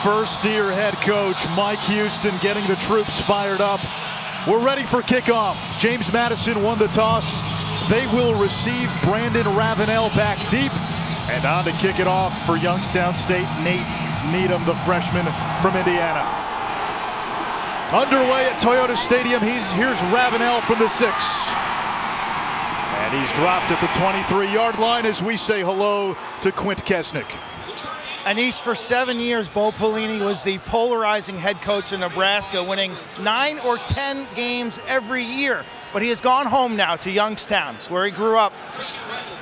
First-year head coach Mike Houston getting the troops fired up. We're ready for kickoff. James Madison won the toss. They will receive Brandon Ravenel back deep. And on to kick it off for Youngstown State, Nate Needham, the freshman from Indiana. Underway at Toyota Stadium, here's Ravenel from the 6. And he's dropped at the 23-yard line as we say hello to Quint Kesnick. And East, for 7 years, Bo Pelini was the polarizing head coach in Nebraska, winning 9 or 10 games every year. But he has gone home now to Youngstown, where he grew up.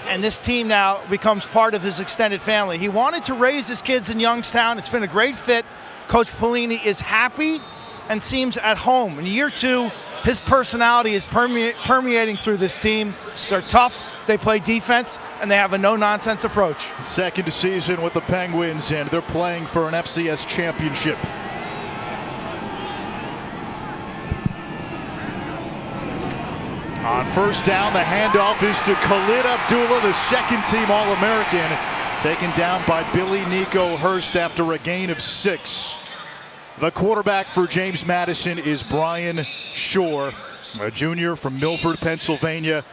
And this team now becomes part of his extended family. He wanted to raise his kids in Youngstown. It's been a great fit. Coach Pelini is happy and seems at home. In year 2, his personality is permeating through this team. They're tough, they play defense, and they have a no-nonsense approach. Second season with the Penguins, and they're playing for an FCS championship. On first down, the handoff is to Khalid Abdullah, the second-team All-American, taken down by Billy Nico Hurst after a gain of 6. The quarterback for James Madison is Brian Shore, a junior from Milford, Pennsylvania,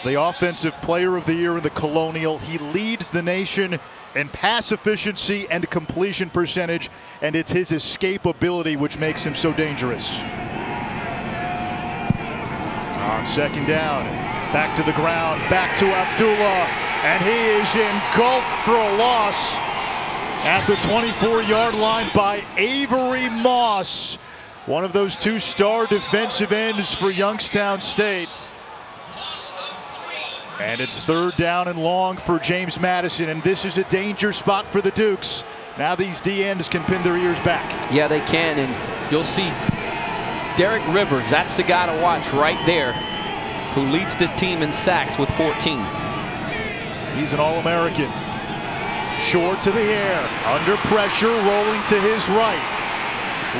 the Offensive Player of the Year in the Colonial. He leads the nation in pass efficiency and completion percentage, and it's his escapability which makes him so dangerous. On second down, back to the ground, back to Abdullah, and he is engulfed for a loss at the 24-yard line by Avery Moss, one of those 2-star defensive ends for Youngstown State. And it's third down and long for James Madison, and this is a danger spot for the Dukes. Now these D-ends can pin their ears back. Yeah, they can, and you'll see Derek Rivers, that's the guy to watch right there, who leads this team in sacks with 14. He's an All-American. Short to the air, under pressure, rolling to his right.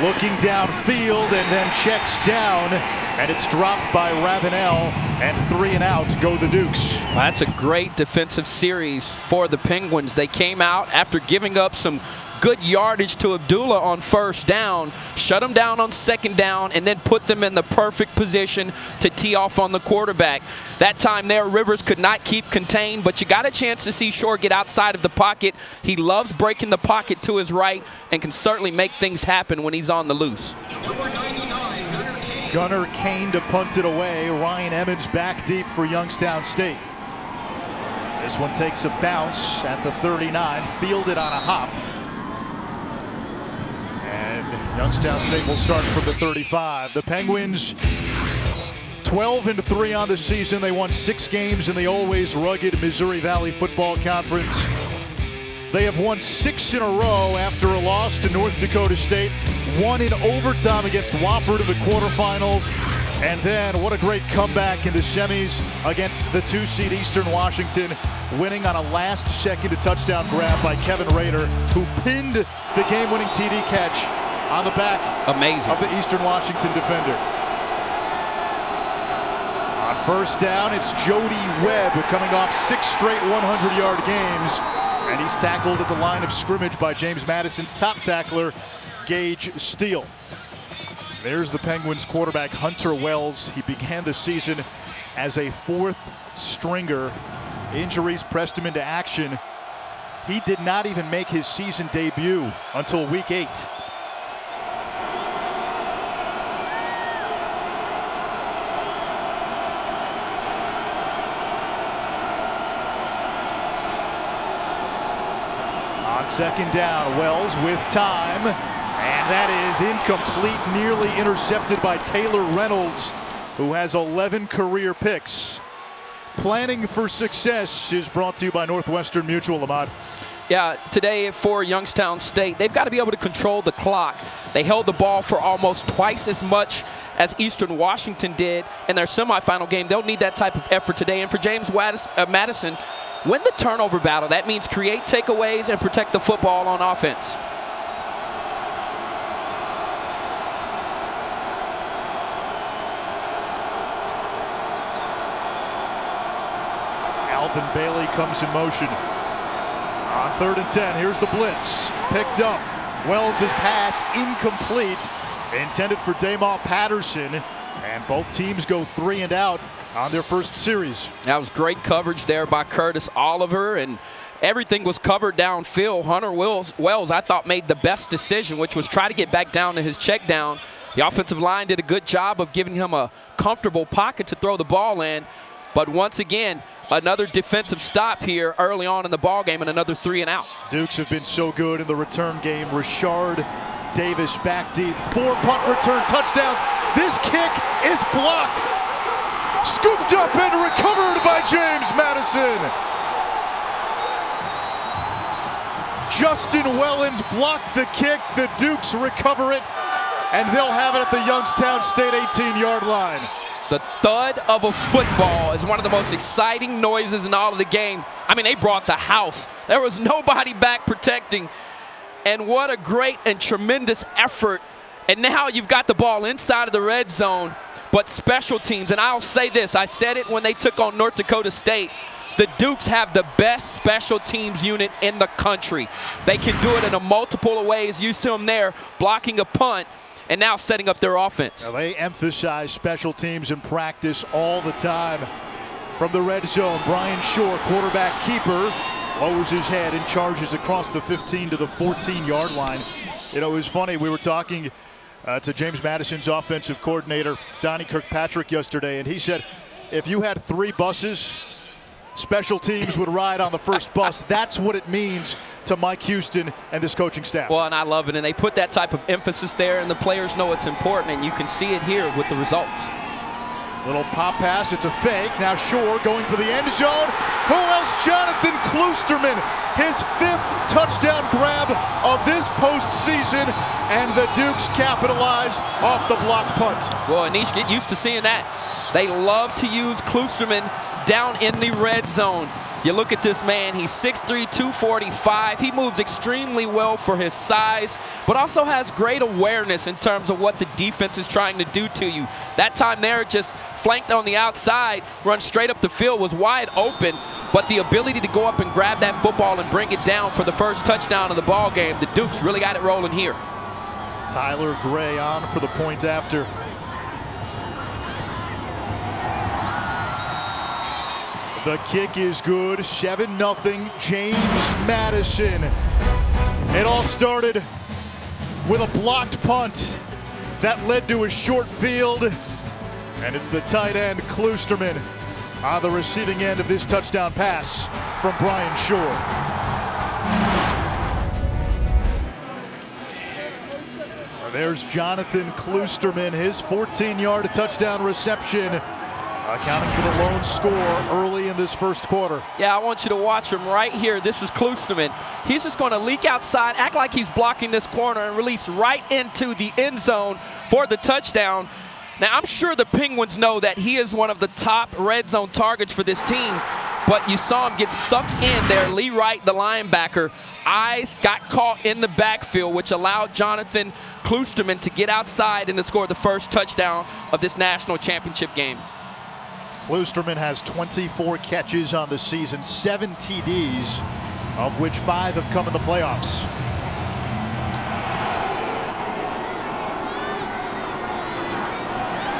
Looking downfield and then checks down, and it's dropped by Ravenel, and 3 and out go the Dukes. Well, that's a great defensive series for the Penguins. They came out after giving up some good yardage to Abdullah on first down, shut him down on second down, and then put them in the perfect position to tee off on the quarterback. That time there, Rivers could not keep contained, but you got a chance to see Shore get outside of the pocket. He loves breaking the pocket to his right and can certainly make things happen when he's on the loose. Number 99, Gunnar Kane to punt it away. Ryan Emmons back deep for Youngstown State. This one takes a bounce at the 39, fielded on a hop. Youngstown State will start from the 35. The Penguins 12-3 on the season. They won 6 games in the always rugged Missouri Valley Football Conference. They have won 6 in a row after a loss to North Dakota State, 1 in overtime against Wofford in the quarterfinals, and then what a great comeback in the semis against the 2-seed Eastern Washington, winning on a last-second touchdown grab by Kevin Rader, who pinned the game-winning TD catch on the back of the Eastern Washington defender. On first down, it's Jody Webb coming off 6 straight 100-yard games, and he's tackled at the line of scrimmage by James Madison's top tackler, Gage Steele. There's the Penguins quarterback, Hunter Wells. He began the season as a 4th stringer. Injuries pressed him into action. He did not even make his season debut until week 8. On second down, Wells with time, and that is incomplete, nearly intercepted by Taylor Reynolds, who has 11 career picks. Planning for success is brought to you by Northwestern Mutual, Ahmad. Yeah, today for Youngstown State, they've got to be able to control the clock. They held the ball for almost twice as much as Eastern Washington did in their semifinal game. They'll need that type of effort today. And for James Madison, win the turnover battle. That means create takeaways and protect the football on offense. Alvin Bailey comes in motion. On 3rd and 10, here's the blitz. Picked up Wells' pass incomplete, intended for Damon Patterson, and both teams go 3 and out on their first series. That was great coverage there by Curtis Oliver, and everything was covered downfield. Hunter Wells, I thought, made the best decision, which was try to get back down to his check down. The offensive line did a good job of giving him a comfortable pocket to throw the ball in. But once again, another defensive stop here early on in the ball game and another 3 and out. Dukes have been so good in the return game. Richard Davis back deep. 4 punt return touchdowns. This kick is blocked. Scooped up and recovered by James Madison. Justin Wellens blocked the kick. The Dukes recover it, and they'll have it at the Youngstown State 18-yard line. The thud of a football is one of the most exciting noises in all of the game. I mean, they brought the house. There was nobody back protecting. And what a great and tremendous effort. And now you've got the ball inside of the red zone, but special teams. And I'll say this, I said it when they took on North Dakota State. The Dukes have the best special teams unit in the country. They can do it in a multiple of ways. You see them there blocking a punt and now setting up their offense. Now they emphasize special teams in practice all the time. From the red zone, Brian Shore, quarterback keeper, lowers his head and charges across the 15 to the 14-yard line. You know, it was funny. We were talking to James Madison's offensive coordinator, Donnie Kirkpatrick, yesterday, and he said if you had 3 buses, special teams would ride on the first bus. That's what it means to Mike Houston and this coaching staff. Well, and I love it. And they put that type of emphasis there, and the players know it's important, and you can see it here with the results. Little pop pass. It's a fake. Now Shore going for the end zone. Who else? Jonathan Kloosterman. His 5th touchdown grab of this postseason, and the Dukes capitalize off the block punt. Well, Anish, get used to seeing that. They love to use Kloosterman down in the red zone. You look at this man, he's 6'3", 245. He moves extremely well for his size, but also has great awareness in terms of what the defense is trying to do to you. That time there, just flanked on the outside, run straight up the field, was wide open, but the ability to go up and grab that football and bring it down for the first touchdown of the ball game, the Dukes really got it rolling here. Tyler Gray on for the point after. The kick is good, 7-0, James Madison. It all started with a blocked punt that led to a short field, and it's the tight end Kloosterman on the receiving end of this touchdown pass from Brian Shore. There's Jonathan Kloosterman, his 14-yard touchdown reception, accounting for the lone score early in this first quarter. Yeah, I want you to watch him right here. This is Kloosterman. He's just going to leak outside, act like he's blocking this corner, and release right into the end zone for the touchdown. Now, I'm sure the Penguins know that he is one of the top red zone targets for this team, but you saw him get sucked in there. Lee Wright, the linebacker, eyes got caught in the backfield, which allowed Jonathan Kloosterman to get outside and to score the first touchdown of this national championship game. Kloosterman has 24 catches on the season, 7 TDs, of which 5 have come in the playoffs.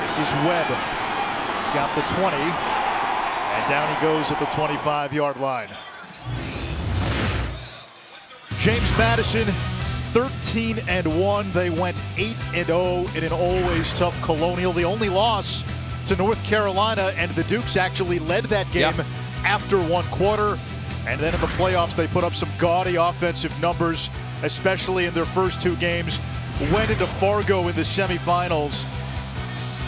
This is Webb. He's got the 20, and down he goes at the 25-yard line. James Madison, 13-1. They went 8-0 in an always tough Colonial. The only loss to North Carolina, and the Dukes actually led that game after 1 quarter. And then in the playoffs, they put up some gaudy offensive numbers, especially in their first 2 games. Went into Fargo in the semifinals,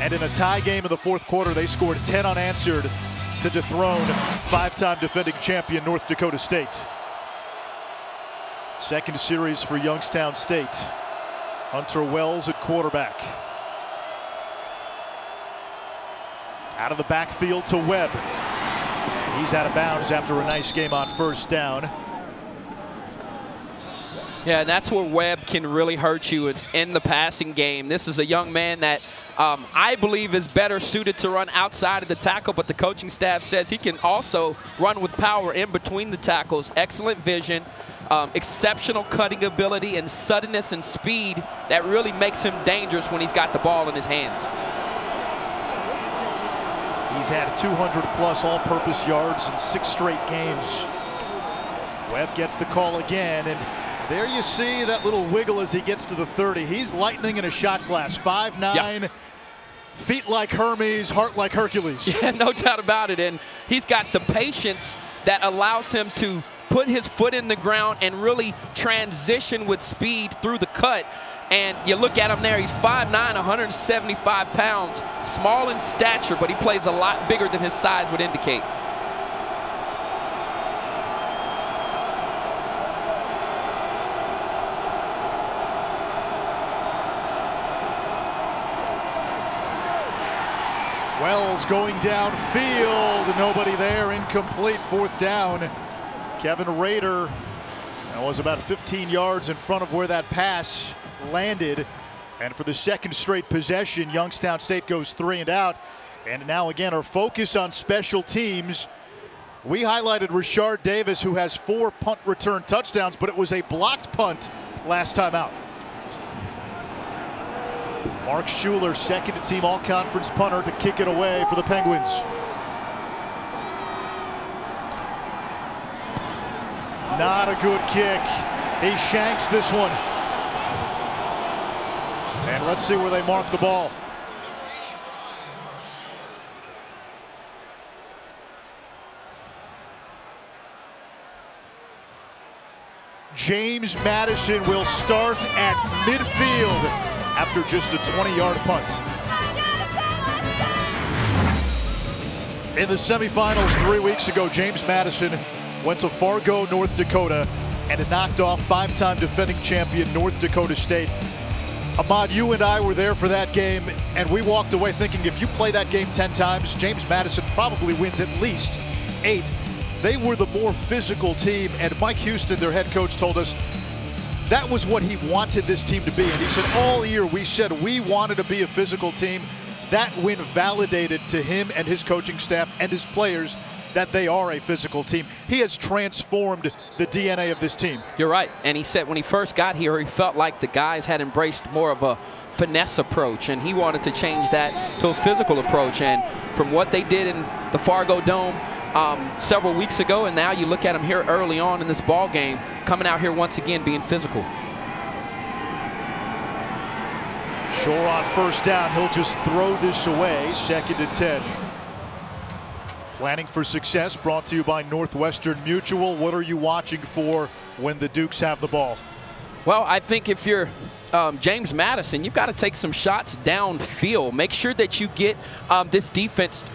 and in a tie game in the 4th quarter, they scored 10 unanswered to dethrone 5-time defending champion North Dakota State. Second series for Youngstown State. Hunter Wells at quarterback. Out of the backfield to Webb. He's out of bounds after a nice game on first down. Yeah, and that's where Webb can really hurt you in the passing game. This is a young man that I believe is better suited to run outside of the tackle, but the coaching staff says he can also run with power in between the tackles. Excellent vision. exceptional cutting ability and suddenness and speed that really makes him dangerous when he's got the ball in his hands. He's had 200-plus all-purpose yards in 6 straight games. Webb gets the call again, and there you see that little wiggle as he gets to the 30. He's lightning in a shot glass. 5'9", feet like Hermes, heart like Hercules. Yeah, no doubt about it. And he's got the patience that allows him to put his foot in the ground and really transition with speed through the cut. And you look at him there, he's 5'9", 175 pounds, small in stature, but he plays a lot bigger than his size would indicate. Wells going downfield, nobody there, incomplete, 4th down. Kevin Rader was about 15 yards in front of where that pass landed. And for the 2nd straight possession, Youngstown State goes 3 and out. And now again, our focus on special teams. We highlighted Rashard Davis, who has 4 punt return touchdowns, but it was a blocked punt last time out. Mark Schuler, 2nd team all-conference punter, to kick it away for the Penguins. Not a good kick. He shanks this one. And let's see where they mark the ball. James Madison will start at midfield after just a 20-yard punt. In the semifinals 3 weeks ago, James Madison went to Fargo, North Dakota, and it knocked off 5-time defending champion North Dakota State. Ahmad, you and I were there for that game, and we walked away thinking if you play that game 10 times, James Madison probably wins at least 8. They were the more physical team, and Mike Houston, their head coach, told us that was what he wanted this team to be. And he said all year we said we wanted to be a physical team. That win validated to him and his coaching staff and his players that they are a physical team. He has transformed the DNA of this team. You're right. And he said when he first got here, he felt like the guys had embraced more of a finesse approach, and he wanted to change that to a physical approach. And from what they did in the Fargo Dome several weeks ago, and now you look at him here early on in this ball game, coming out here once again being physical. Shore on 1st down, he'll just throw this away. 2nd and 10. Planning for success brought to you by Northwestern Mutual. What are you watching for when the Dukes have the ball? Well, I think if you're James Madison, you've got to take some shots downfield. Make sure that you get this defense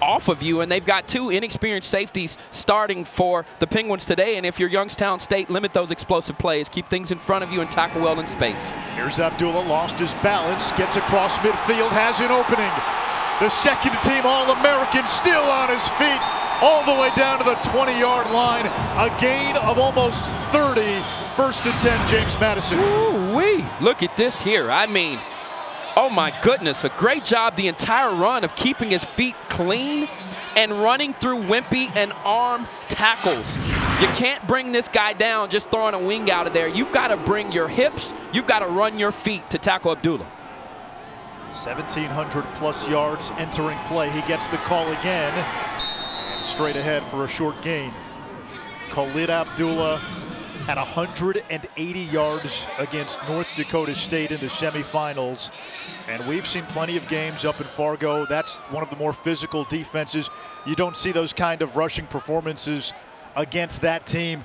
off of you, and they've got 2 inexperienced safeties starting for the Penguins today. And if you're Youngstown State, limit those explosive plays. Keep things in front of you and tackle well in space. Here's Abdullah, lost his balance, gets across midfield, has an opening. The 2nd team All-American still on his feet all the way down to the 20-yard line. A gain of almost 30. 1st and 10, James Madison. Ooh-wee. Look at this here. I mean, oh my goodness, a great job the entire run of keeping his feet clean and running through wimpy and arm tackles. You can't bring this guy down just throwing a wing out of there. You've got to bring your hips, you've got to run your feet to tackle Abdullah. 1,700-plus yards entering play. He gets the call again. And straight ahead for a short gain. Khalid Abdullah had 180 yards against North Dakota State in the semifinals. And we've seen plenty of games up in Fargo. That's one of the more physical defenses. You don't see those kind of rushing performances against that team.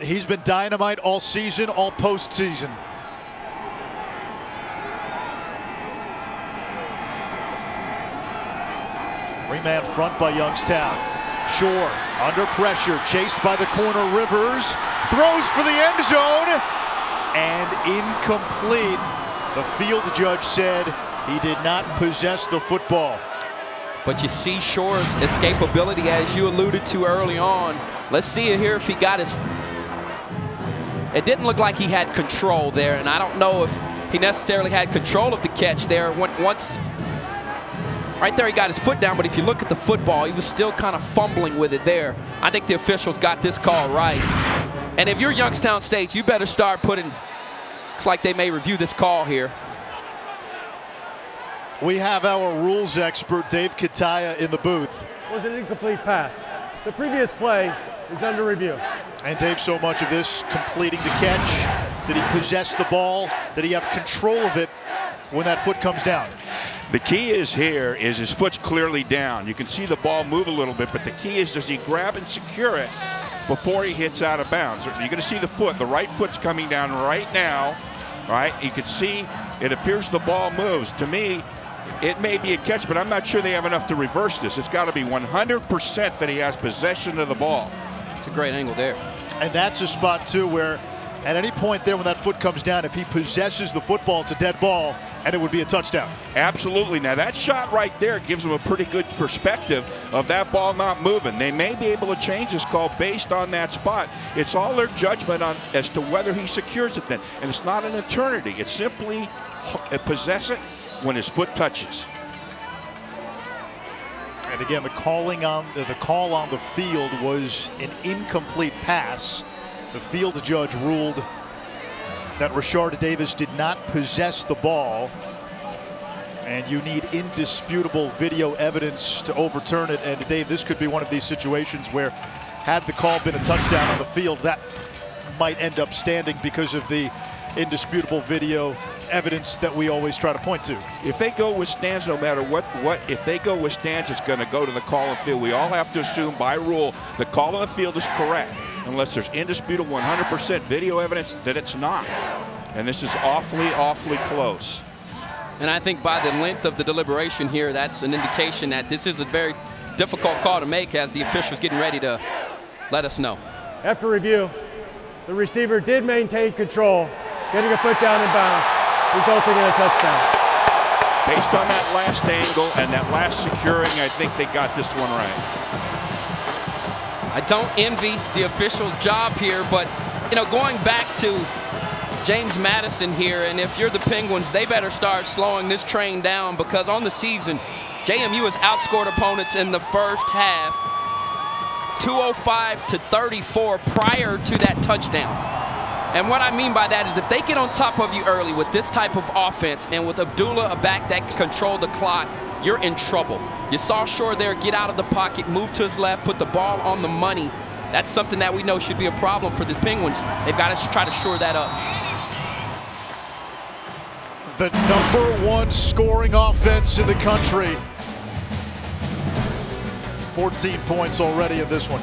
He's been dynamite all season, all postseason. Three-man front by Youngstown. Shore under pressure, chased by the corner Rivers, throws for the end zone, and incomplete. The field judge said he did not possess the football. But you see Shore's escapability, as you alluded to early on. Let's see here if he got his... It didn't look like he had control there, and I don't know if he necessarily had control of the catch there. Once right there, he got his foot down, but if you look at the football, he was still kind of fumbling with it there. I think the officials got this call right. And if you're Youngstown State, you better start putting, looks like they may review this call here. We have our rules expert, Dave Kataya, in the booth. Was an incomplete pass. The previous play is under review. And Dave, so much of this completing the catch. Did he possess the ball? Did he have control of it when that foot comes down? The key is here is his foot's clearly down. You can see the ball move a little bit, but the key is, does he grab and secure it before he hits out of bounds? You're going to see the foot. The right foot's coming down right now, right? You can see it appears the ball moves. To me, it may be a catch, but I'm not sure they have enough to reverse this. It's got to be 100% that he has possession of the ball. It's a great angle there. And that's a spot, too, where at any point there when that foot comes down, if he possesses the football, it's a dead ball, and it would be a touchdown. Absolutely. Now, that shot right there gives them a pretty good perspective of that ball not moving. They may be able to change this call based on that spot. It's all their judgment on as to whether he secures it then. And it's not an eternity. It's simply possess it when his foot touches. And again, the call on the field was an incomplete pass. The field judge ruled that Rashard Davis did not possess the ball, and you need indisputable video evidence to overturn it. And Dave, this could be one of these situations where, had the call been a touchdown on the field, that might end up standing because of the indisputable video evidence that we always try to point to. If they go with stands, no matter what, if they go with stands, it's going to go to the call on the field. We all have to assume by rule the call on the field is correct, unless there's indisputable 100% video evidence that it's not. And this is awfully, awfully close. And I think by the length of the deliberation here, that's an indication that this is a very difficult call to make as the official's getting ready to let us know. After review, the receiver did maintain control, getting a foot down in bounds, resulting in a touchdown. Based on that last angle and that last securing, I think they got this one right. I don't envy the official's job here, but going back to James Madison here, and if you're the Penguins, they better start slowing this train down, because on the season, JMU has outscored opponents in the first half 205-34 prior to that touchdown. And what I mean by that is if they get on top of you early with this type of offense and with Abdullah, a back that can control the clock, you're in trouble. You saw Shore there get out of the pocket, move to his left, put the ball on the money. That's something that we know should be a problem for the Penguins. They've got to try to shore that up. The #1 scoring offense in the country. 14 points already in this one.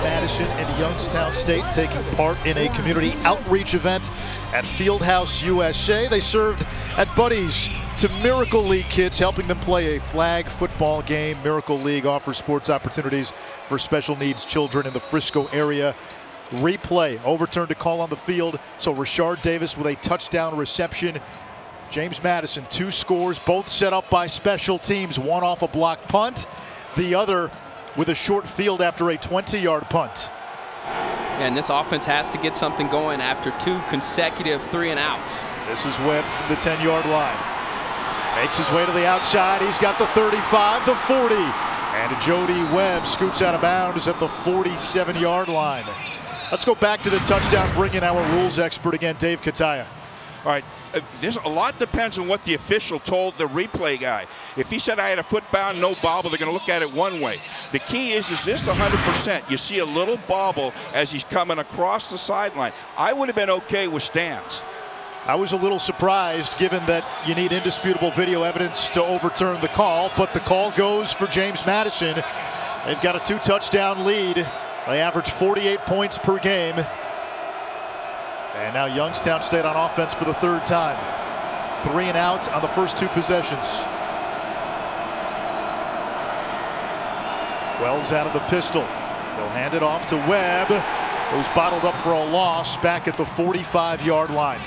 Madison and Youngstown State taking part in a community outreach event at Fieldhouse USA. They served at Buddies to Miracle League kids, helping them play a flag football game. Miracle League offers sports opportunities for special needs children in the Frisco area. Replay overturned a call on the field, so Rashard Davis with a touchdown reception. James Madison, 2 scores, both set up by special teams, one off a blocked punt, the other with a short field after a 20-yard punt. And this offense has to get something going after 2 consecutive 3-and-outs. This is Webb from the 10-yard line. Makes his way to the outside. He's got the 35, the 40. And Jody Webb scoots out of bounds at the 47-yard line. Let's go back to the touchdown, bring in our rules expert again, Dave Kataya. All right, there's a lot depends on what the official told the replay guy. If he said I had a foot bound, no bobble, they're going to look at it one way. The key is this 100%? You see a little bobble as he's coming across the sideline. I would have been okay with stands. I was a little surprised, given that you need indisputable video evidence to overturn the call, but the call goes for James Madison. They've got a 2-touchdown lead. They average 48 points per game. And now Youngstown State on offense for the 3rd time. 3-and-out on the first 2 possessions. Wells out of the pistol. They'll hand it off to Webb, who's bottled up for a loss back at the 45-yard line.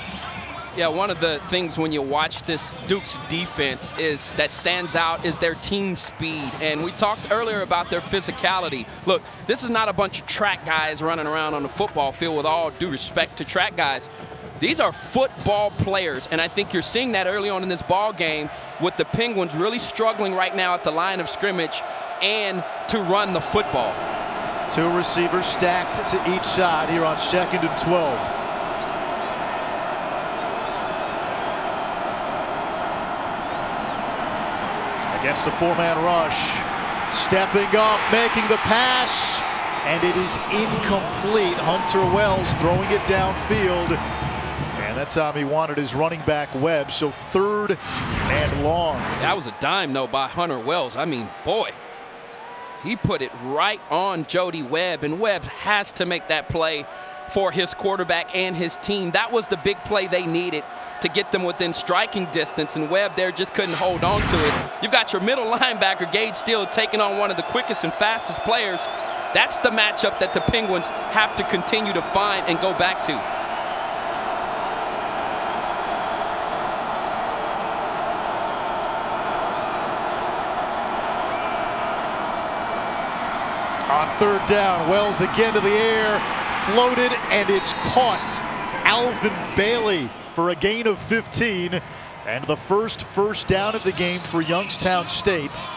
Yeah, one of the things when you watch this Duke's defense is that stands out is their team speed. And we talked earlier about their physicality. Look, this is not a bunch of track guys running around on the football field, with all due respect to track guys. These are football players, and I think you're seeing that early on in this ball game with the Penguins really struggling right now at the line of scrimmage and to run the football. 2 receivers stacked to each side here on 2nd and 12. Against a 4-man rush. Stepping up, making the pass, and it is incomplete. Hunter Wells throwing it downfield. And that time he wanted his running back Webb, so 3rd and long. That was a dime, though, by Hunter Wells. I mean, boy, he put it right on Jody Webb, and Webb has to make that play for his quarterback and his team. That was the big play they needed to get them within striking distance, and Webb there just couldn't hold on to it. You've got your middle linebacker, Gage Steele, taking on one of the quickest and fastest players. That's the matchup that the Penguins have to continue to find and go back to. On 3rd down, Wells again to the air, floated, and it's caught. Alvin Bailey for a gain of 15, and the first down of the game for Youngstown State.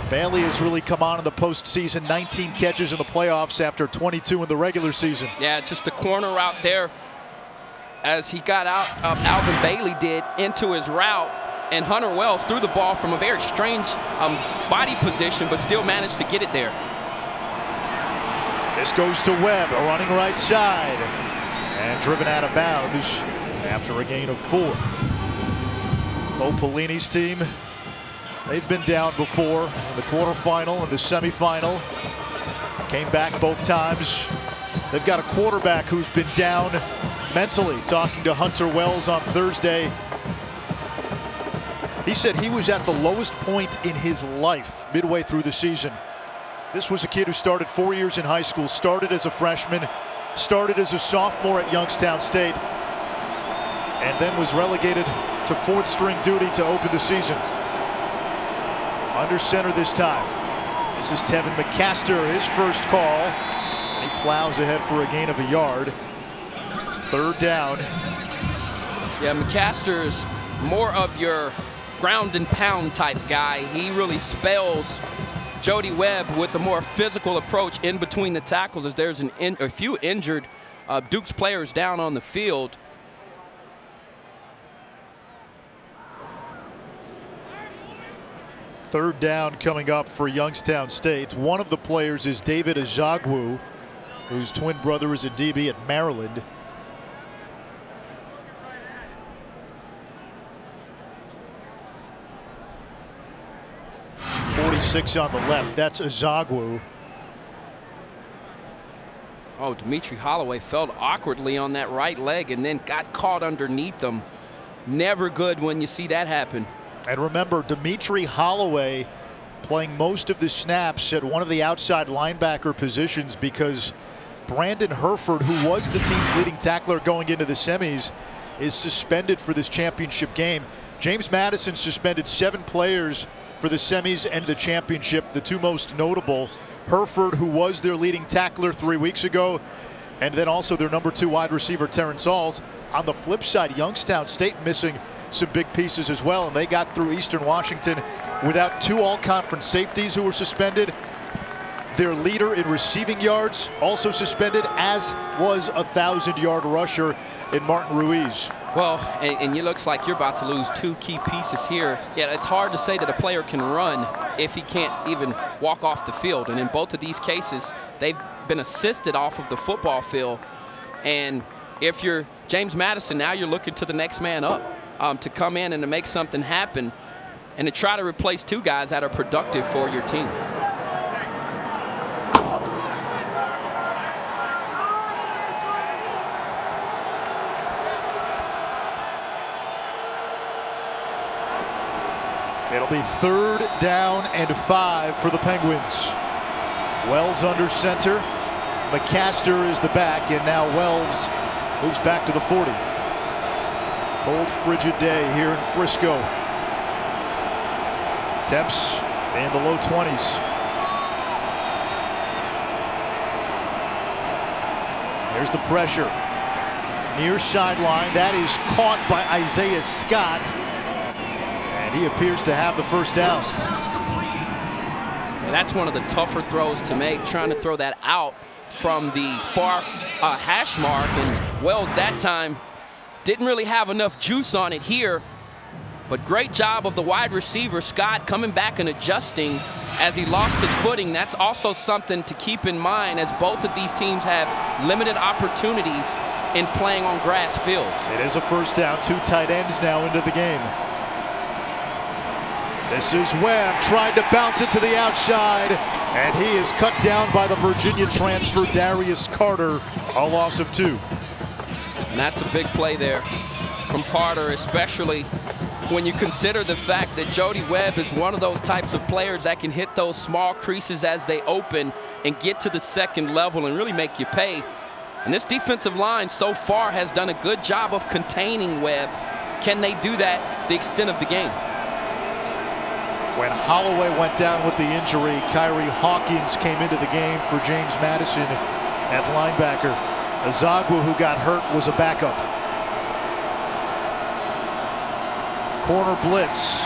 Bailey has really come on in the postseason, 19 catches in the playoffs after 22 in the regular season. Yeah, just a corner out there as he got out, Alvin Bailey did, into his route, and Hunter Wells threw the ball from a very strange body position, but still managed to get it there. This goes to Webb, running right side, and driven out of bounds after a gain of 4. Bo Pelini's team, they've been down before in the quarterfinal and the semifinal. Came back both times. They've got a quarterback who's been down mentally. Talking to Hunter Wells on Thursday, he said he was at the lowest point in his life midway through the season. This was a kid who started 4 years in high school, started as a freshman, started as a sophomore at Youngstown State, and then was relegated to 4th string duty to open the season. Under center this time. This is Tevin McCaster, his first call, and he plows ahead for a gain of a yard. 3rd down. Yeah, McCaster is more of your ground and pound type guy. He really spells Jody Webb with a more physical approach in between the tackles, as there's a few injured Duke's players down on the field. Third down coming up for Youngstown State. One of the players is David Ajagwu, whose twin brother is a DB at Maryland. .46 on the left. That's Ajagwu. Oh, Dimitri Holloway fell awkwardly on that right leg and then got caught underneath them. Never good when you see that happen. And remember, Dimitri Holloway playing most of the snaps at one of the outside linebacker positions because Brandon Herford, who was the team's leading tackler going into the semis, is suspended for this championship game. James Madison suspended 7 players for the semis and the championship, the 2 most notable. Herford, who was their leading tackler 3 weeks ago, and then also their number 2 wide receiver, Terrence Alls. On the flip side, Youngstown State missing some big pieces as well, and they got through Eastern Washington without 2 all-conference safeties who were suspended. Their leader in receiving yards also suspended, as was a 1,000-yard rusher in Martin Ruiz. Well, and it looks like you're about to lose 2 key pieces here. Yeah, it's hard to say that a player can run if he can't even walk off the field. And in both of these cases, they've been assisted off of the football field. And if you're James Madison, now you're looking to the next man up to come in and to make something happen and to try to replace 2 guys that are productive for your team. It'll be 3rd down and 5 for the Penguins. Wells under center. McCaster is the back, and now Wells moves back to the 40. Cold, frigid day here in Frisco. Temps in the low 20s. There's the pressure. near sideline. That is caught by Isaiah Scott. And he appears to have the first down. And that's one of the tougher throws to make, trying to throw that out from the far hash mark. And Wells that time didn't really have enough juice on it here. But great job of the wide receiver, Scott, coming back and adjusting as he lost his footing. That's also something to keep in mind, as both of these teams have limited opportunities in playing on grass fields. It is a first down. 2 tight ends now into the game. This is Webb, tried to bounce it to the outside, and he is cut down by the Virginia transfer, Darius Carter, a loss of 2. And that's a big play there from Carter, especially when you consider the fact that Jody Webb is one of those types of players that can hit those small creases as they open and get to the second level and really make you pay. And this defensive line so far has done a good job of containing Webb. Can they do that the extent of the game? When Holloway went down with the injury, Kyrie Hawkins came into the game for James Madison at linebacker. Azagwu, who got hurt, was a backup. Corner blitz.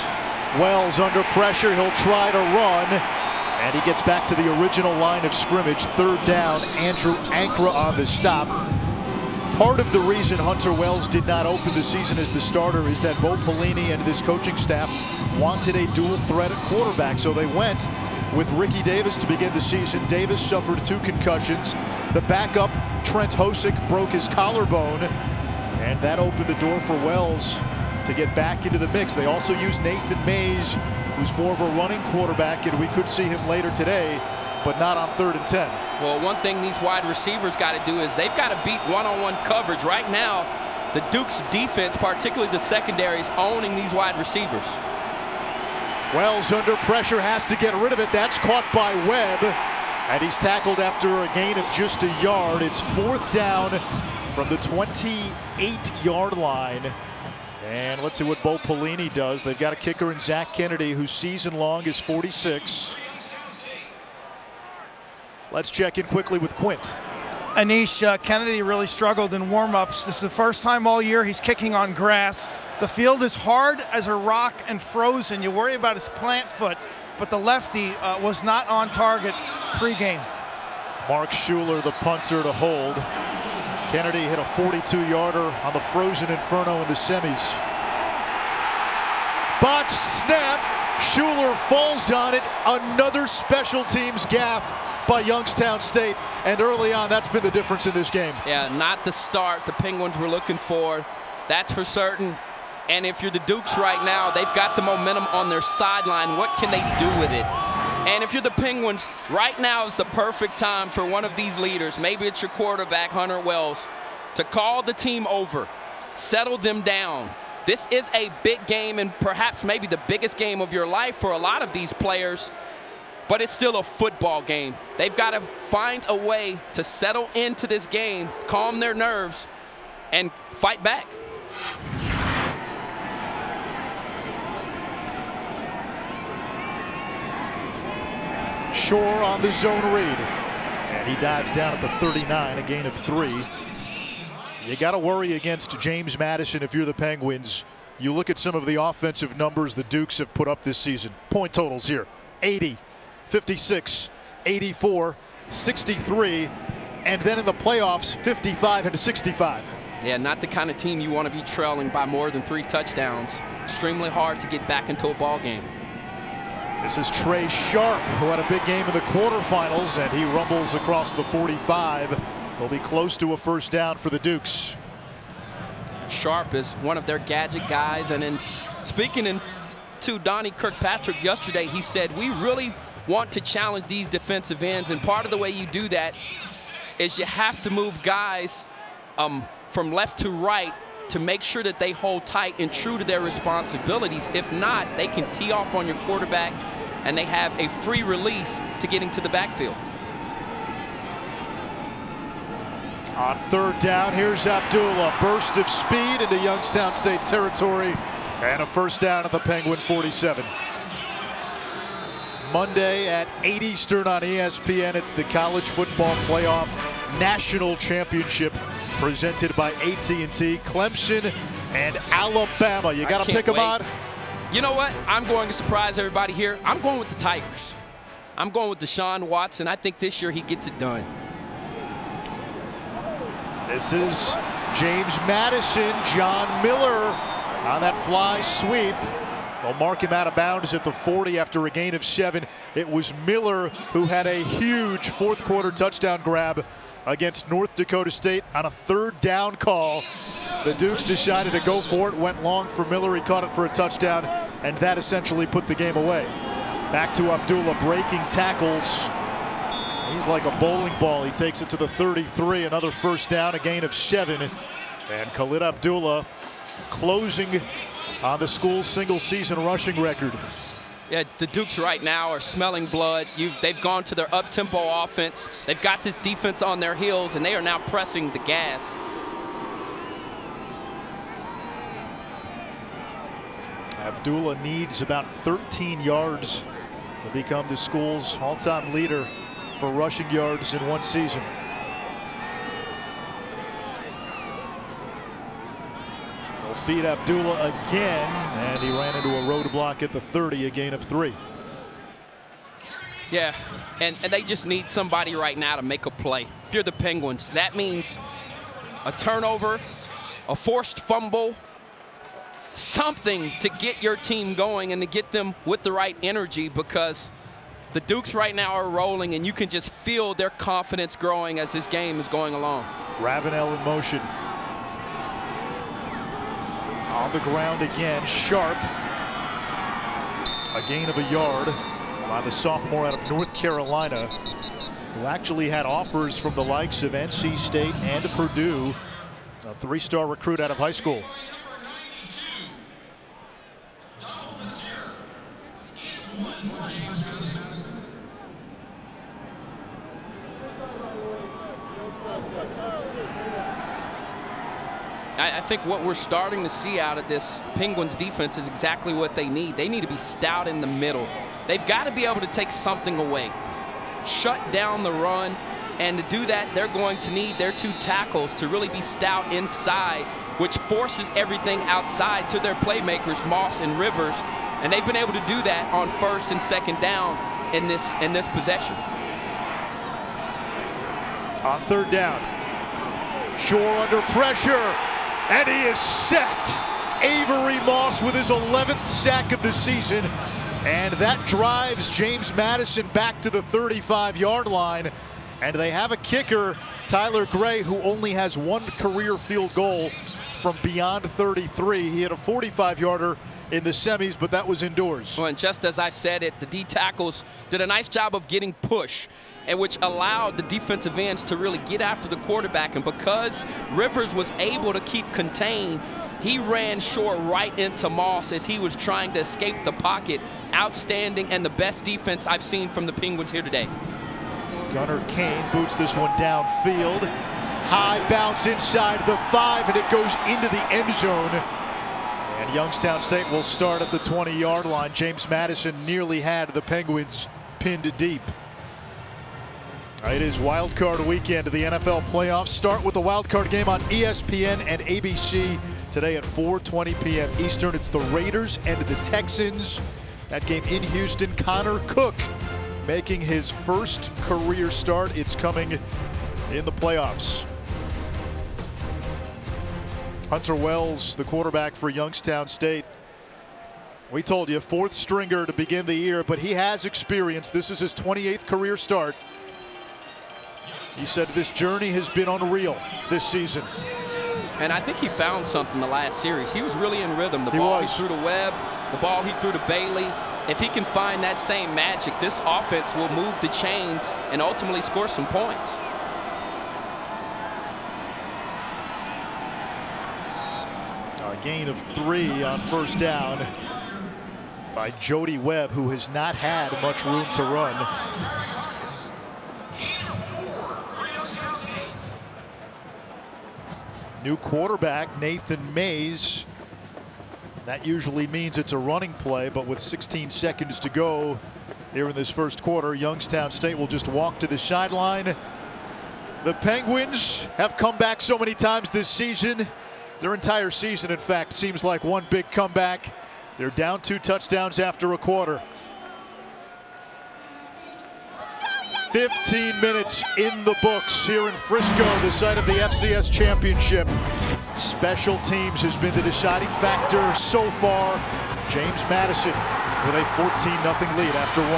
Wells under pressure. He'll try to run. And he gets back to the original line of scrimmage. 3rd down. Andrew Ankra on the stop. Part of the reason Hunter Wells did not open the season as the starter is that Bo Pelini and this coaching staff wanted a dual threat at quarterback. So they went with Ricky Davis to begin the season. Davis suffered 2 concussions. The backup, Trent Hosick, broke his collarbone. And that opened the door for Wells to get back into the mix. They also used Nathan Mays, who's more of a running quarterback, and we could see him later today, but not on 3rd and 10. Well, one thing these wide receivers got to do is they've got to beat one-on-one coverage. Right now, the Duke's defense, particularly the secondary, is owning these wide receivers. Wells under pressure, has to get rid of it. That's caught by Webb, and he's tackled after a gain of just a yard. It's 4th down from the 28-yard line. And let's see what Bo Pelini does. They've got a kicker in Zach Kennedy, whose season long is 46. Let's check in quickly with Quint. Anish, Kennedy really struggled in warm-ups. This is the first time all year he's kicking on grass. The field is hard as a rock and frozen. You worry about his plant foot, but the lefty was not on target pregame. Mark Schuler, the punter, to hold. Kennedy hit a 42-yarder on the frozen Inferno in the semis. Botched snap. Schuler falls on it. Another special teams gaffe by Youngstown State. And early on, that's been the difference in this game. Yeah, not the start the Penguins were looking for. That's for certain. And if you're the Dukes right now, they've got the momentum on their sideline. What can they do with it? And if you're the Penguins, right now is the perfect time for one of these leaders, maybe it's your quarterback, Hunter Wells, to call the team over, settle them down. This is a big game, and perhaps maybe the biggest game of your life for a lot of these players, but it's still a football game. They've got to find a way to settle into this game, calm their nerves, and fight back. Shore on the zone read, and he dives down at the 39, a gain of 3. You got to worry against James Madison if you're the Penguins. You look at some of the offensive numbers the Dukes have put up this season. Point totals here: 80, 56, 84, 63, and then in the playoffs, 55 and 65. Yeah, not the kind of team you want to be trailing by more than 3 touchdowns. Extremely hard to get back into a ball game. This is Trey Sharp, who had a big game in the quarterfinals, and he rumbles across the 45. They'll be close to a first down for the Dukes. Sharp is one of their gadget guys, and in speaking to Donnie Kirkpatrick yesterday, he said, we really want to challenge these defensive ends, and part of the way you do that is you have to move guys from left to right to make sure that they hold tight and true to their responsibilities. If not, they can tee off on your quarterback, and they have a free release to get into the backfield. On 3rd down, here's Abdullah. Burst of speed into Youngstown State territory, and a first down at the Penguin 47. Monday at 8 Eastern on ESPN, it's the College Football Playoff National Championship presented by AT&T, Clemson and Alabama. You got to pick them on. You know what? I'm going to surprise everybody here. I'm going with the Tigers. I'm going with Deshaun Watson. I think this year he gets it done. This is James Madison, John Miller on that fly sweep. They'll mark him out of bounds at the 40 after a gain of 7. It was Miller who had a huge fourth quarter touchdown grab against North Dakota State on a 3rd down call. The Dukes decided to go for it, went long for Miller. He caught it for a touchdown, and that essentially put the game away. Back to Abdullah breaking tackles. He's like a bowling ball. He takes it to the 33, another first down, a gain of 7. And Khalid Abdullah closing on the school's single-season rushing record. Yeah, the Dukes right now are smelling blood. They've gone to their up-tempo offense. They've got this defense on their heels, and they are now pressing the gas. Abdullah needs about 13 yards to become the school's all-time leader for rushing yards in one season. They'll feed Abdullah again, and he ran into a roadblock at the 30, a gain of 3. Yeah, and they just need somebody right now to make a play. If you're the Penguins, that means a turnover, a forced fumble, something to get your team going and to get them with the right energy, because the Dukes right now are rolling, and you can just feel their confidence growing as this game is going along. Ravenel in motion. On the ground again, Sharp. A gain of a yard by the sophomore out of North Carolina, who actually had offers from the likes of NC State and Purdue, a 3-star recruit out of high school. I think what we're starting to see out of this Penguins defense is exactly what they need. They need to be stout in the middle. They've got to be able to take something away, shut down the run, and to do that, they're going to need their 2 tackles to really be stout inside, which forces everything outside to their playmakers, Moss and Rivers, and they've been able to do that on 1st and 2nd down in this possession. On 3rd down, Shore under pressure, and he is sacked. Avery Moss with his 11th sack of the season, and that drives James Madison back to the 35-yard line. And they have a kicker, Tyler Gray, who only has 1 career field goal from beyond 33. He had a 45-yarder in the semis, but that was indoors. Well, and just as I said it, the D tackles did a nice job of getting push, and which allowed the defensive ends to really get after the quarterback. And because Rivers was able to keep contained, he ran Shore right into Moss as he was trying to escape the pocket. Outstanding, and the best defense I've seen from the Penguins here today. Gunnar Kane boots this one downfield. High bounce inside the 5, and it goes into the end zone. And Youngstown State will start at the 20-yard line. James Madison nearly had the Penguins pinned deep. It is wild card weekend of the NFL playoffs. Start with the wild card game on ESPN and ABC today at 4:20 p.m. Eastern. It's the Raiders and the Texans. That game in Houston. Connor Cook making his first career start. It's coming in the playoffs. Hunter Wells, the quarterback for Youngstown State. We told you, 4th stringer to begin the year, but he has experience. This is his 28th career start. He said this journey has been unreal this season. And I think he found something the last series. He was really in rhythm. The ball he threw to Webb, the ball he threw to Bailey. If he can find that same magic, this offense will move the chains and ultimately score some points. A gain of 3 on 1st down by Jody Webb, who has not had much room to run. New quarterback, Nathan Mays. That usually means it's a running play, but with 16 seconds to go here in this first quarter, Youngstown State will just walk to the sideline. The Penguins have come back so many times this season. Their entire season, in fact, seems like one big comeback. They're down 2 touchdowns after a quarter. 15 minutes in the books here in Frisco, the site of the FCS championship. Special teams has been the deciding factor so far. James Madison with a 14-0 lead after 1.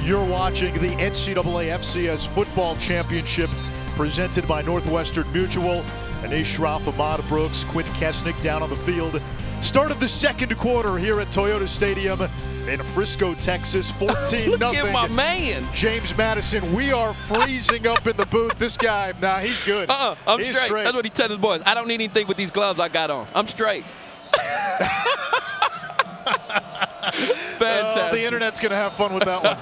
You're watching the NCAA FCS Football Championship presented by Northwestern Mutual. Anish Ralph, Ahmad Brooks, Quint Kesnick down on the field. Start of the second quarter here at Toyota Stadium in Frisco, Texas. 14-0. Look at my man. James Madison, we are freezing up in the booth. This guy, nah, he's good. I'm straight. That's what he tells his boys. I don't need anything with these gloves I got on. I'm straight. Fantastic. The internet's going to have fun with that one.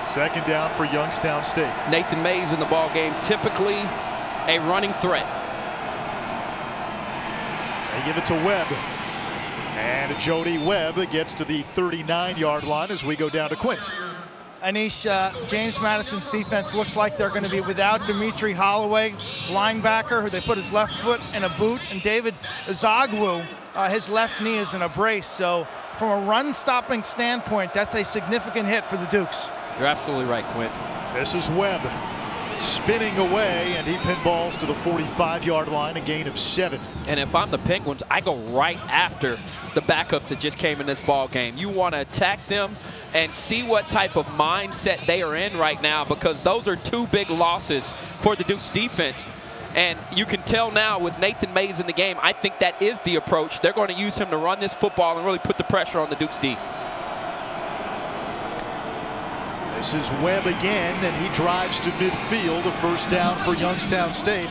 Second down for Youngstown State. Nathan Mays in the ball game, typically a running threat. They give it to Webb. And Jody Webb gets to the 39-yard line as we go down to Quint. Anish, James Madison's defense looks like they're going to be without Dimitri Holloway, linebacker, who they put his left foot in a boot, and David Zagwu, his left knee is in a brace. So from a run-stopping standpoint, that's a significant hit for the Dukes. You're absolutely right, Quint. This is Webb spinning away, and he pinballs to the 45-yard line, a gain of 7. And if I'm the Penguins, I go right after the backups that just came in this ball game. You want to attack them and see what type of mindset they are in right now, because those are 2 big losses for the Dukes defense. And you can tell now with Nathan Mays in the game, I think that is the approach. They're going to use him to run this football and really put the pressure on the Dukes D. This is Webb again, and he drives to midfield, a first down for Youngstown State.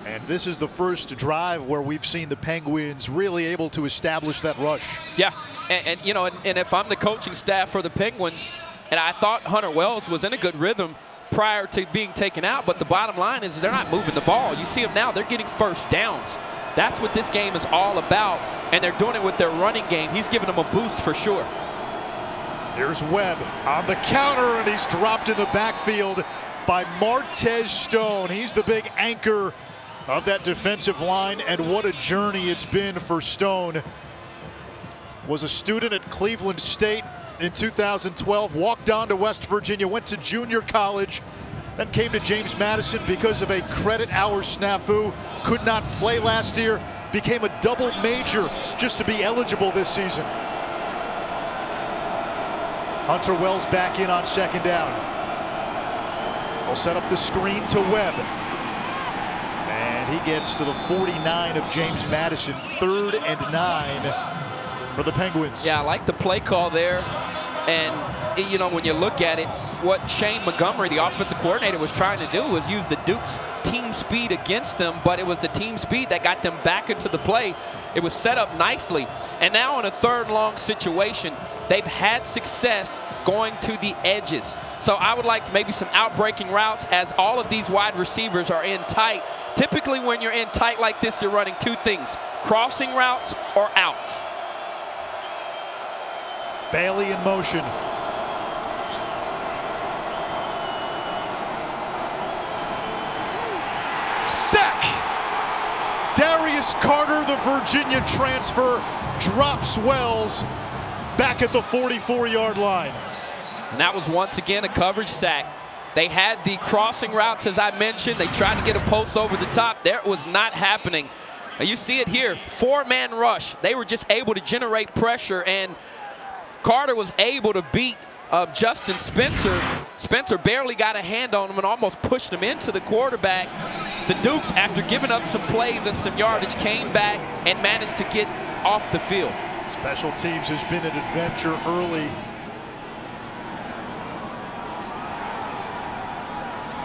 And this is the first drive where we've seen the Penguins really able to establish that rush. Yeah, and you know, and if I'm the coaching staff for the Penguins, and I thought Hunter Wells was in a good rhythm prior to being taken out, but the bottom line is they're not moving the ball. You see them now, they're getting first downs. That's what this game is all about, and they're doing it with their running game. He's giving them a boost for sure. Here's Webb on the counter, and he's dropped in the backfield by Martez Stone. He's the big anchor of that defensive line, and what a journey it's been for Stone. Was a student at Cleveland State in 2012, walked on to West Virginia, went to junior college, then came to James Madison because of a credit hour snafu, could not play last year, became a double major just to be eligible this season. Hunter Wells back in on second down. We'll set up the screen to Webb. And he gets to the 49 of James Madison, 3rd and 9 for the Penguins. Yeah, I like the play call there. And, you know, when you look at it, what Shane Montgomery, the offensive coordinator, was trying to do was use the Dukes' team speed against them, but it was the team speed that got them back into the play. It was set up nicely. And now in a 3rd and long situation, they've had success going to the edges. So I would like maybe some out-breaking routes as all of these wide receivers are in tight. Typically when you're in tight like this, you're running 2 things, crossing routes or outs. Bailey in motion. Sack! Darius Carter, the Virginia transfer, drops Wells back at the 44-yard line. And that was once again a coverage sack. They had the crossing routes, as I mentioned. They tried to get a post over the top. There, it was not happening. And you see it here, 4-man rush. They were just able to generate pressure, and Carter was able to beat Justin Spencer. Spencer barely got a hand on him and almost pushed him into the quarterback. The Dukes, after giving up some plays and some yardage, came back and managed to get off the field. Special teams has been an adventure early.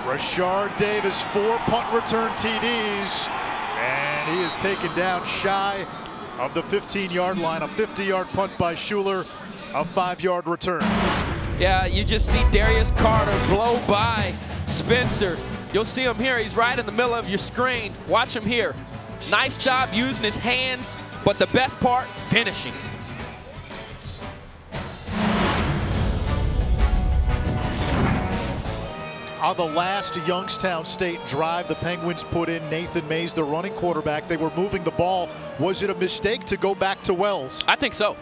Rashard Davis, 4 punt return TDs, and he is taken down shy of the 15-yard line. A 50-yard punt by Schuler, a 5-yard return. Yeah, you just see Darius Carter blow by Spencer. You'll see him here. He's right in the middle of your screen. Watch him here. Nice job using his hands, but the best part, finishing. On the last Youngstown State drive the Penguins put in Nathan Mays, the running quarterback. They were moving the ball. Was it a mistake to go back to Wells? I think so.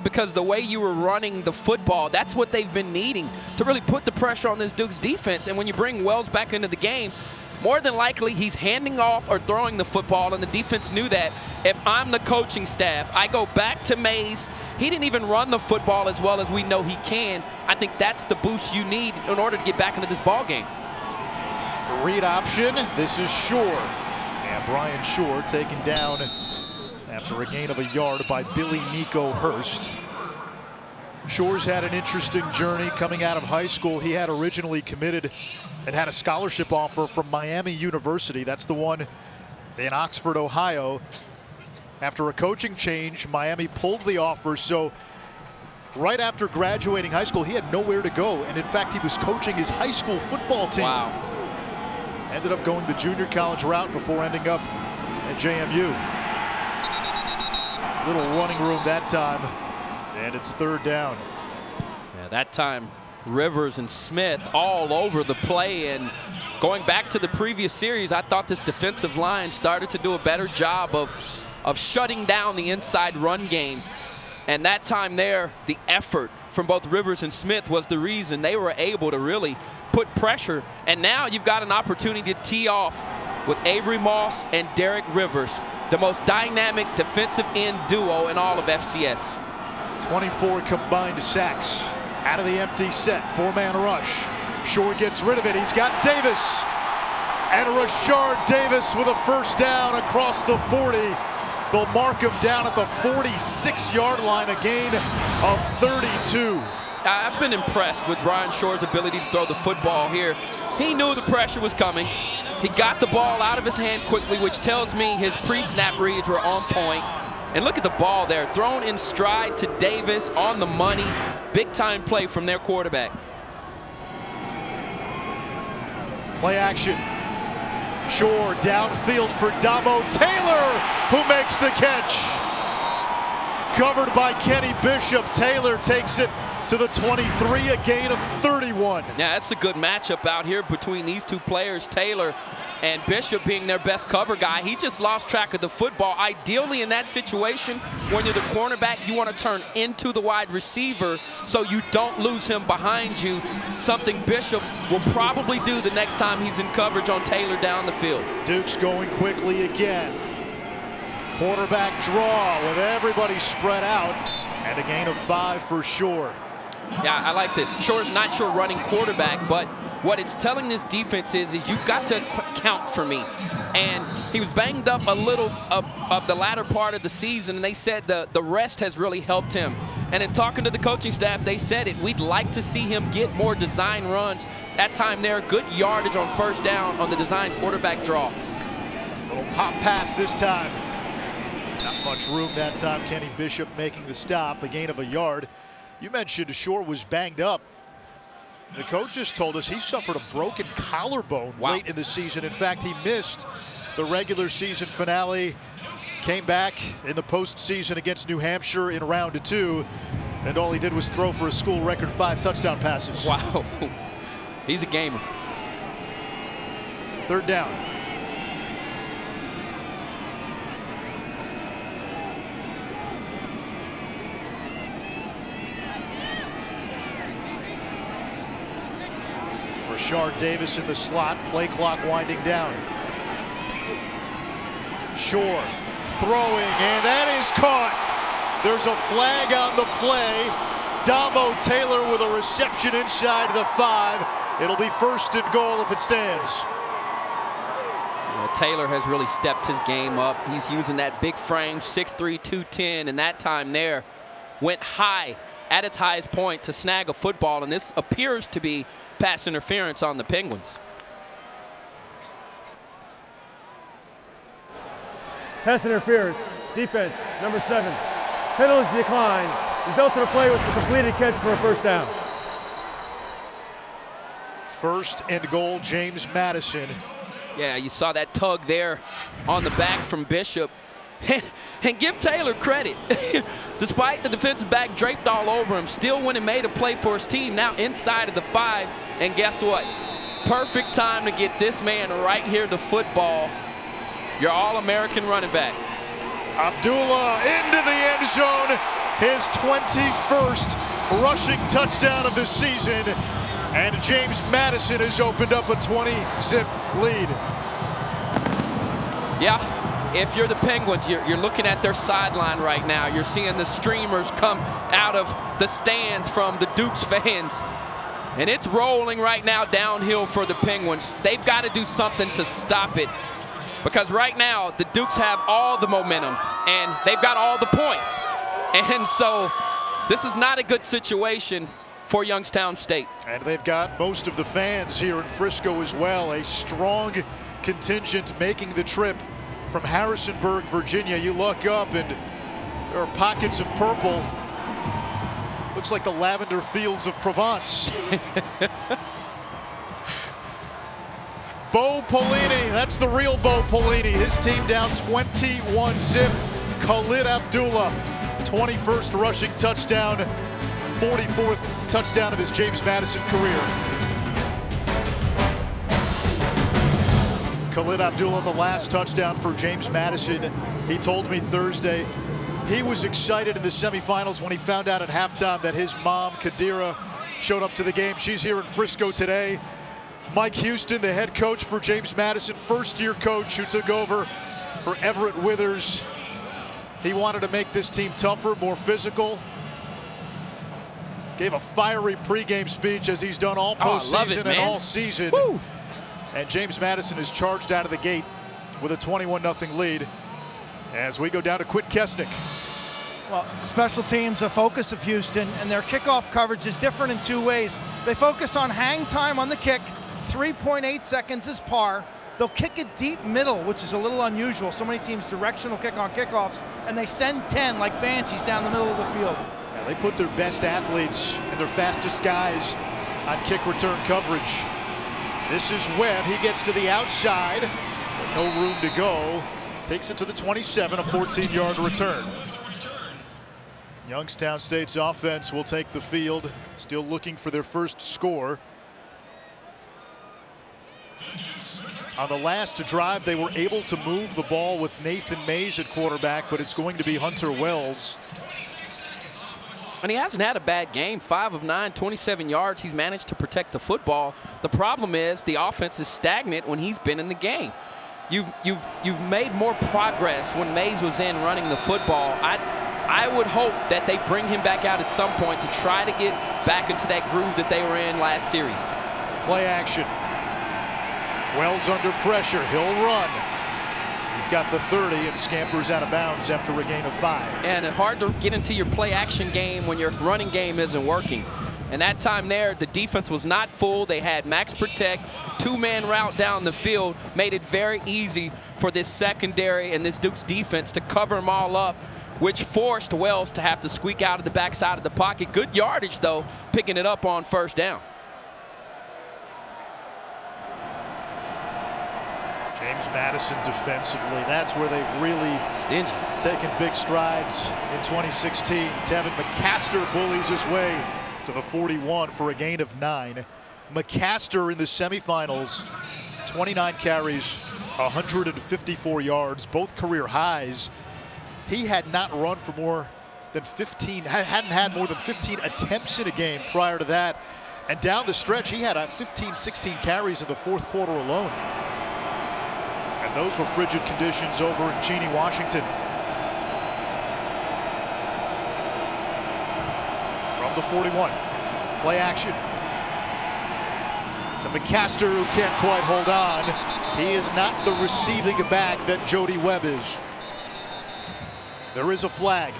Because the way you were running the football, that's what they've been needing to really put the pressure on this Duke's defense. And when you bring Wells back into the game, more than likely he's handing off or throwing the football, and the defense knew that. If I'm the coaching staff, I go back to Mays. He didn't even run the football as well as we know he can. I think that's the boost you need in order to get back into this ball game. Read option. This is Shore. And Brian Shore taken down after a gain of a yard by Billy Nico Hurst. Shore's had an interesting journey coming out of high school. He had originally committed and had a scholarship offer from Miami University. That's the one in Oxford, Ohio. After a coaching change, Miami pulled the offer. So right after graduating high school, he had nowhere to go. And in fact, he was coaching his high school football team. Wow. Ended up going the junior college route before ending up at JMU. Little running room that time, and it's third down. Yeah, that time Rivers and Smith all over the play, and going back to the previous series, I thought this defensive line started to do a better job of shutting down the inside run game. And that time there, the effort from both Rivers and Smith was the reason they were able to really put pressure. And now you've got an opportunity to tee off with Avery Moss and Derek Rivers, the most dynamic defensive end duo in all of FCS. 24 combined sacks out of the empty set. Four-man rush. Shore gets rid of it. He's got Davis. And Rashard Davis with a first down across the 40. They'll mark him down at the 46-yard line, a gain of 32. I've been impressed with Brian Shore's ability to throw the football here. He knew the pressure was coming. He got the ball out of his hand quickly, which tells me his pre-snap reads were on point. And look at the ball there, thrown in stride to Davis on the money. Big-time play from their quarterback. Play action. Shore downfield for Damo Taylor, who makes the catch. Covered by Kenny Bishop. Taylor takes it to the 23, a gain of 31. Yeah, that's a good matchup out here between these two players, Taylor and Bishop being their best cover guy. He just lost track of the football. Ideally in that situation, when you're the cornerback, you want to turn into the wide receiver so you don't lose him behind you, something Bishop will probably do the next time he's in coverage on Taylor down the field. Duke's going quickly again. Quarterback draw with everybody spread out, and a gain of 5 for Shore. Yeah, I like this. Shore's not your running quarterback, but what it's telling this defense is you've got to count for me. And he was banged up a little of the latter part of the season, and they said the rest has really helped him. And in talking to the coaching staff, they said it. We'd like to see him get more design runs. That time there, good yardage on first down on the design quarterback draw. Little pop pass this time. Not much room that time. Kenny Bishop making the stop, a gain of a yard. You mentioned Shore was banged up. The coach just told us he suffered a broken collarbone late in the season. In fact, he missed the regular season finale, came back in the postseason against New Hampshire in round 2, and all he did was throw for a school record 5 touchdown passes. Wow, he's a gamer. Third down. Rashard Davis in the slot, play clock winding down. Shore throwing, and that is caught. There's a flag on the play. Damo Taylor with a reception inside the 5. It'll be first and goal if it stands. Taylor has really stepped his game up. He's using that big frame, 6'3", 210, and that time there went high at its highest point to snag a football, and this appears to be pass interference on the Penguins. Pass interference, defense, number 7. Penalties decline. Result of the play was a completed catch for a first down. First and goal, James Madison Yeah, you saw that tug there on the back from Bishop. And give Taylor credit. Despite the defensive back draped all over him, still went and made a play for his team, now inside of the 5. And guess what? Perfect time to get this man right here the football. Your All-American running back. Abdullah into the end zone. His 21st rushing touchdown of the season. And James Madison has opened up a 20-zip lead. Yeah. If you're the Penguins, you're looking at their sideline right now. You're seeing the streamers come out of the stands from the Dukes fans. And it's rolling right now downhill for the Penguins. They've got to do something to stop it. Because right now, the Dukes have all the momentum, and they've got all the points. And so this is not a good situation for Youngstown State. And they've got most of the fans here in Frisco as well. A strong contingent making the trip from Harrisonburg, Virginia. You look up and there are pockets of purple. Looks like the lavender fields of Provence. Bo Pelini, that's the real Bo Pelini. His team down 21-zip. Khalid Abdullah, 21st rushing touchdown, 44th touchdown of his James Madison career. Khalid Abdullah, the last touchdown for James Madison. He told me Thursday he was excited in the semifinals when he found out at halftime that his mom, Kadira, showed up to the game. She's here in Frisco today. Mike Houston, the head coach for James Madison, first-year coach who took over for Everett Withers. He wanted to make this team tougher, more physical. Gave a fiery pregame speech as he's done all postseason and all season. Woo. And James Madison is charged out of the gate with a 21-0 lead as we go down to Quit Kesnick. Well, special teams, a focus of Houston, and their kickoff coverage is different in 2 ways. They focus on hang time on the kick. 3.8 seconds is par. They'll kick it deep middle, which is a little unusual. So many teams directional kick on kickoffs, and they send 10 like Banshees down the middle of the field. Yeah, they put their best athletes and their fastest guys on kick return coverage. This is Webb. He gets to the outside, but no room to go. Takes it to the 27, a 14-yard return. Youngstown State's offense will take the field, still looking for their first score. On the last drive, they were able to move the ball with Nathan Mays at quarterback, but it's going to be Hunter Wells. And he hasn't had a bad game. 5 of 9, 27 yards. He's managed to protect the football. The problem is the offense is stagnant when he's been in the game. You've made more progress when Mays was in running the football. I would hope that they bring him back out at some point to try to get back into that groove that they were in last series. Play action. Wells under pressure. He'll run. He's got the 30 and scampers out of bounds after a gain of 5. And it's hard to get into your play action game when your running game isn't working. And that time there, the defense was not full. They had max protect, 2-man route down the field, made it very easy for this secondary and this Dukes defense to cover them all up, which forced Wells to have to squeak out of the backside of the pocket. Good yardage, though, picking it up on first down. James Madison defensively, that's where they've really stingy taken big strides in 2016. Tevin McCaster bullies his way to the 41 for a gain of 9. McCaster in the semifinals, 29 carries, 154 yards, both career highs. He had not run for more than 15, hadn't had more than 15 attempts in a game prior to that. And down the stretch, he had 15, 16 carries in the fourth quarter alone. And those were frigid conditions over in Cheney, Washington. From the 41, play action to McCaster, who can't quite hold on. He is not the receiving back that Jody Webb is. There is a flag.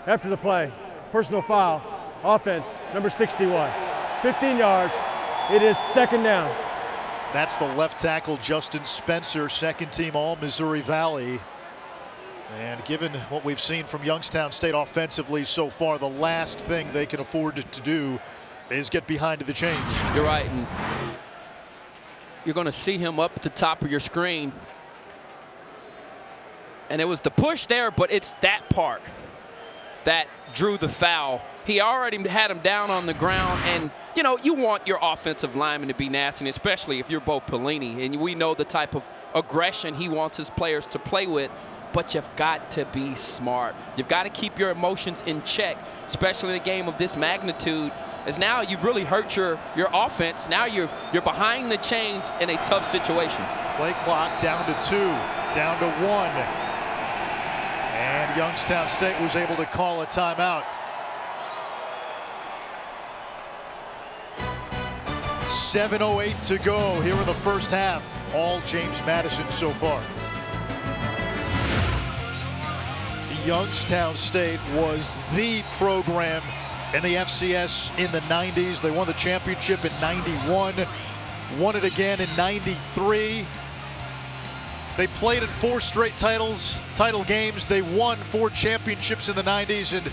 After the play, personal foul, offense, number 61. 15 yards, it is second down. That's the left tackle, Justin Spencer, second team All-Missouri Valley. And given what we've seen from Youngstown State offensively so far, the last thing they can afford to do is get behind the chains. You're right, and you're going to see him up at the top of your screen. And it was the push there, but it's that part that drew the foul. He already had him down on the ground, and you know, you want your offensive lineman to be nasty, especially if you're Bo Pelini, and we know the type of aggression he wants his players to play with, but you've got to be smart. You've got to keep your emotions in check, especially in a game of this magnitude, as now you've really hurt your offense. Now you're behind the chains in a tough situation. Play clock down to 2, down to 1. And Youngstown State was able to call a timeout. 7:08 to go here in the first half. All James Madison so far. Youngstown State was the program in the FCS in the 90s. They won the championship in 91, won it again in 93. They played in 4 straight title games. They won 4 championships in the 90s. And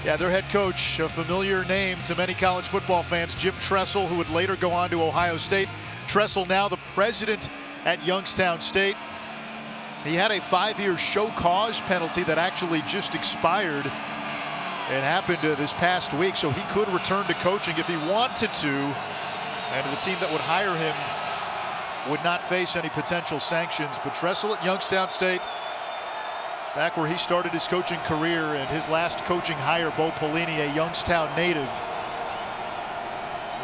yeah, their head coach, a familiar name to many college football fans, Jim Tressel, who would later go on to Ohio State. Tressel now the president at Youngstown State. He had a 5-year show cause penalty that actually just expired. It happened this past week, so he could return to coaching if he wanted to. And the team that would hire him would not face any potential sanctions. But Tressel at Youngstown State, back where he started his coaching career, and his last coaching hire, Bo Pelini, a Youngstown native,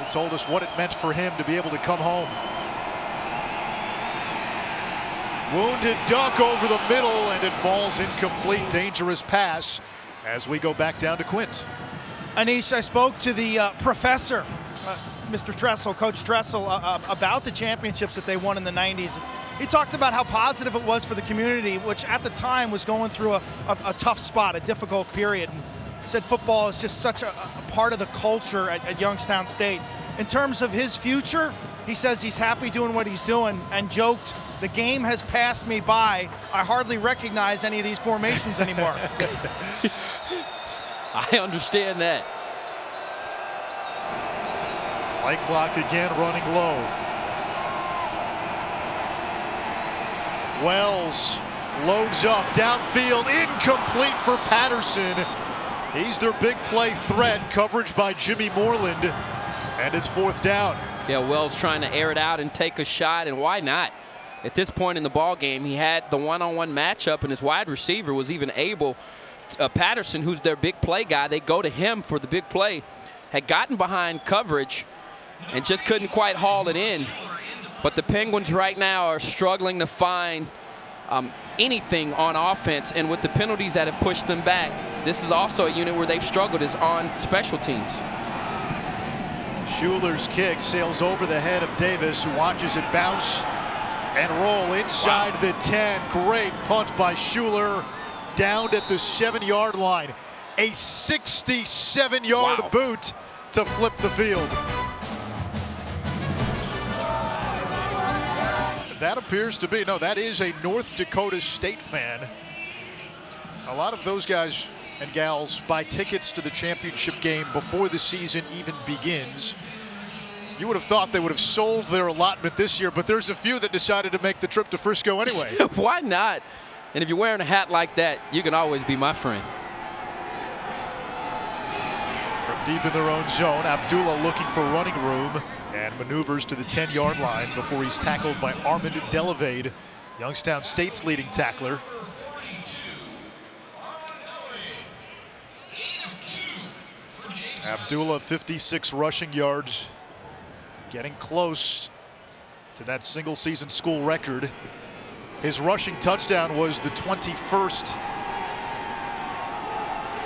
he told us what it meant for him to be able to come home. Wounded duck over the middle, and it falls incomplete. Dangerous pass as we go back down to Quint. Anish, I spoke to the professor, Mr. Tressel, Coach Tressel, about the championships that they won in the 90s. He talked about how positive it was for the community, which at the time was going through a tough spot, a difficult period. And said football is just such a part of the culture at Youngstown State. In terms of his future, he says he's happy doing what he's doing, and joked, "The game has passed me by. I hardly recognize any of these formations anymore." I understand that. Play clock again running low. Wells loads up downfield, incomplete for Patterson. He's their big play threat, coverage by Jimmy Moreland, and it's 4th down. Yeah, Wells trying to air it out and take a shot, and why not? At this point in the ball game, he had the one-on-one matchup, and his wide receiver was even able. Patterson, who's their big play guy, they go to him for the big play, had gotten behind coverage and just couldn't quite haul it in. But the Penguins right now are struggling to find anything on offense, and with the penalties that have pushed them back, this is also a unit where they've struggled, is on special teams. Schuler's kick sails over the head of Davis, who watches it bounce and roll inside the 10. Great punt by Schuler, down at the 7-yard line. A 67-yard boot to flip the field. That appears to be, no, that is a North Dakota State fan. A lot of those guys and gals buy tickets to the championship game before the season even begins. You would have thought they would have sold their allotment this year, but there's a few that decided to make the trip to Frisco anyway. Why not? And if you're wearing a hat like that, you can always be my friend. From deep in their own zone, Abdullah looking for running room and maneuvers to the 10-yard line before he's tackled by Armand Delavade, Youngstown State's leading tackler. Abdullah, 56 rushing yards, getting close to that single-season school record. His rushing touchdown was the 21st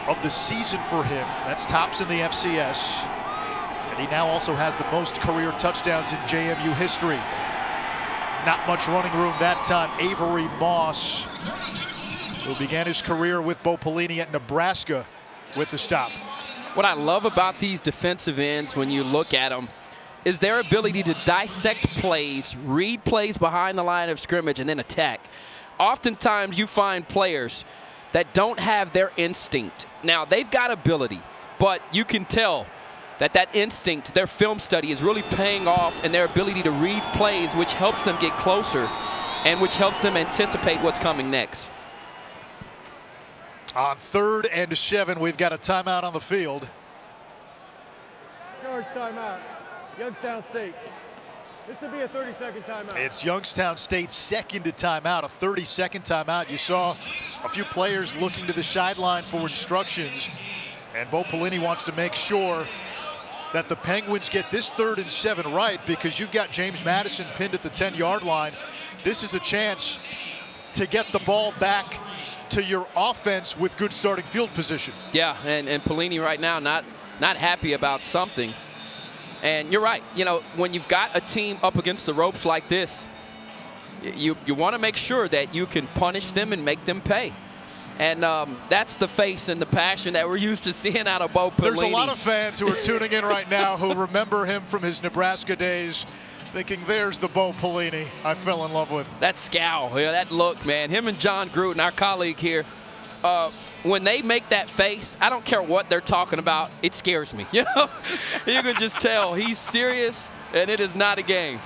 of the season for him. That's tops in the FCS. And he now also has the most career touchdowns in JMU history. Not much running room that time. Avery Moss, who began his career with Bo Pelini at Nebraska, with the stop. What I love about these defensive ends when you look at them is their ability to dissect plays, read plays behind the line of scrimmage, and then attack. Oftentimes you find players that don't have their instinct. Now, they've got ability, but you can tell that instinct, their film study, is really paying off in their ability to read plays, which helps them get closer and which helps them anticipate what's coming next. On 3rd and 7, we've got a timeout on the field. Charge timeout. Youngstown State. This will be a 30-second timeout. It's Youngstown State's second timeout, a 30-second timeout. You saw a few players looking to the sideline for instructions, and Bo Pelini wants to make sure that the Penguins get this 3rd and 7 right, because you've got James Madison pinned at the 10-yard line. This is a chance to get the ball back to your offense with good starting field position. Yeah, and Pelini right now not happy about something. And you're right, you know, when you've got a team up against the ropes like this, you want to make sure that you can punish them and make them pay. And that's the face and the passion that we're used to seeing out of Bo Pelini. There's a lot of fans who are tuning in right now who remember him from his Nebraska days, thinking there's the Bo Pelini I fell in love with. That scowl, yeah, that look, man. Him and John Gruden, our colleague here, when they make that face, I don't care what they're talking about, it scares me. You know, you can just tell he's serious, and it is not a game.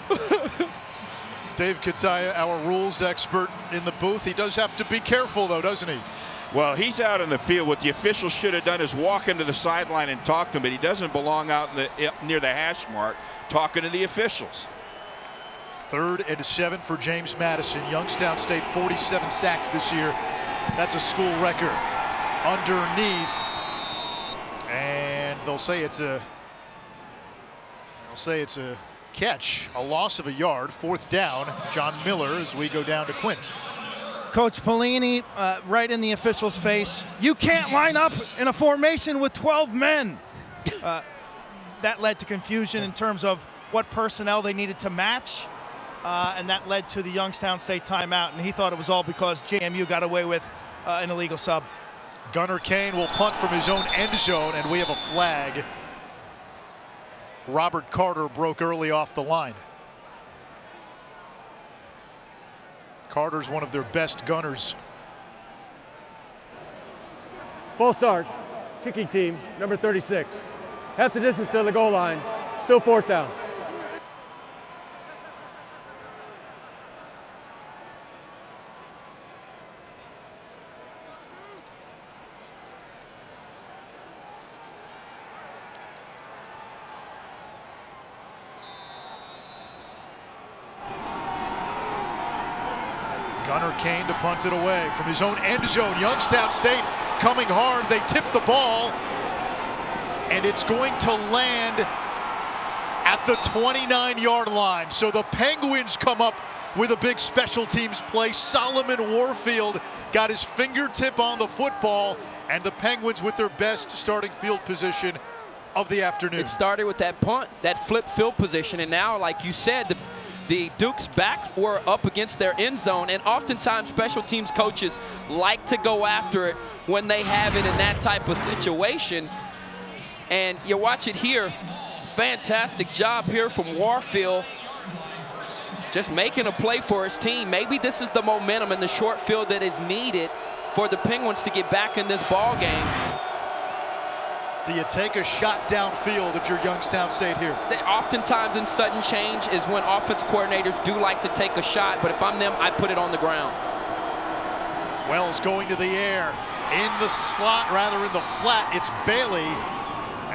Dave Kataya, our rules expert in the booth. He does have to be careful, though, doesn't he? Well, he's out in the field. What the officials should have done is walk into the sideline and talk to him, but he doesn't belong out near the hash mark talking to the officials. 3rd and 7 for James Madison. Youngstown State 47 sacks this year. That's a school record. Underneath, and they'll say it's a catch, a loss of a yard. 4th down. John Miller as we go down to Quint. Coach Pelini, right in the official's face. You can't line up in a formation with 12 men. That led to confusion in terms of what personnel they needed to match, and that led to the Youngstown State timeout. And he thought it was all because JMU got away with an illegal sub. Gunnar Kane will punt from his own end zone, and we have a flag. Robert Carter broke early off the line. Carter's one of their best gunners. Full start. Kicking team, number 36. Half the distance to the goal line. Still 4th down. Gunnar Kane to punt it away from his own end zone. Youngstown State coming hard. They tip the ball, and it's going to land at the 29-yard line. So the Penguins come up with a big special teams play. Solomon Warfield got his fingertip on the football, and the Penguins with their best starting field position of the afternoon. It started with that punt, that flip field position, and now, like you said, the Dukes back were up against their end zone, and oftentimes special teams coaches like to go after it when they have it in that type of situation. And you watch it here, fantastic job here from Warfield, just making a play for his team. Maybe this is the momentum in the short field that is needed for the Penguins to get back in this ball game. Do you take a shot downfield if you're Youngstown State here? Oftentimes in sudden change is when offense coordinators do like to take a shot, but if I'm them, I put it on the ground. Wells going to the air. In the slot, rather in the flat, it's Bailey.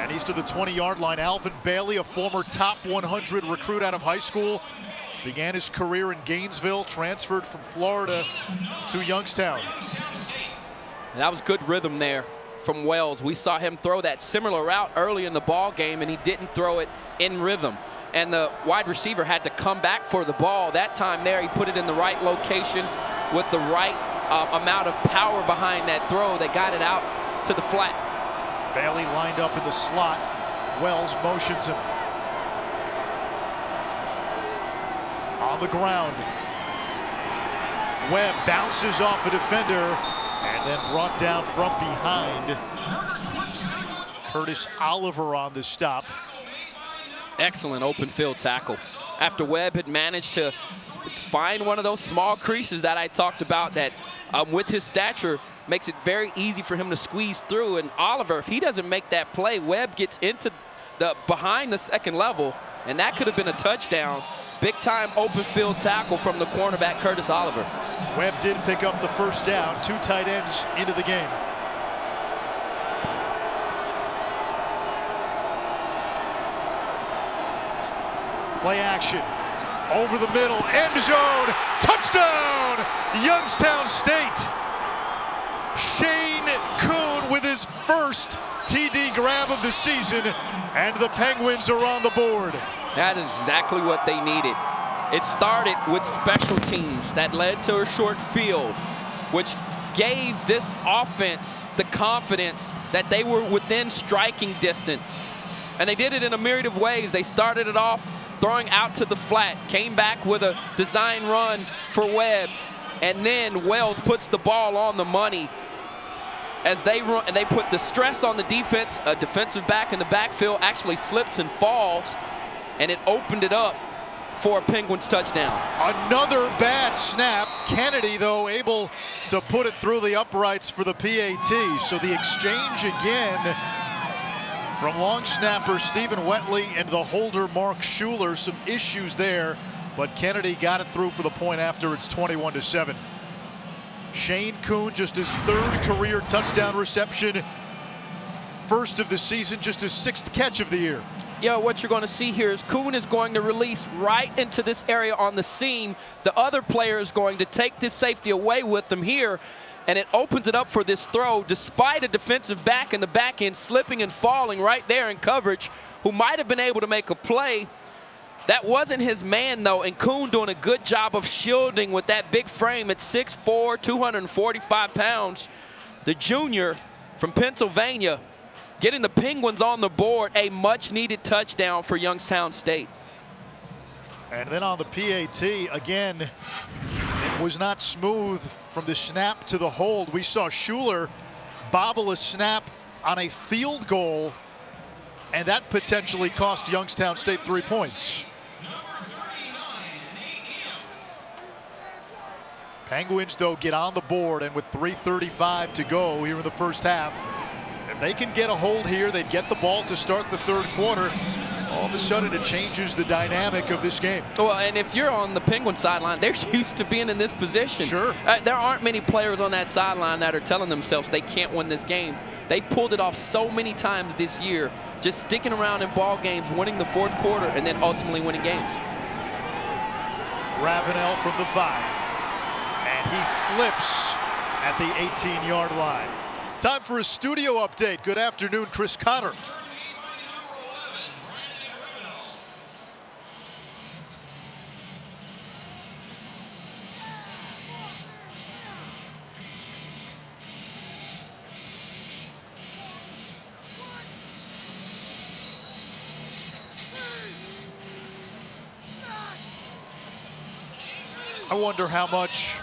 And he's to the 20-yard line. Alvin Bailey, a former top 100 recruit out of high school. Began his career in Gainesville, transferred from Florida to Youngstown. That was good rhythm there from Wells. We saw him throw that similar route early in the ball game, and he didn't throw it in rhythm. And the wide receiver had to come back for the ball. That time there, he put it in the right location with the right amount of power behind that throw that got it out to the flat. Bailey lined up in the slot. Wells motions him. On the ground. Webb bounces off a defender and then brought down from behind. Curtis Oliver on the stop. Excellent open field tackle. After Webb had managed to find one of those small creases that I talked about that with his stature makes it very easy for him to squeeze through. And Oliver, if he doesn't make that play, Webb gets into behind the second level, and that could have been a touchdown. Big time open field tackle from the cornerback, Curtis Oliver. Webb did pick up the first down, 2 tight ends into the game. Play action, over the middle, end zone, touchdown, Youngstown State. Shane Coon with his first TD grab of the season, and the Penguins are on the board. That is exactly what they needed. It started with special teams that led to a short field, which gave this offense the confidence that they were within striking distance. And they did it in a myriad of ways. They started it off throwing out to the flat, came back with a design run for Webb, and then Wells puts the ball on the money as they run, and they put the stress on the defense. A defensive back in the backfield actually slips and falls, and it opened it up for a Penguins touchdown. Another bad snap. Kennedy, though, able to put it through the uprights for the PAT. So the exchange again from long snapper Stephen Wetley and the holder Mark Schuler. Some issues there, but Kennedy got it through for the point after. It's 21-7. Shane Coon, just his 3rd career touchdown reception. First of the season, just his 6th catch of the year. Yeah, what you're going to see here is Coon is going to release right into this area on the seam. The other player is going to take this safety away with him here, and it opens it up for this throw despite a defensive back in the back end slipping and falling right there in coverage, who might have been able to make a play. That wasn't his man, though, and Coon doing a good job of shielding with that big frame at 6'4", 245 pounds. The junior from Pennsylvania getting the Penguins on the board, a much-needed touchdown for Youngstown State. And then on the PAT, again, it was not smooth from the snap to the hold. We saw Schuler bobble a snap on a field goal, and that potentially cost Youngstown State 3 points. Penguins, though, get on the board, and with 3:35 to go here in the first half, if they can get a hold here, they'd get the ball to start the 3rd quarter. All of a sudden, it changes the dynamic of this game. Well, and if you're on the Penguin sideline, they're used to being in this position. Sure. There aren't many players on that sideline that are telling themselves they can't win this game. They've pulled it off so many times this year, just sticking around in ball games, winning the 4th quarter, and then ultimately winning games. Ravenel from the 5. And he slips at the 18-yard line. Time for a studio update. Good afternoon, Chris Connor. I wonder how much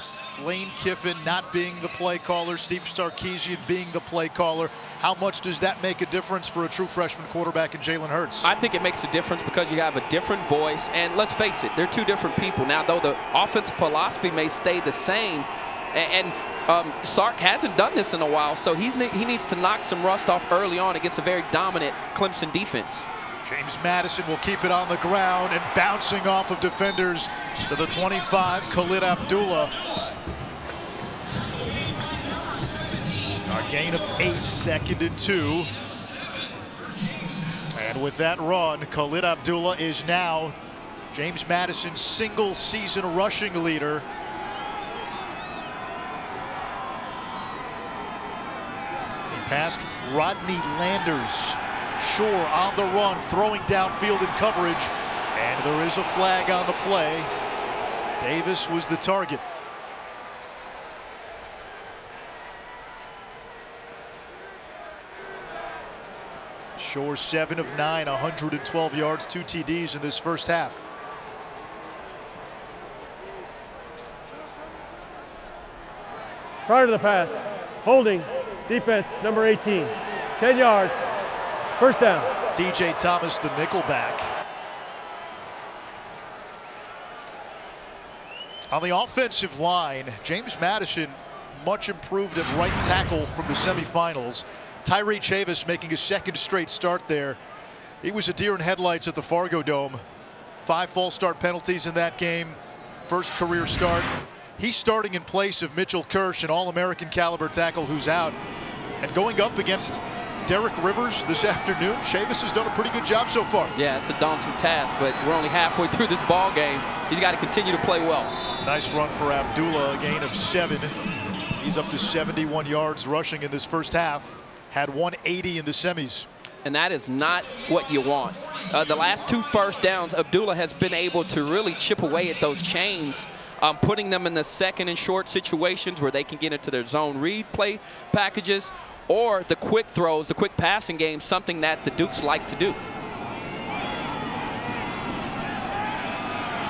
Lane Kiffin not being the play caller, Steve Sarkisian being the play caller, how much does that make a difference for a true freshman quarterback in Jalen Hurts? I think it makes a difference because you have a different voice, and let's face it, they're 2 different people. Now, though the offensive philosophy may stay the same, and Sark hasn't done this in a while, so he needs to knock some rust off early on against a very dominant Clemson defense. James Madison will keep it on the ground and bouncing off of defenders to the 25, Khalid Abdullah. A gain of 8, 2nd and 2. And with that run, Khalid Abdullah is now James Madison's single-season rushing leader. He passed Rodney Landers. Shore on the run, throwing downfield in coverage, and there is a flag on the play. Davis was the target. Shore 7 of 9, 112 yards, 2 TDs in this first half. Prior to the pass, holding, defense, number 18, 10 yards. First down. DJ Thomas, the nickelback. On the offensive line, James Madison much improved at right tackle from the semifinals. Tyree Chavis making his second straight start there. He was a deer in headlights at the Fargo Dome. 5 false start penalties in that game. First career start. He's starting in place of Mitchell Kirsch, an All-American caliber tackle who's out. And going up against Derek Rivers this afternoon, Chavis has done a pretty good job so far. Yeah, it's a daunting task, but we're only halfway through this ball game. He's got to continue to play well. Nice run for Abdullah, a gain of 7. He's up to 71 yards rushing in this first half. Had 180 in the semis. And that is not what you want. The last 2 first downs, Abdullah has been able to really chip away at those chains, putting them in the second and short situations where they can get into their zone read play packages, or the quick throws, the quick passing game, something that the Dukes like to do.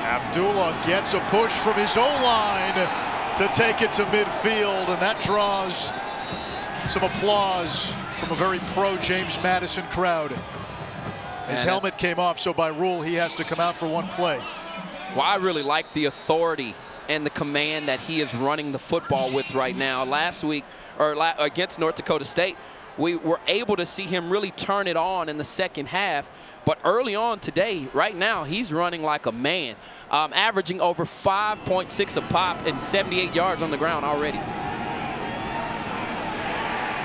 Abdullah gets a push from his O-line to take it to midfield, and that draws some applause from a very pro James Madison crowd. His helmet came off, so by rule he has to come out for one play. Well, I really like the authority and the command that he is running the football with right now. Last week, against North Dakota State, we were able to see him really turn it on in the second half. But early on today, right now, he's running like a man, averaging over 5.6 a pop and 78 yards on the ground already.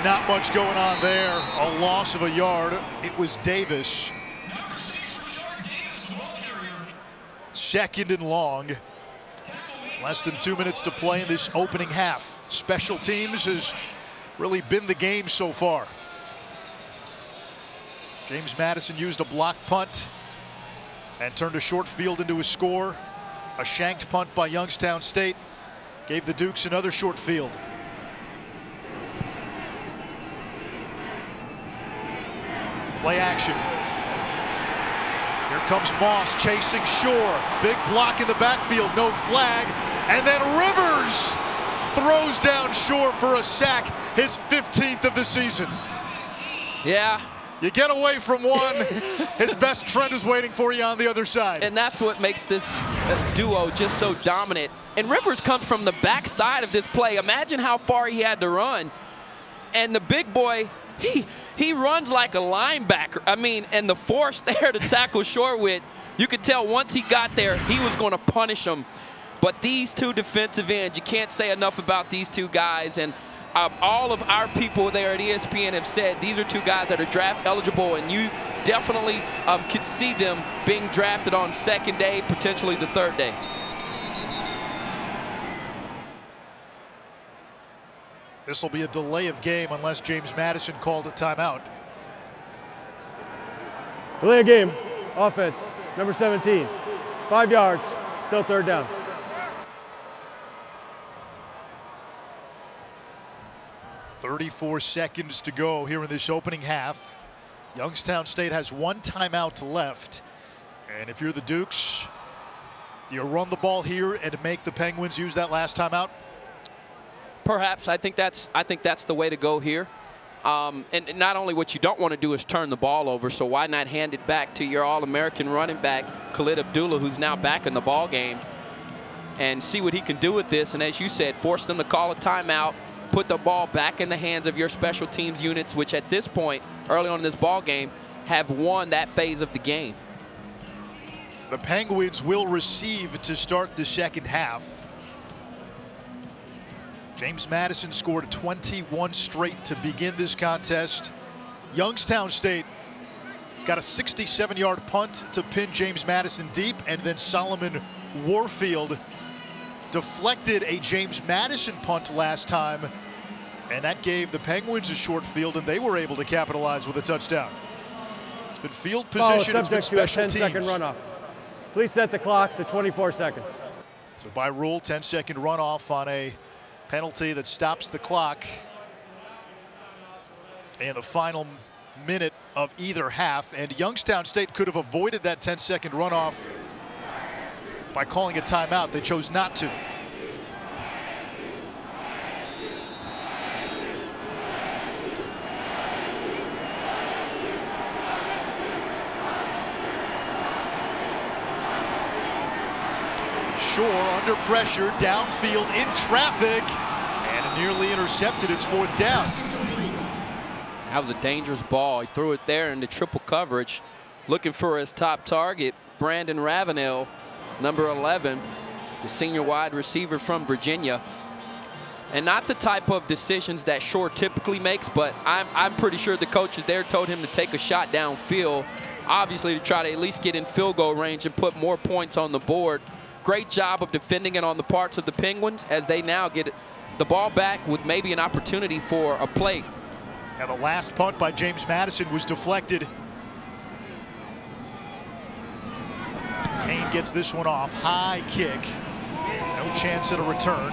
Not much going on there. A loss of a yard. It was Davis. Second and long. Less than 2 minutes to play in this opening half. Special teams has really been the game so far. James Madison used a block punt and turned a short field into a score. A shanked punt by Youngstown State gave the Dukes another short field. Play action. Here comes Moss chasing Shore. Big block in the backfield, no flag. And then Rivers throws down Shore for a sack, his 15th of the season. Yeah. You get away from one, his best friend is waiting for you on the other side. And that's what makes this duo just so dominant. And Rivers comes from the backside of this play. Imagine how far he had to run. And the big boy, he runs like a linebacker. I mean, and the force there to tackle Shore with, you could tell once he got there, he was going to punish him. But these two defensive ends, you can't say enough about these two guys. And all of our people there at ESPN have said these are two guys that are draft eligible, and you definitely could see them being drafted on second day, potentially the third day. This will be a delay of game unless James Madison called a timeout. Delay of game. Offense. Number 17. 5 yards. Still third down. .34 seconds to go here in this opening half. Youngstown State has 1 timeout left. And if you're the Dukes, you run the ball here and make the Penguins use that last timeout? Perhaps. I think that's the way to go here. And not only what you don't want to do is turn the ball over, so why not hand it back to your All-American running back, Khalid Abdullah, who's now back in the ball game, and see what he can do with this. And as you said, force them to call a timeout, put the ball back in the hands of your special teams units, which at this point, early on in this ball game, have won that phase of the game. The Penguins will receive to start the second half. James Madison scored 21 straight to begin this contest. Youngstown State got a 67-yard punt to pin James Madison deep, and then Solomon Warfield deflected a James Madison punt last time, and that gave the Penguins a short field, and they were able to capitalize with a touchdown. It's been field position, it's been special teams. 10-second runoff. Please set the clock to 24 seconds. So by rule, 10-second runoff on a penalty that stops the clock in the final minute of either half. And Youngstown State could have avoided that 10-second runoff by calling a timeout. They chose not to. Shore under pressure, downfield in traffic, and nearly intercepted. It's 4th down. That was a dangerous ball. He threw it there into triple coverage, looking for his top target, Brandon Ravenel, number 11, the senior wide receiver from Virginia. And not the type of decisions that Shore typically makes, but I'm pretty sure the coaches there told him to take a shot downfield, obviously to try to at least get in field goal range and put more points on the board. Great job of defending it on the parts of the Penguins as they now get the ball back with maybe an opportunity for a play. Now the last punt by James Madison was deflected. Kane gets this one off. High kick. No chance at a return.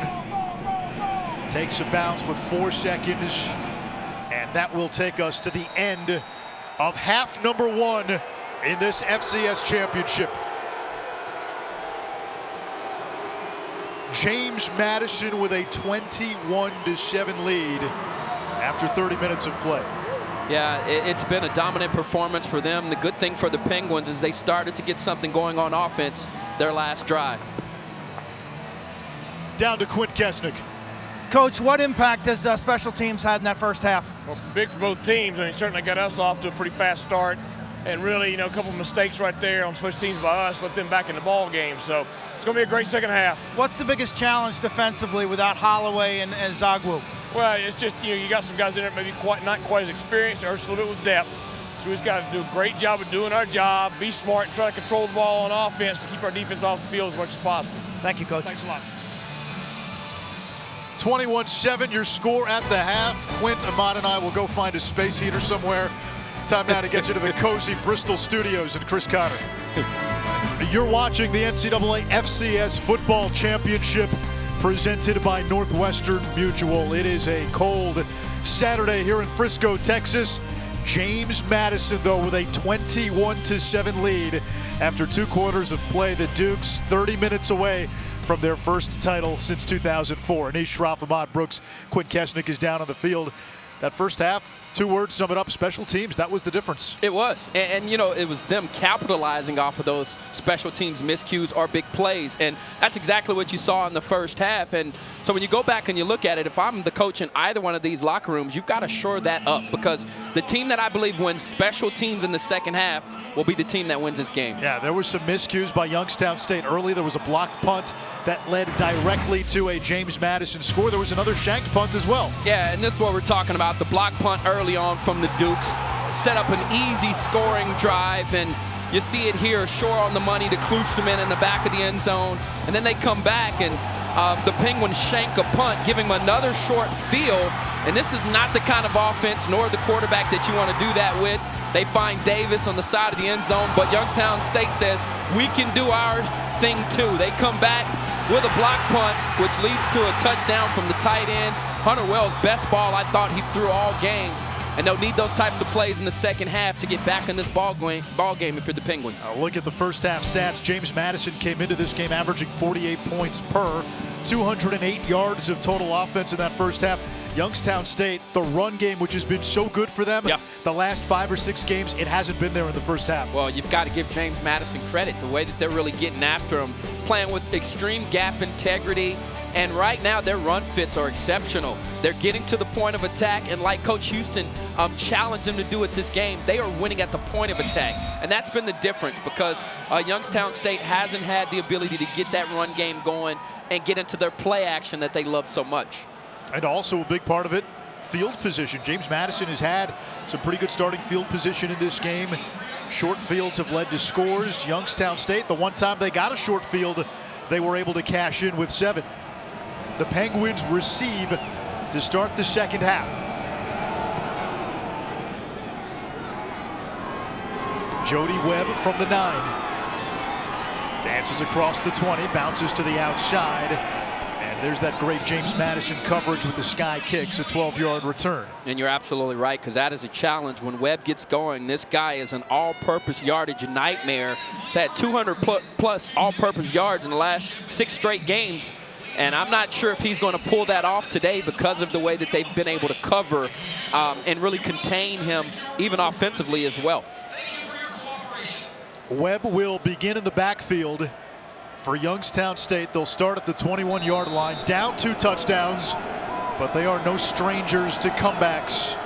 Takes a bounce with 4 seconds. And that will take us to the end of half number 1 in this FCS championship. James Madison with a 21-7 lead after 30 minutes of play. Yeah, it's been a dominant performance for them. The good thing for the Penguins is they started to get something going on offense their last drive. Down to Quint Kesnick. Coach, what impact has special teams had in that first half? Well, big for both teams. I mean, certainly got us off to a pretty fast start. And really, a couple of mistakes right there on special teams by us let them back in the ball game. So it's going to be a great second half. What's the biggest challenge defensively without Holloway and Zagwu? Well, it's just, you got some guys in there maybe not quite as experienced or just a little bit with depth. So we just got to do a great job of doing our job, be smart, and try to control the ball on offense to keep our defense off the field as much as possible. Thank you, Coach. Thanks a lot. 21-7 your score at the half. Quint, Ahmad, and I will go find a space heater somewhere. Time now to get you to the cozy Bristol studios and Chris Cotter. You're watching the NCAA FCS Football Championship presented by Northwestern Mutual. It is a cold Saturday here in Frisco, Texas. James Madison, though, with a 21-7 lead after 2 quarters of play. The Dukes 30 minutes away from their first title since 2004. Anish Shroff, Ahmad Brooks, Quint Kesnick is down on the field. That first half, 2 words sum it up: special teams. That was the difference. It was. And it was them capitalizing off of those special teams miscues or big plays. And that's exactly what you saw in the first half. And so when you go back and you look at it, if I'm the coach in either one of these locker rooms, you've got to shore that up, because the team that I believe wins special teams in the second half will be the team that wins this game. Yeah, there was some miscues by Youngstown State early. There was a blocked punt that led directly to a James Madison score. There was another shanked punt as well. Yeah, and this is what we're talking about. The block punt early on from the Dukes set up an easy scoring drive, and you see it here, Shore on the money to klooch them in the back of the end zone. And then they come back, and the Penguins shank a punt, giving them another short field. And this is not the kind of offense nor the quarterback that you want to do that with. They find Davis on the side of the end zone, but Youngstown State says, we can do our thing too. They come back with a block punt, which leads to a touchdown from the tight end. Hunter Wells, best ball I thought he threw all game. And they'll need those types of plays in the second half to get back in this ball game if you're the Penguins. Look at the first half stats. James Madison came into this game averaging 48 points per, 208 yards of total offense in that first half. Youngstown State, the run game, which has been so good for them, the last 5 or 6 games, it hasn't been there in the first half. Well, you've got to give James Madison credit, the way that they're really getting after him, playing with extreme gap integrity. And right now, their run fits are exceptional. They're getting to the point of attack, and like Coach Houston challenged them to do it this game, they are winning at the point of attack. And that's been the difference, because Youngstown State hasn't had the ability to get that run game going and get into their play action that they love so much. And also a big part of it, field position. James Madison has had some pretty good starting field position in this game. Short fields have led to scores. Youngstown State, the one time they got a short field, they were able to cash in with 7. The Penguins receive to start the second half. Jody Webb from the 9. Dances across the 20, bounces to the outside. And there's that great James Madison coverage with the sky kicks, a 12-yard return. And you're absolutely right, because that is a challenge. When Webb gets going, this guy is an all-purpose yardage nightmare. He's had 200-plus all-purpose yards in the last 6 straight games. And I'm not sure if he's going to pull that off today because of the way that they've been able to cover and really contain him, even offensively as well. Webb will begin in the backfield for Youngstown State. They'll start at the 21-yard line, down 2 touchdowns, but they are no strangers to comebacks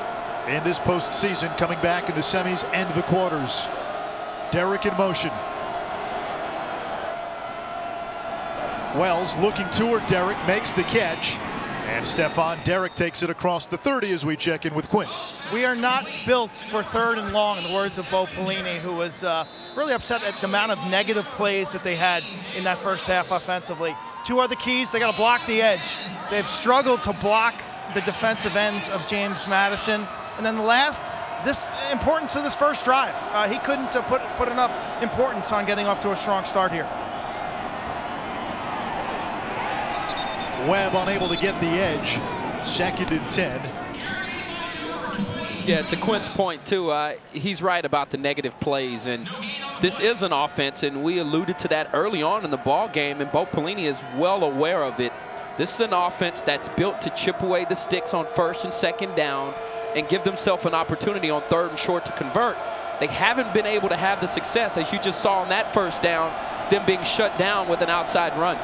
in this postseason, coming back in the semis and the quarters. Derrick in motion. Wells looking toward Derrick, makes the catch, and Stephon Derrick takes it across the 30 as we check in with Quint. We are not built for 3rd and long, in the words of Bo Pelini, who was really upset at the amount of negative plays that they had in that first half offensively. 2 other keys: they got to block the edge. They've struggled to block the defensive ends of James Madison. And then the last, this importance of this first drive. He couldn't put enough importance on getting off to a strong start here. Webb unable to get the edge. 2nd and 10. Yeah, to Quint's point, too, he's right about the negative plays. And this is an offense, and we alluded to that early on in the ball game, and Bo Pelini is well aware of it. This is an offense that's built to chip away the sticks on 1st and 2nd down and give themselves an opportunity on 3rd and short to convert. They haven't been able to have the success, as you just saw on that 1st down, them being shut down with an outside run.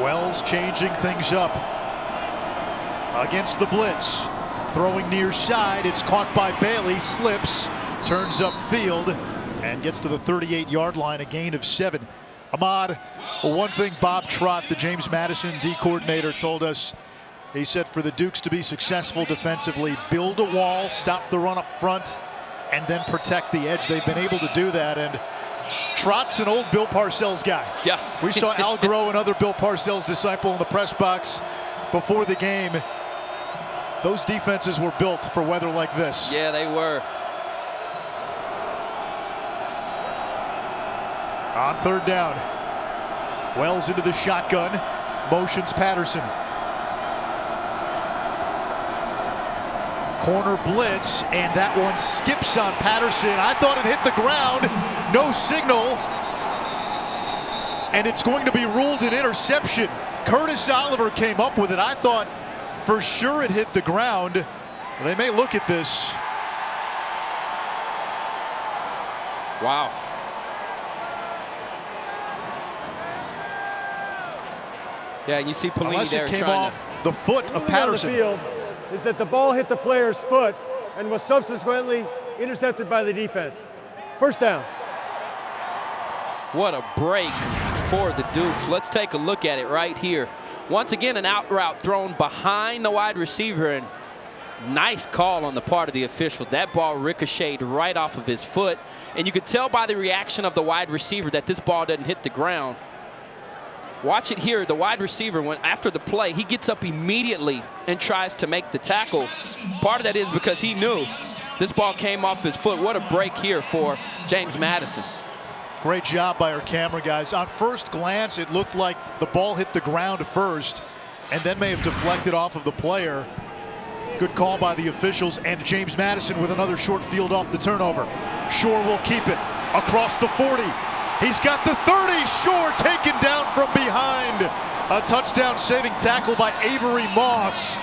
Wells changing things up against the blitz. Throwing near side, it's caught by Bailey, slips, turns upfield, and gets to the 38-yard line, a gain of 7. Ahmad, one thing Bob Trott, the James Madison D coordinator, told us, he said for the Dukes to be successful defensively, build a wall, stop the run up front, and then protect the edge. They've been able to do that, and Trott's an old Bill Parcells guy. Yeah. We saw Al Groh, another Bill Parcells disciple, in the press box before the game. Those defenses were built for weather like this. Yeah, they were. On 3rd down, Wells into the shotgun, motions Patterson. Corner blitz, and that one skips on Patterson. I thought it hit the ground, no signal, and it's going to be ruled an interception. Curtis Oliver came up with it. I thought for sure it hit the ground. They may look at this. Wow. Yeah, and you see Pelini Unless there it came trying off the foot of Patterson. The field is that the ball hit the player's foot and was subsequently intercepted by the defense. 1st down. What a break for the Dukes. Let's take a look at it right here. Once again, an out route thrown behind the wide receiver, and nice call on the part of the official. That ball ricocheted right off of his foot, and you could tell by the reaction of the wide receiver that this ball doesn't hit the ground. Watch it here. The wide receiver, after the play, he gets up immediately and tries to make the tackle. Part of that is because he knew this ball came off his foot. What a break here for James Madison. Great job by our camera guys. On first glance, it looked like the ball hit the ground first and then may have deflected off of the player. Good call by the officials, and James Madison with another short field off the turnover. Shore will keep it across the 40. He's got the 30. Shore taken down from behind. A touchdown saving tackle by Avery Moss,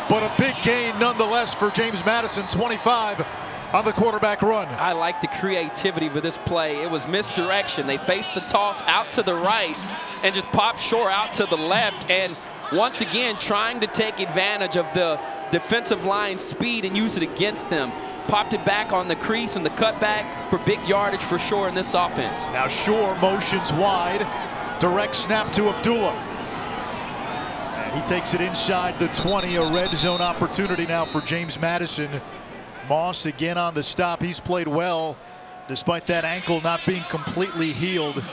but a big gain nonetheless for James Madison, 25 on the quarterback run. I like the creativity for this play. It was misdirection. They faced the toss out to the right and just popped Shore out to the left, and once again trying to take advantage of the defensive line speed and use it against them. Popped it back on the crease and the cutback for big yardage for Shore in this offense. Now Shore motions wide. Direct snap to Abdullah. And he takes it inside the 20. A red zone opportunity now for James Madison. Moss again on the stop. He's played well despite that ankle not being completely healed.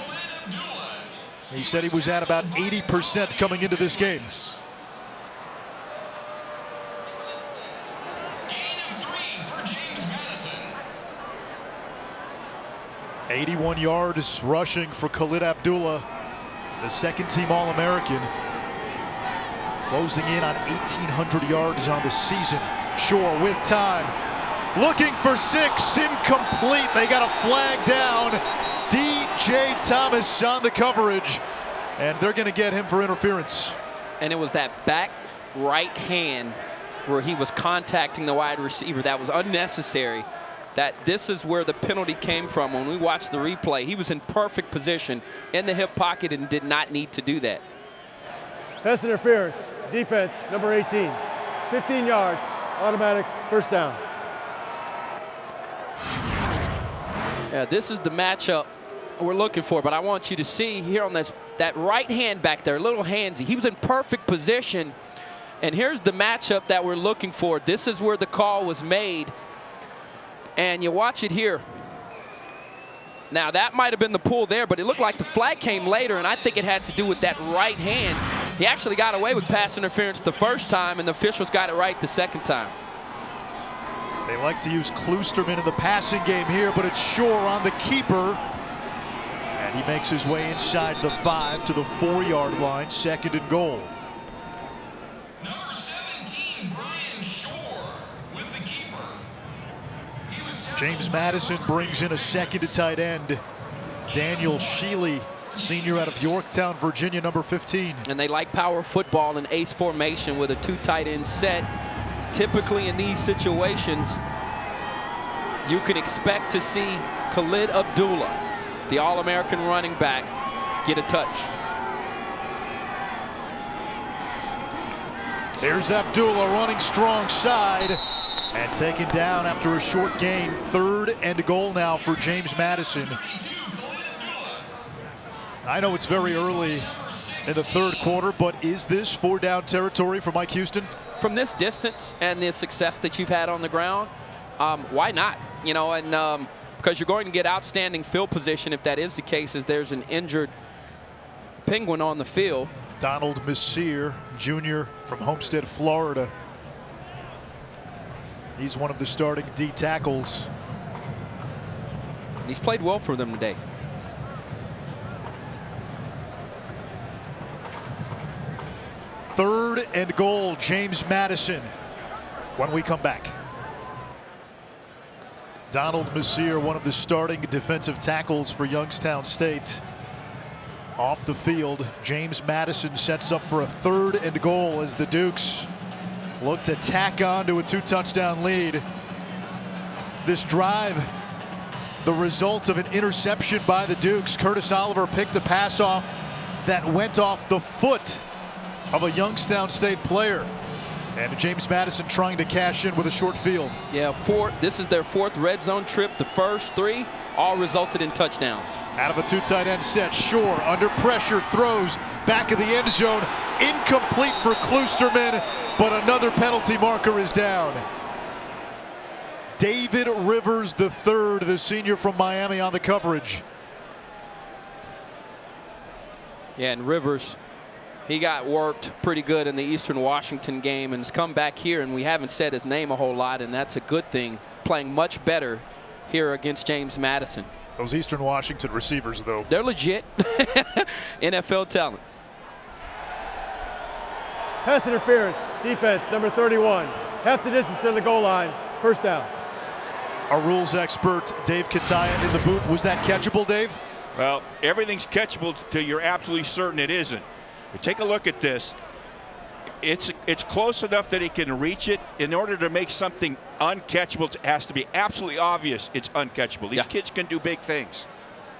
He said he was at about 80% coming into this game. 81 yards rushing for Khalid Abdullah, the second-team All-American, closing in on 1,800 yards on the season. Shore with time, looking for 6, incomplete. They got a flag down. DJ Thomas on the coverage, and they're going to get him for interference. And it was that back right hand where he was contacting the wide receiver that was unnecessary. that this is where the penalty came from when we watched the replay. He was in perfect position in the hip pocket and did not need to do that. Pass interference, defense, number 18. 15 yards, automatic, first down. Yeah, this is the matchup we're looking for, but I want you to see here on this, that right hand back there, a little handsy. He was in perfect position, and here's the matchup that we're looking for. This is where the call was made, and you watch it here. Now, that might have been the pull there, but it looked like the flag came later, and I think it had to do with that right hand. He actually got away with pass interference the first time, and the officials got it right the second time. They like to use Kloosterman in the passing game here, but it's Shore on the keeper. And he makes his way inside the 5 to the 4-yard line, 2nd and goal. Number 17, Brian Shore with the keeper. James Madison brings in a second to tight end. Daniel Sheely, senior out of Yorktown, Virginia, number 15. And they like power football and ace formation with a 2 tight end set. Typically in these situations, you can expect to see Khalid Abdullah, the All-American running back, get a touch. Here's Abdullah running strong side and taken down after a short gain. 3rd and goal now for James Madison. I know it's very early in the 3rd quarter, but is this 4-down territory for Mike Houston? From this distance and the success that you've had on the ground, why not? You know, and because you're going to get outstanding field position if that is the case, as there's an injured Penguin on the field. Donald Messier, Jr. from Homestead, Florida. He's one of the starting D tackles. And he's played well for them today. Third and goal, James Madison, when we come back. Donald Messier, one of the starting defensive tackles for Youngstown State. Off the field, James Madison sets up for a 3rd and goal as the Dukes look to tack on to a 2-touchdown lead. This drive, the result of an interception by the Dukes. Curtis Oliver picked a pass off that went off the foot of a Youngstown State player. And James Madison trying to cash in with a short field. Yeah, this is their 4th red zone trip. The first 3 all resulted in touchdowns. Out of a 2 tight end set, Shore under pressure, throws back of the end zone. Incomplete for Kloosterman, but another penalty marker is down. David Rivers III, the senior from Miami, on the coverage. Yeah, and Rivers, he got worked pretty good in the Eastern Washington game and has come back here, and we haven't said his name a whole lot, and that's a good thing. Playing much better here against James Madison. Those Eastern Washington receivers, though. They're legit. NFL talent. Pass interference, defense, number 31. Half the distance to the goal line, first down. Our rules expert, Dave Kataya, in the booth. Was that catchable, Dave? Well, everything's catchable till you're absolutely certain it isn't. But take a look at this. It's close enough that he can reach it. In order to make something uncatchable, it has to be absolutely obvious it's uncatchable. These kids can do big things.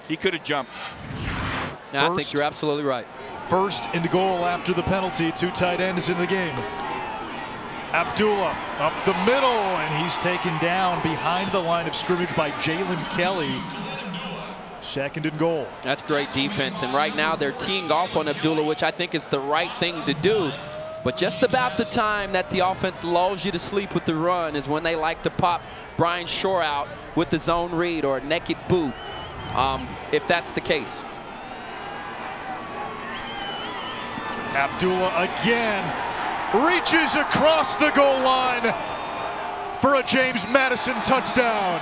He could have jumped. I think you're absolutely right. 1st and goal after the penalty. 2 tight ends in the game. Abdullah up the middle, and he's taken down behind the line of scrimmage by Jalen Kelly. 2nd and goal. That's great defense, and right now they're teeing off on Abdullah, which I think is the right thing to do. But just about the time that the offense lulls you to sleep with the run is when they like to pop Brian Shore out with the zone read or a naked boot, if that's the case. Abdullah again reaches across the goal line for a James Madison touchdown.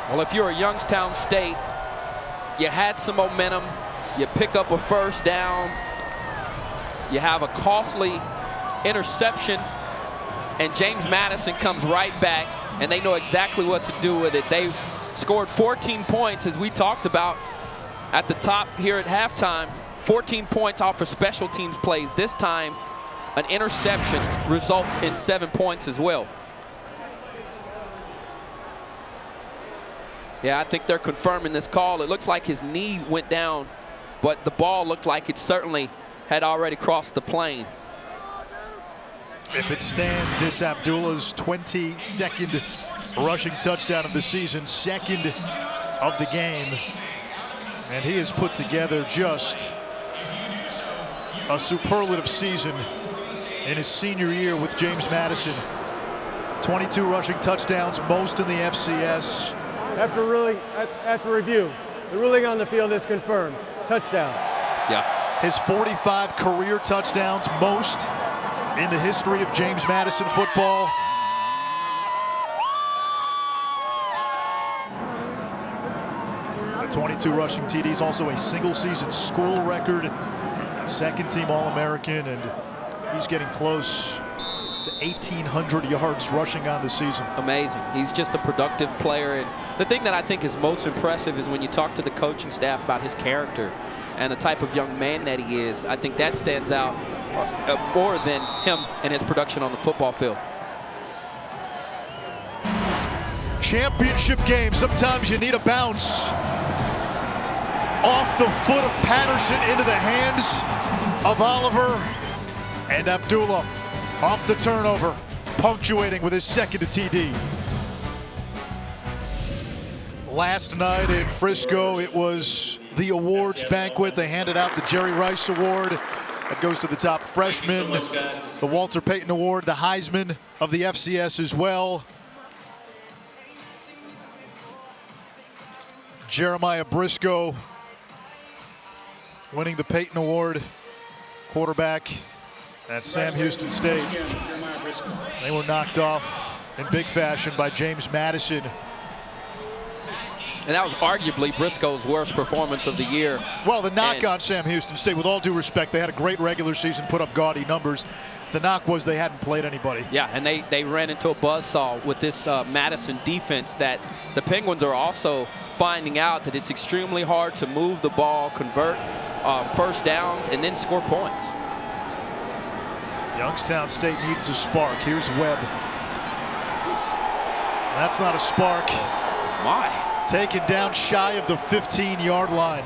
Well, if you're a Youngstown State, you had some momentum, you pick up a first down, you have a costly interception, and James Madison comes right back, and they know exactly what to do with it. They scored 14 points, as we talked about at the top here at halftime. 14 points off of special teams plays. This time, an interception results in 7 points as well. Yeah, I think they're confirming this call. It looks like his knee went down, but the ball looked like it certainly had already crossed the plane. If it stands, it's Abdullah's 22nd rushing touchdown of the season, 2nd of the game. And he has put together just a superlative season in his senior year with James Madison. 22 rushing touchdowns, most in the FCS. After review, the ruling on the field is confirmed. Touchdown. Yeah. His 45 career touchdowns, most in the history of James Madison football. The 22 rushing TDs, also a single season school record, second team All-American, and he's getting close to 1,800 yards rushing on the season. Amazing. He's just a productive player. And the thing that I think is most impressive is when you talk to the coaching staff about his character and the type of young man that he is. I think that stands out more than him and his production on the football field. Championship game, sometimes you need a bounce. Off the foot of Patterson into the hands of Oliver, and Abdullah off the turnover, punctuating with his second TD. Last night in Frisco, it was the awards banquet. They handed out the Jerry Rice Award. That goes to the top freshman, the Walter Payton Award, the Heisman of the FCS as well. Jeremiah Briscoe winning the Payton Award, quarterback at Sam Houston State. They were knocked off in big fashion by James Madison. And that was arguably Briscoe's worst performance of the year. Well, the knock on Sam Houston State, with all due respect, they had a great regular season, put up gaudy numbers. The knock was they hadn't played anybody. Yeah, and they ran into a buzzsaw with this Madison defense that the Penguins are also finding out that it's extremely hard to move the ball, convert first downs, and then score points. Youngstown State needs a spark. Here's Webb. That's not a spark. My. Taken down shy of the 15-yard line.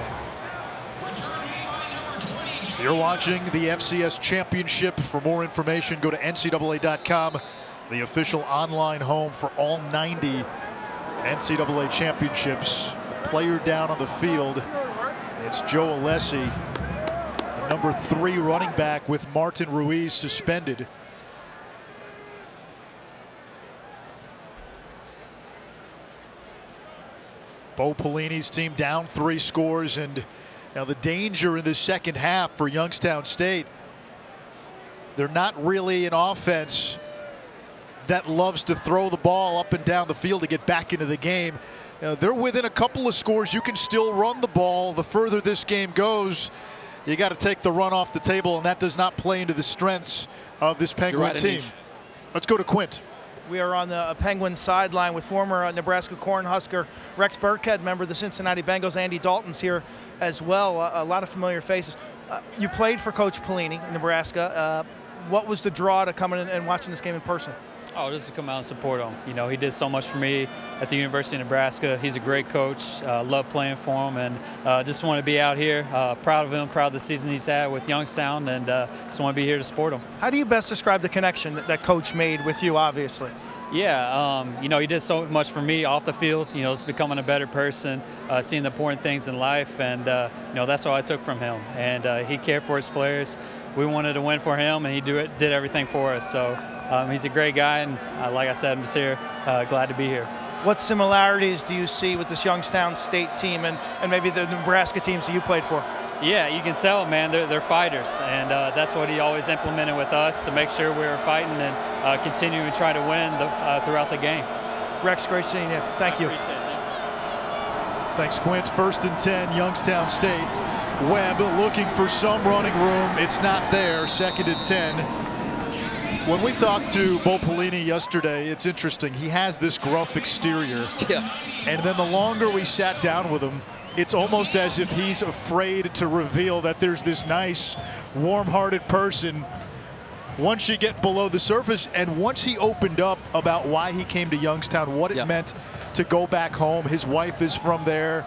You're watching the FCS Championship. For more information, go to NCAA.com, the official online home for all 90 NCAA championships. The player down on the field, it's Joe Alessi, the number 3 running back, with Martin Ruiz suspended. Bo Pelini's team down 3 scores, and now the danger in the second half for Youngstown State. They're not really an offense that loves to throw the ball up and down the field to get back into the game. They're within a couple of scores. You can still run the ball. The further this game goes, you got to take the run off the table, and that does not play into the strengths of this Penguin team. Let's go to Quint. We are on the Penguins sideline with former Nebraska Cornhusker Rex Burkhead, member of the Cincinnati Bengals. Andy Dalton's here as well. A lot of familiar faces. You played for Coach Pelini in Nebraska. What was the draw to coming in and watching this game in person? Oh, just to come out and support him. You know, he did so much for me at the University of Nebraska. He's a great coach. Love playing for him, and just want to be out here. Proud of him, proud of the season he's had with Youngstown, and just want to be here to support him. How do you best describe the connection that Coach made with you, obviously? Yeah, you know, he did so much for me off the field, you know, just becoming a better person, seeing the important things in life, and, you know, that's what I took from him. And he cared for his players. We wanted to win for him, and he did everything for us. So he's a great guy, and like I said, I'm just here, glad to be here. What similarities do you see with this Youngstown State team and maybe the Nebraska teams that you played for? Yeah, you can tell, man, they're fighters, and that's what he always implemented with us, to make sure we were fighting and continue to try to win throughout the game. Rex, great seeing you. Thank you. Appreciate it. Thanks, Quint. 1st and 10, Youngstown State. Webb looking for some running room. It's not there. 2nd and 10. When we talked to Bo Pelini yesterday, it's interesting. He has this gruff exterior. Yeah. And then the longer we sat down with him, It's almost as if he's afraid to reveal that there's this nice, warm-hearted person once you get below the surface. And once he opened up about why he came to Youngstown, what it meant to go back home, his wife is from there,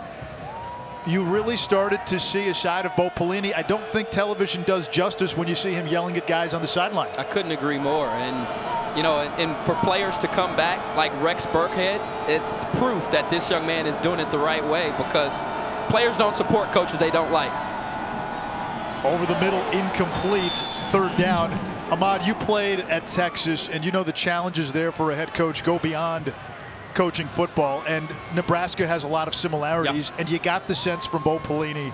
you really started to see a side of Bo Pelini. I don't think television does justice when you see him yelling at guys on the sideline. I couldn't agree more. And, you know, and for players to come back like Rex Burkhead, it's proof that this young man is doing it the right way, because players don't support coaches they don't like. Over the middle, incomplete, third down. Ahmad, you played at Texas, and you know the challenges there for a head coach go beyond coaching football, and Nebraska has a lot of similarities, and you got the sense from Bo Pelini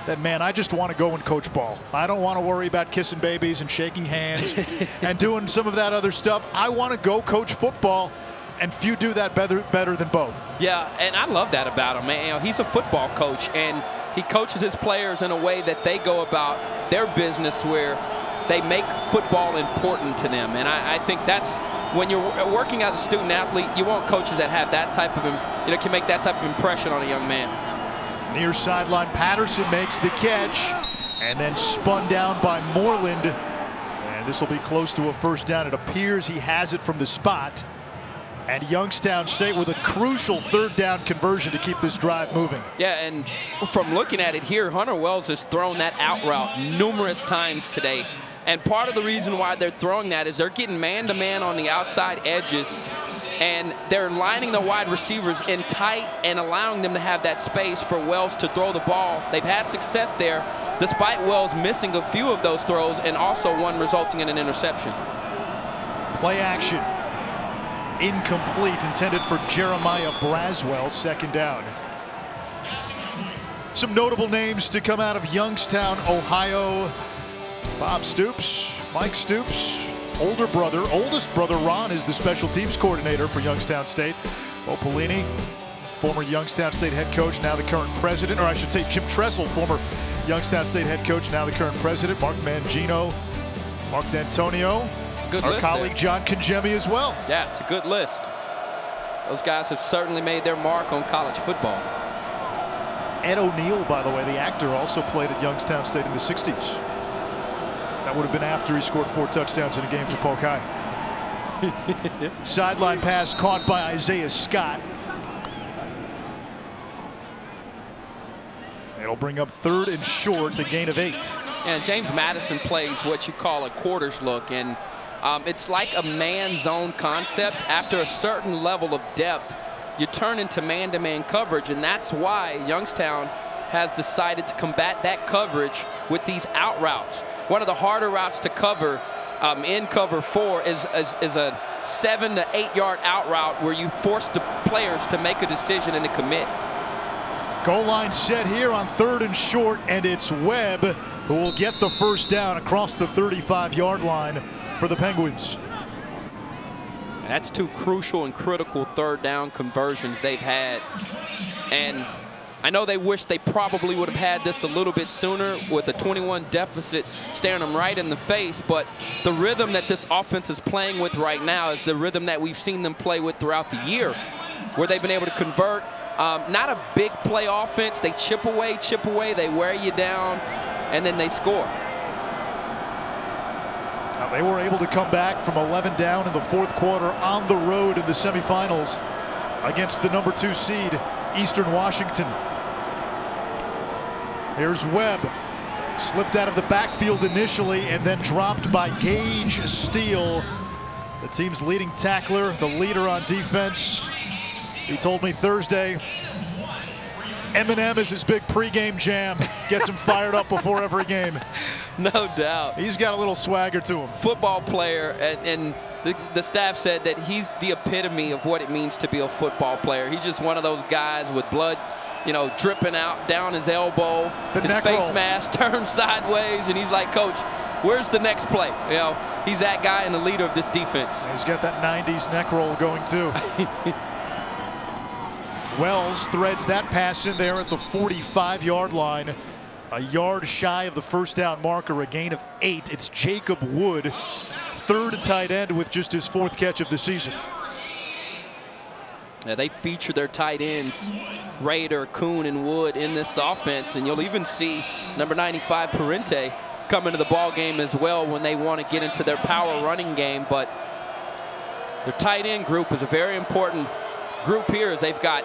that, man, I just want to go and coach ball. I don't want to worry about kissing babies and shaking hands and doing some of that other stuff. I want to go coach football, and few do that better than Bo. Yeah, and I love that about him, man. You know, he's a football coach, and he coaches his players in a way that they go about their business where they make football important to them. And I think that's, when you're working as a student athlete, you want coaches that have that type of, you know, can make that type of impression on a young man. Near sideline, Patterson makes the catch and then spun down by Moreland. And this will be close to a first down. It appears he has it from the spot. And Youngstown State with a crucial third down conversion to keep this drive moving. Yeah, and from looking at it here, Hunter Wells has thrown that out route numerous times today. And part of the reason why they're throwing that is they're getting man-to-man on the outside edges, and they're lining the wide receivers in tight and allowing them to have that space for Wells to throw the ball. They've had success there, despite Wells missing a few of those throws, and also one resulting in an interception. Play action. Incomplete, intended for Jeremiah Braswell, second down. Some notable names to come out of Youngstown, Ohio. Bob Stoops, Mike Stoops, oldest brother Ron is the special teams coordinator for Youngstown State. Bo Pelini, former Youngstown State head coach, now the current president, or I should say Jim Tressel, former Youngstown State head coach, now the current president. Mark Mangino, Mark D'Antonio, our colleague there. John Congemi as well. Yeah, it's a good list. Those guys have certainly made their mark on college football. Ed O'Neill, by the way, the actor, also played at Youngstown State in the 60s. That would have been after he scored 4 touchdowns in a game for Polk High. Sideline pass caught by Isaiah Scott. It'll bring up third and short, a gain of 8. And James Madison plays what you call a quarters look, and it's like a man zone concept. After a certain level of depth, you turn into man-to-man coverage, and that's why Youngstown has decided to combat that coverage with these out routes. One of the harder routes to cover in cover 4 is a 7 to 8 yard out route where you force the players to make a decision and to commit. Goal line set here on third and short, and it's Webb who will get the first down across the 35-yard line for the Penguins. And that's 2 crucial and critical third down conversions they've had. And I know they wish they probably would have had this a little bit sooner with a 21 deficit staring them right in the face, but the rhythm that this offense is playing with right now is the rhythm that we've seen them play with throughout the year, where they've been able to convert. Not a big play offense. They chip away, they wear you down, and then they score. Now they were able to come back from 11 down in the fourth quarter on the road in the semifinals against the number 2 seed, Eastern Washington. Here's Webb, slipped out of the backfield initially and then dropped by Gage Steele, the team's leading tackler, the leader on defense. He told me Thursday Eminem is his big pregame jam, gets him fired up before every game. No doubt. He's got a little swagger to him. Football player, and the staff said that he's the epitome of what it means to be a football player. He's just one of those guys with blood, you know, dripping out down his elbow, his face mask turned sideways, and he's like, Coach, where's the next play? You know, he's that guy and the leader of this defense. He's got that 90s neck roll going too. Wells threads that pass in there at the 45-yard line, a yard shy of the first down marker, a gain of 8. It's Jacob Wood, third tight end with just his 4th catch of the season. Yeah, they feature their tight ends, Rader, Kuhn, and Wood in this offense, and you'll even see number 95, Parente, come into the ball game as well when they want to get into their power running game. But their tight end group is a very important group here, as they've got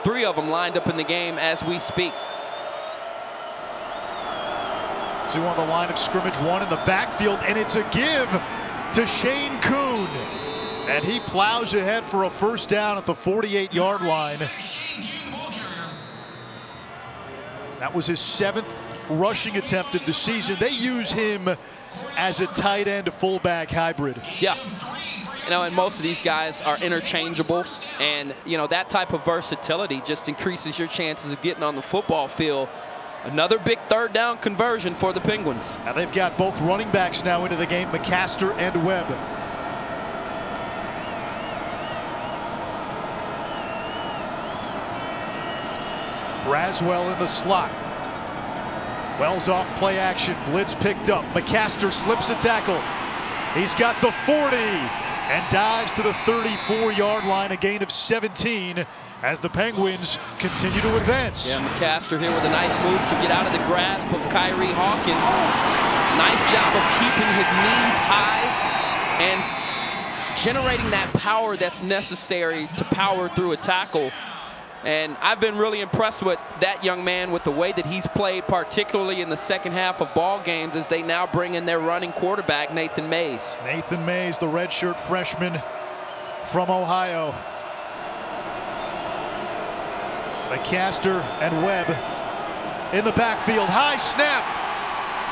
3 of them lined up in the game as we speak. 2 on the line of scrimmage, 1 in the backfield, and it's a give to Shane Kuhn. And he plows ahead for a first down at the 48-yard line. That was his 7th rushing attempt of the season. They use him as a tight end fullback hybrid. Yeah. You know, and most of these guys are interchangeable, and you know, that type of versatility just increases your chances of getting on the football field. Another big 3rd down conversion for the Penguins. Now they've got both running backs now into the game, McCaster and Webb. Braswell in the slot. Wells off play action, blitz picked up. McCaster slips a tackle. He's got the 40 and dives to the 34-yard line, a gain of 17 as the Penguins continue to advance. Yeah, McCaster here with a nice move to get out of the grasp of Kyrie Hawkins. Nice job of keeping his knees high and generating that power that's necessary to power through a tackle. And I've been really impressed with that young man, with the way that he's played, particularly in the second half of ball games, as they now bring in their running quarterback, Nathan Mays. Nathan Mays, the redshirt freshman from Ohio. McCaster and Webb in the backfield. High snap.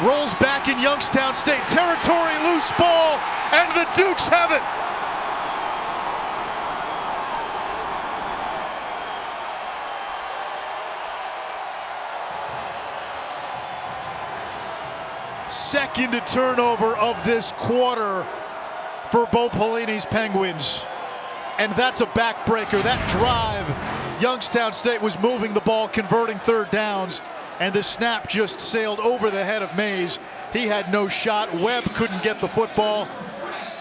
Rolls back in Youngstown State territory. Loose ball, and the Dukes have it. Second turnover of this quarter for Bo Pelini's Penguins. And that's a backbreaker. That drive, Youngstown State was moving the ball, converting 3rd downs, and the snap just sailed over the head of Mays. He had no shot. Webb couldn't get the football.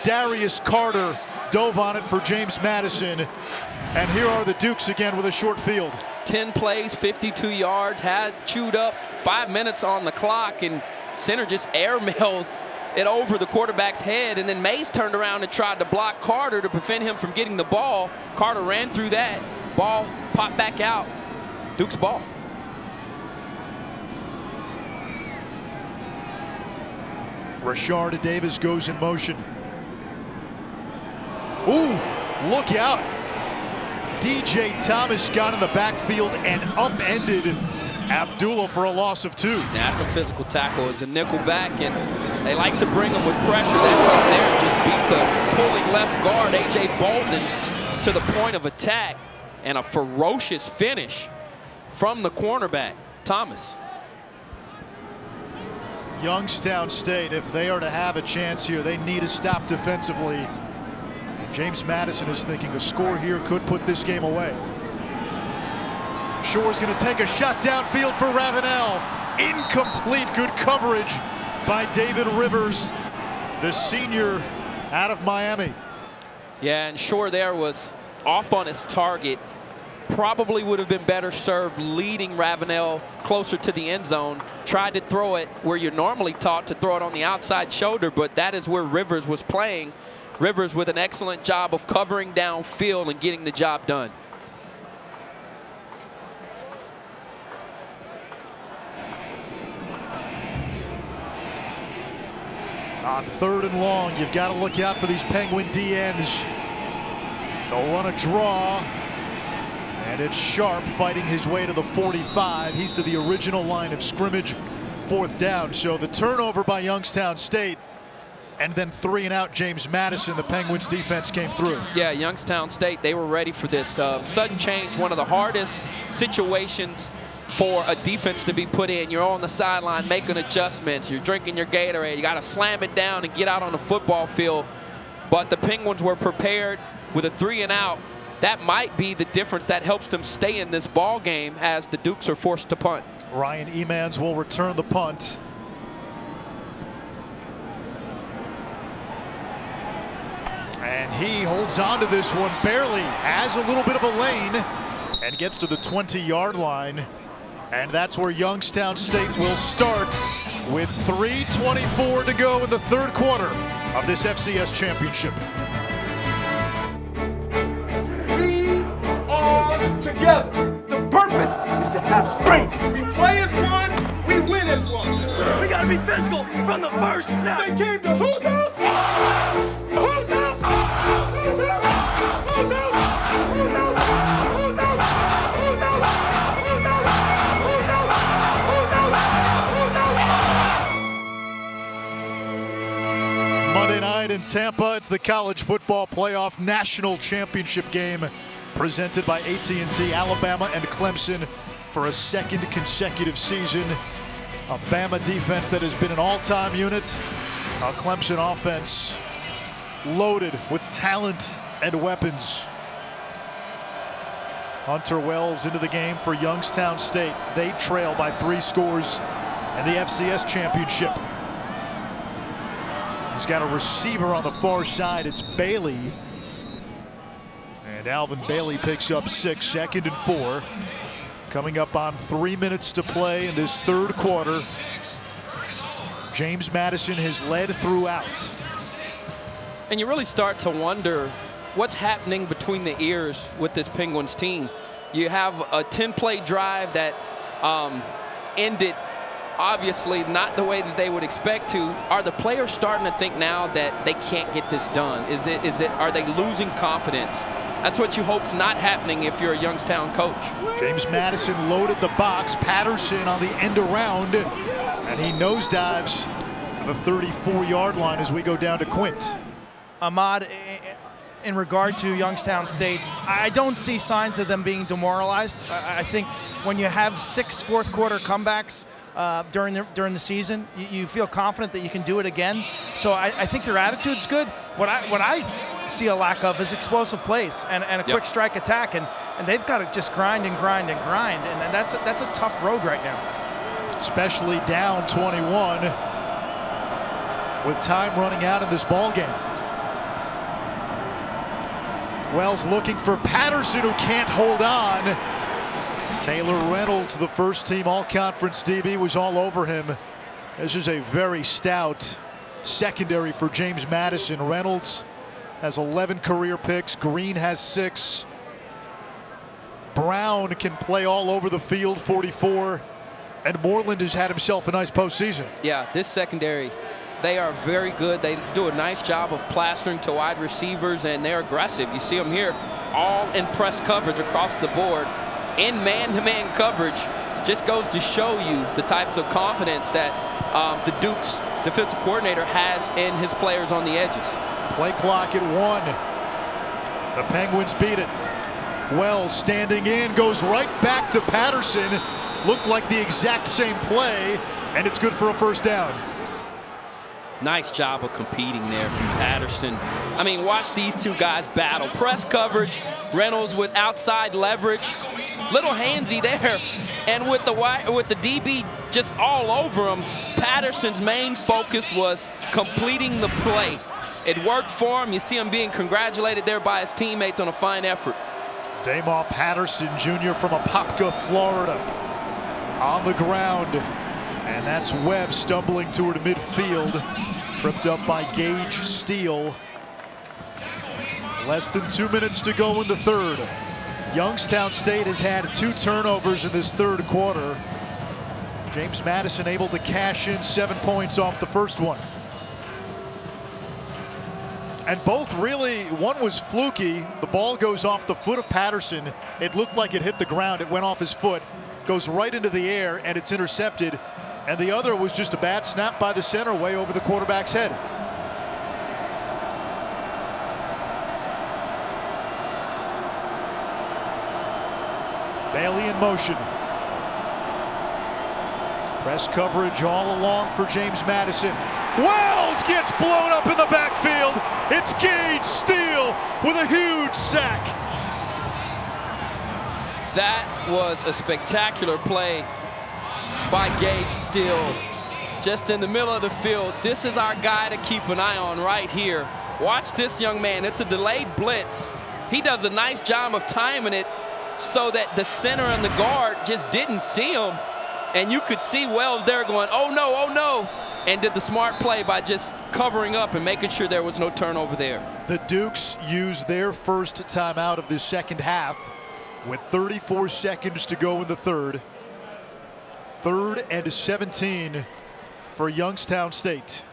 Darius Carter dove on it for James Madison. And here are the Dukes again with a short field. 10 plays, 52 yards, had chewed up 5 minutes on the clock, and center just airmailed it over the quarterback's head, and then Mays turned around and tried to block Carter to prevent him from getting the ball. Carter ran through that. Ball popped back out. Duke's ball. Rashard Davis goes in motion. Ooh, look out. DJ Thomas got in the backfield and upended Abdullah for a loss of 2. That's a physical tackle. As a nickel back, and they like to bring him with pressure. That time there just beat the pulling left guard, A.J. Bolden, to the point of attack, and a ferocious finish from the cornerback, Thomas. Youngstown State, if they are to have a chance here, they need to stop defensively. James Madison is thinking a score here could put this game away. Shore's going to take a shot downfield for Ravenel. Incomplete. Good coverage by David Rivers, the senior out of Miami. Yeah, and Shore there was off on his target. Probably would have been better served leading Ravenel closer to the end zone. Tried to throw it where you're normally taught to throw it on the outside shoulder, but that is where Rivers was playing. Rivers with an excellent job of covering downfield and getting the job done. On 3rd and long, you've got to look out for these Penguin DNs. They'll run a draw, and it's Sharp fighting his way to the 45. He's to the original line of scrimmage, 4th down. So the turnover by Youngstown State, and then 3 and out James Madison. The Penguins defense came through. Yeah, Youngstown State, they were ready for this. Sudden change, one of the hardest situations for a defense to be put in. You're on the sideline making adjustments. You're drinking your Gatorade. You got to slam it down and get out on the football field. But the Penguins were prepared with a 3 and out. That might be the difference that helps them stay in this ball game as the Dukes are forced to punt. Ryan Emans will return the punt. And And he holds on to this one, barely, has a little bit of a lane, and gets to the 20-yard line. And that's where Youngstown State will start with 3:24 to go in the third quarter of this FCS championship. We are together. The purpose is to have strength. We play as one, we win as one. We gotta be physical from the first snap. They came to whose house? Whose house? Whose house? Whose house? Whose house? Whose house? Whose house? Whose house? Monday night in Tampa, it's the College Football Playoff National Championship game presented by AT&T, Alabama and Clemson for a second consecutive season. A Bama defense that has been an all-time unit. A Clemson offense loaded with talent and weapons. Hunter Wells into the game for Youngstown State. They trail by 3 scores in the FCS championship. He's got a receiver on the far side. It's Bailey. And Alvin Bailey picks up 6, 2nd and 4. Coming up on 3 minutes to play in this third quarter. James Madison has led throughout. And you really start to wonder what's happening between the ears with this Penguins team. You have a 10-play drive that ended obviously not the way that they would expect to. Are the players starting to think now that they can't get this done? Are they losing confidence? That's what you hope's not happening if you're a Youngstown coach. James Madison loaded the box. Patterson on the end around, and he nosedives to the 34-yard line as we go down to Quint. Ahmad, in regard to Youngstown State, I don't see signs of them being demoralized. I think when you have 6 fourth-quarter comebacks during the season, you feel confident that you can do it again. So I think their attitude's good. What I see a lack of is explosive plays and a quick strike attack, and they've got to just grind and grind and grind, and that's a tough road right now. Especially down 21 with time running out in this ball game. Wells looking for Patterson, who can't hold on. Taylor Reynolds, the first-team all-conference DB, was all over him. This is a very stout secondary for James Madison. Reynolds has 11 career picks. Green has 6. Brown can play all over the field, 44. And Moreland has had himself a nice postseason. Yeah, this secondary, they are very good. They do a nice job of plastering to wide receivers, and they're aggressive. You see them here, all in press coverage across the board. In man-to-man coverage, just goes to show you the types of confidence that the Duke's defensive coordinator has in his players on the edges. Play clock at 1. The Penguins beat it. Wells standing in, goes right back to Patterson. Looked like the exact same play, and it's good for a first down. Nice job of competing there from Patterson. I mean, watch these two guys battle. Press coverage, Reynolds with outside leverage. Little handsy there, and with the DB just all over him, Patterson's main focus was completing the play. It worked for him. You see him being congratulated there by his teammates on a fine effort. Damaw Patterson Jr. from Apopka, Florida, on the ground. And that's Webb stumbling toward midfield, tripped up by Gage Steele. Less than 2 minutes to go in the third. Youngstown State has had 2 turnovers in this third quarter. James Madison able to cash in 7 points off the first one. And both really, one was fluky. The ball goes off the foot of Patterson. It looked like it hit the ground. It went off his foot, goes right into the air, and it's intercepted. And the other was just a bad snap by the center way over the quarterback's head. Bailey in motion. Press coverage all along for James Madison. Wells gets blown up in the backfield. It's Gage Steele with a huge sack. That was a spectacular play by Gage Steele. Just in the middle of the field. This is our guy to keep an eye on right here. Watch this young man. It's a delayed blitz. He does a nice job of timing it so that the center and the guard just didn't see him. And you could see Wells there going, oh no, and did the smart play by just covering up and making sure there was no turnover there. The Dukes used their first timeout of the second half with 34 seconds to go in the third. 3rd and 17 for Youngstown State.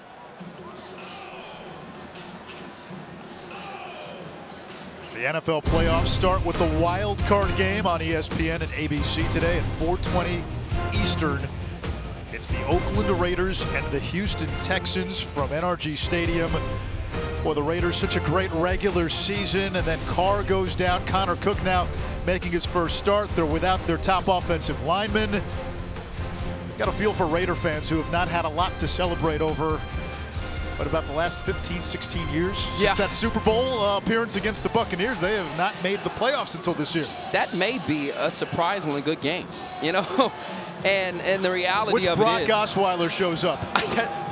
The NFL playoffs start with the wild card game on ESPN and ABC today at 4:20 Eastern. It's the Oakland Raiders and the Houston Texans from NRG Stadium. Well, the Raiders, such a great regular season, and then Carr goes down. Connor Cook now making his first start. They're without their top offensive lineman. Got a feel for Raider fans who have not had a lot to celebrate over, but about the last 15, 16 years since that Super Bowl appearance against the Buccaneers. They have not made the playoffs until this year. That may be a surprisingly good game, you know? And the reality Which of Brock it is, Osweiler shows up.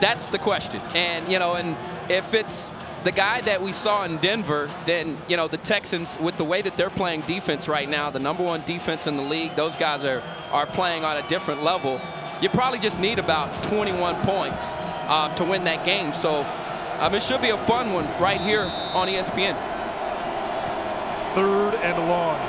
That's the question. And, you know, and if it's the guy that we saw in Denver, then, you know, the Texans, with the way that they're playing defense right now, the #1 defense in the league, those guys are playing on a different level. You probably just need about 21 points to win that game. So it should be a fun one right here on ESPN. 3rd and long.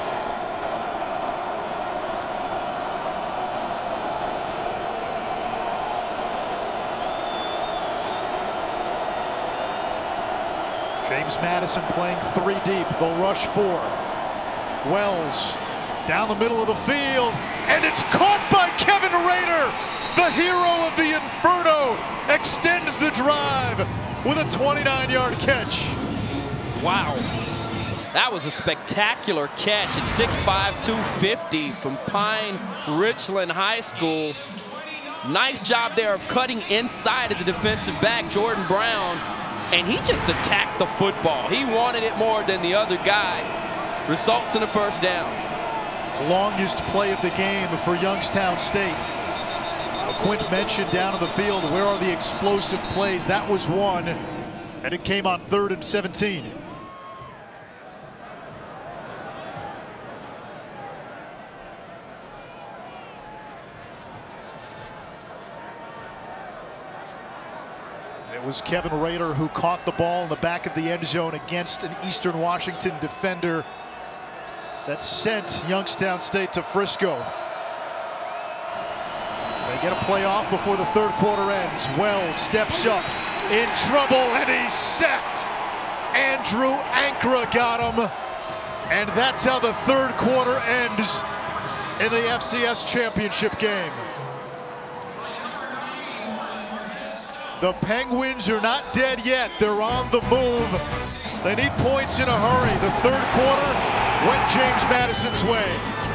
James Madison playing 3 deep. They'll rush 4. Wells down the middle of the field, and it's caught by Kevin Rader. The hero of the Inferno extends the drive with a 29-yard catch. Wow. That was a spectacular catch at 6'5", 250 from Pine Richland High School. Nice job there of cutting inside of the defensive back, Jordan Brown, and he just attacked the football. He wanted it more than the other guy. Results in a first down. Longest play of the game for Youngstown State. Quint mentioned down on the field, where are the explosive plays? That was one, and it came on 3rd and 17. It was Kevin Rader who caught the ball in the back of the end zone against an Eastern Washington defender that sent Youngstown State to Frisco. They get a play off before the 3rd quarter ends. Wells steps up, in trouble, and he's sacked. Andrew Ankra got him, and that's how the 3rd quarter ends in the FCS championship game. The Penguins are not dead yet. They're on the move. They need points in a hurry. The 3rd quarter went James Madison's way.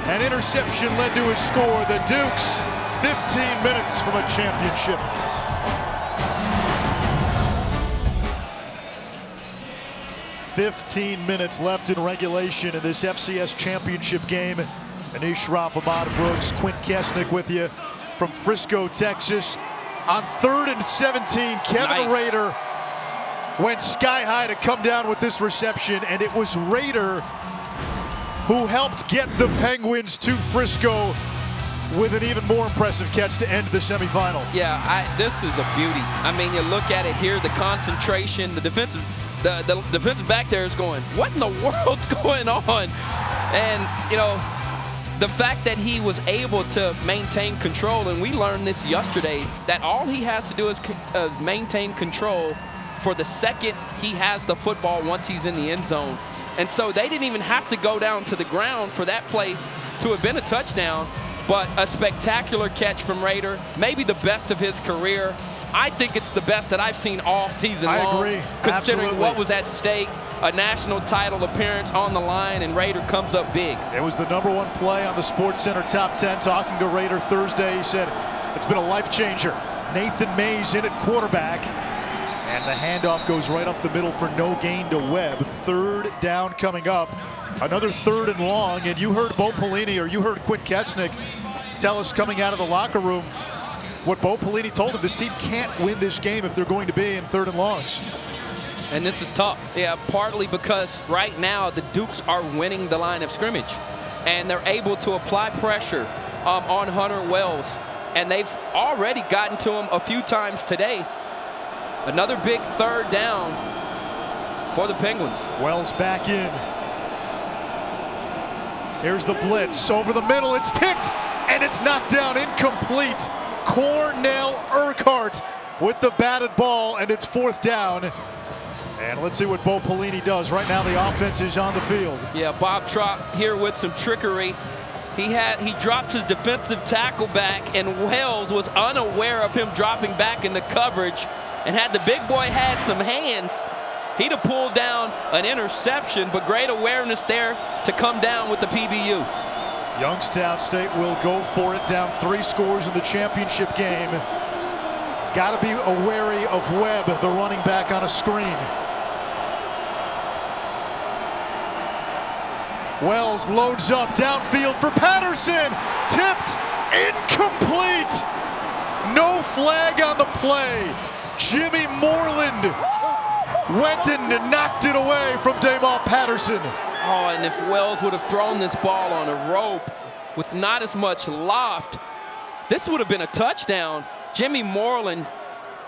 An interception led to his score. The Dukes 15 minutes from a championship. "15 minutes left in regulation in this FCS championship game. Anish Ralph, Ahmad Brooks, Quint Kesnick with you from Frisco, Texas. On 3rd and 17, Kevin Rader went sky high to come down with this reception, and it was Rader who helped get the Penguins to Frisco with an even more impressive catch to end the semifinal. Yeah, this is a beauty. I mean, you look at it here, the concentration, the defensive back there is going, what in the world's going on? And, you know, the fact that he was able to maintain control, and we learned this yesterday, that all he has to do is maintain control for the second he has the football once he's in the end zone. And so they didn't even have to go down to the ground for that play to have been a touchdown, but a spectacular catch from Rader, maybe the best of his career. I think it's the best that I've seen all season long. I agree. Considering Absolutely. what was at stake, a national title appearance on the line, and Rader comes up big. It was the #1 play on the SportsCenter Top 10. Talking to Rader Thursday, he said it's been a life changer. Nathan Mays in at quarterback, and the handoff goes right up the middle for no gain to Webb. 3rd down coming up. Another 3rd and long, and you heard Bo Pelini, or you heard Quint Kesnick tell us coming out of the locker room what Bo Pelini told him. This team can't win this game if they're going to be in 3rd and longs. And this is tough. Yeah, partly because right now the Dukes are winning the line of scrimmage. And they're able to apply pressure on Hunter Wells. And they've already gotten to him a few times today. Another big third down for the Penguins. Wells back in. Here's the blitz over the middle. It's tipped and it's knocked down, incomplete. Cornell Urquhart with the batted ball, and it's 4th down. And let's see what Bo Pelini does. Right now the offense is on the field. Yeah, Bob Trop here with some trickery. He drops his defensive tackle back, and Wells was unaware of him dropping back into coverage. And had the big boy had some hands, he'd have pulled down an interception, but great awareness there to come down with the PBU. Youngstown State will go for it, down 3 scores in the championship game. Got to be wary of Webb, the running back, on a screen. Wells loads up downfield for Patterson. Tipped, incomplete. No flag on the play. Jimmy Moreland went and knocked it away from Damon Patterson. Oh, and if Wells would have thrown this ball on a rope with not as much loft, this would have been a touchdown. Jimmy Moreland,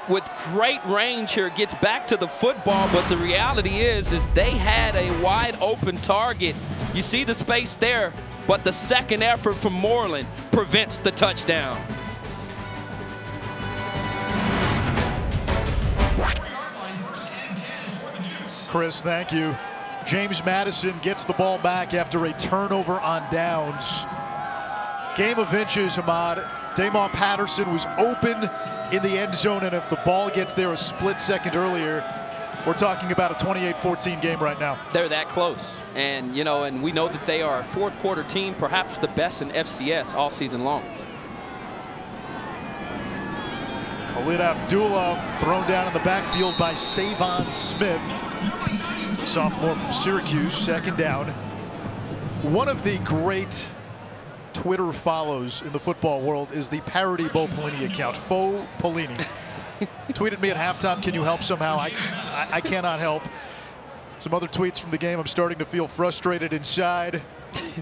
with great range here, gets back to the football, but the reality is they had a wide open target. You see the space there, but the second effort from Moreland prevents the touchdown. Chris, thank you. James Madison gets the ball back after a turnover on downs. Game of inches, Ahmad. Damon Patterson was open in the end zone, and if the ball gets there a split second earlier, we're talking about a 28-14 game right now. They're that close. And, you know, and we know that they are a 4th quarter team, perhaps the best in FCS all season long. Khalid Abdullah thrown down in the backfield by Savon Smith. Sophomore from Syracuse, 2nd down. One of the great Twitter follows in the football world is the parody Bo Pelini account, Faux Pelini. Tweeted me at halftime, can you help somehow? I cannot help. Some other tweets from the game. I'm starting to feel frustrated inside.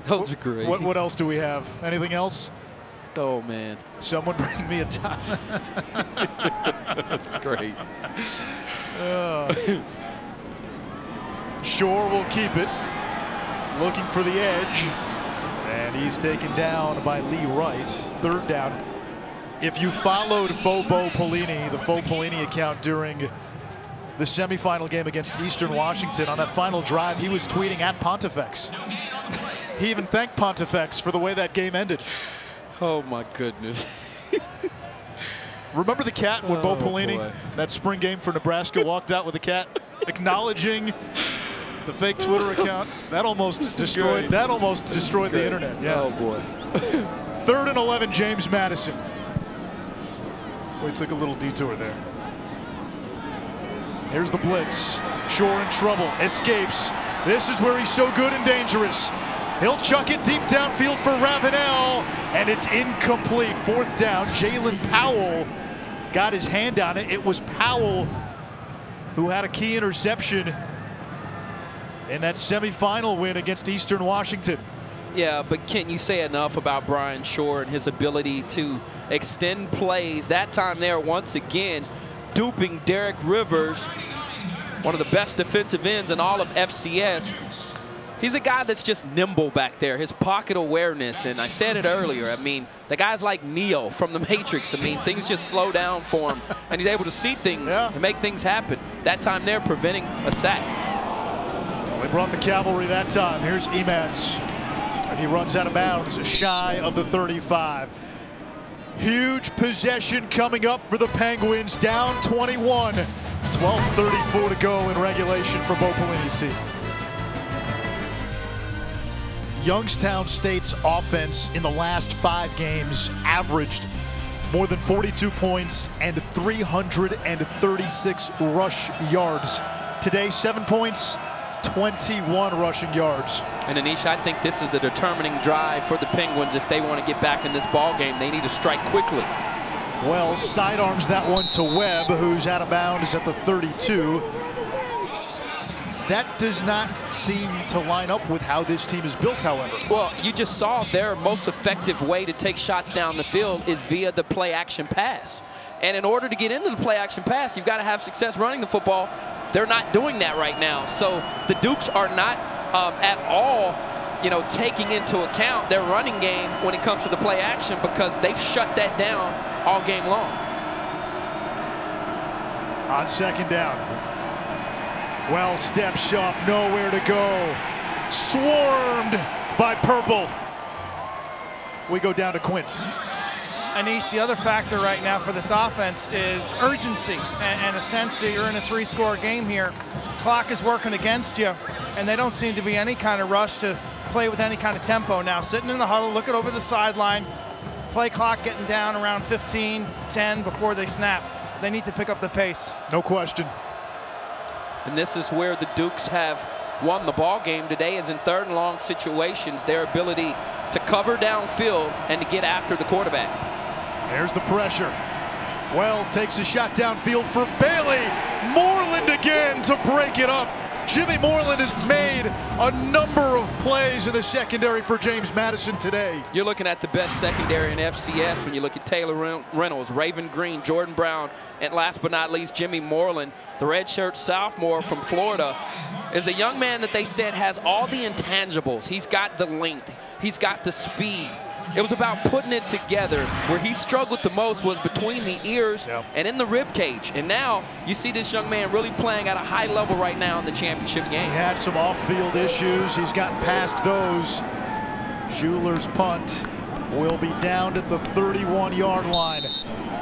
Those are great. What else do we have? Anything else? Oh, man. Someone bring me a time. That's great. Shore will keep it. Looking for the edge. And he's taken down by Lee Wright. 3rd down. If you followed Faux Bo Pelini, the Faux Pelini account, during the semifinal game against Eastern Washington, on that final drive, he was tweeting at Pontifex. He even thanked Pontifex for the way that game ended. Oh, my goodness. Remember the cat when Bo Pelini, that spring game for Nebraska, walked out with the cat, acknowledging the fake Twitter account? That almost destroyed the internet. Yeah. Oh, boy. 3rd and 11, James Madison. Boy, took a little detour there. Here's the blitz. Shore in trouble, escapes. This is where he's so good and dangerous. He'll chuck it deep downfield for Ravenel, and it's incomplete. 4th down. Jalen Powell got his hand on it. It was Powell who had a key interception in that semifinal win against Eastern Washington. Yeah, but can't you say enough about Brian Shore and his ability to extend plays? That time there, once again, duping Derek Rivers, one of the best defensive ends in all of FCS. He's a guy that's just nimble back there, his pocket awareness, and I said it earlier, I mean, the guy's like Neo from the Matrix. I mean, things just slow down for him, and he's able to see things and make things happen. That time there, preventing a sack. They brought the cavalry that time. Here's Emans, and he runs out of bounds, shy of the 35. Huge possession coming up for the Penguins, down 21. 12:34 to go in regulation for Bo Pelini's team. Youngstown State's offense in the last 5 games averaged more than 42 points and 336 rush yards. Today, 7 points, 21 rushing yards. And Anish, I think this is the determining drive for the Penguins. If they want to get back in this ball game, they need to strike quickly. Wells sidearms that one to Webb, who's out of bounds at the 32. That does not seem to line up with how this team is built, however. Well, you just saw their most effective way to take shots down the field is via the play-action pass. And in order to get into the play-action pass, you've got to have success running the football. They're not doing that right now. So the Dukes are not at all, taking into account their running game when it comes to the play-action because they've shut that down all game long. On second down. Wells steps up, nowhere to go. Swarmed by Purple. We go down to Quint. Anise, the other factor right now for this offense is urgency and a sense that you're in a 3-score game here. Clock is working against you, and they don't seem to be any kind of rush to play with any kind of tempo now. Sitting in the huddle, looking over the sideline, play clock getting down around 15-10 before they snap. They need to pick up the pace. No question. And this is where the Dukes have won the ball game today, is in 3rd and long situations, their ability to cover downfield and to get after the quarterback. There's the pressure. Wells takes a shot downfield for Bailey. Moreland again to break it up. Jimmy Moreland has made a number of plays in the secondary for James Madison today. You're looking at the best secondary in FCS when you look at Taylor Reynolds, Raven Green, Jordan Brown, and last but not least, Jimmy Moreland, the redshirt sophomore from Florida, is a young man that they said has all the intangibles. He's got the length. He's got the speed. It was about putting it together. Where he struggled the most was between the ears and in the rib cage. And now you see this young man really playing at a high level right now in the championship game. He had some off-field issues. He's gotten past those. Schuler's punt will be down at the 31-yard line.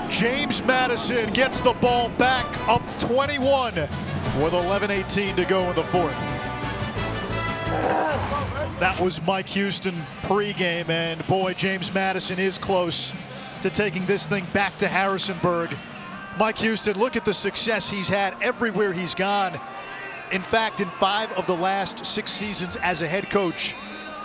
James Madison gets the ball back up 21 with 11:18 to go in the 4th. That was Mike Houston pregame, and boy, James Madison is close to taking this thing back to Harrisonburg. Mike Houston, look at the success he's had everywhere he's gone. In fact, in 5 of the last 6 seasons as a head coach,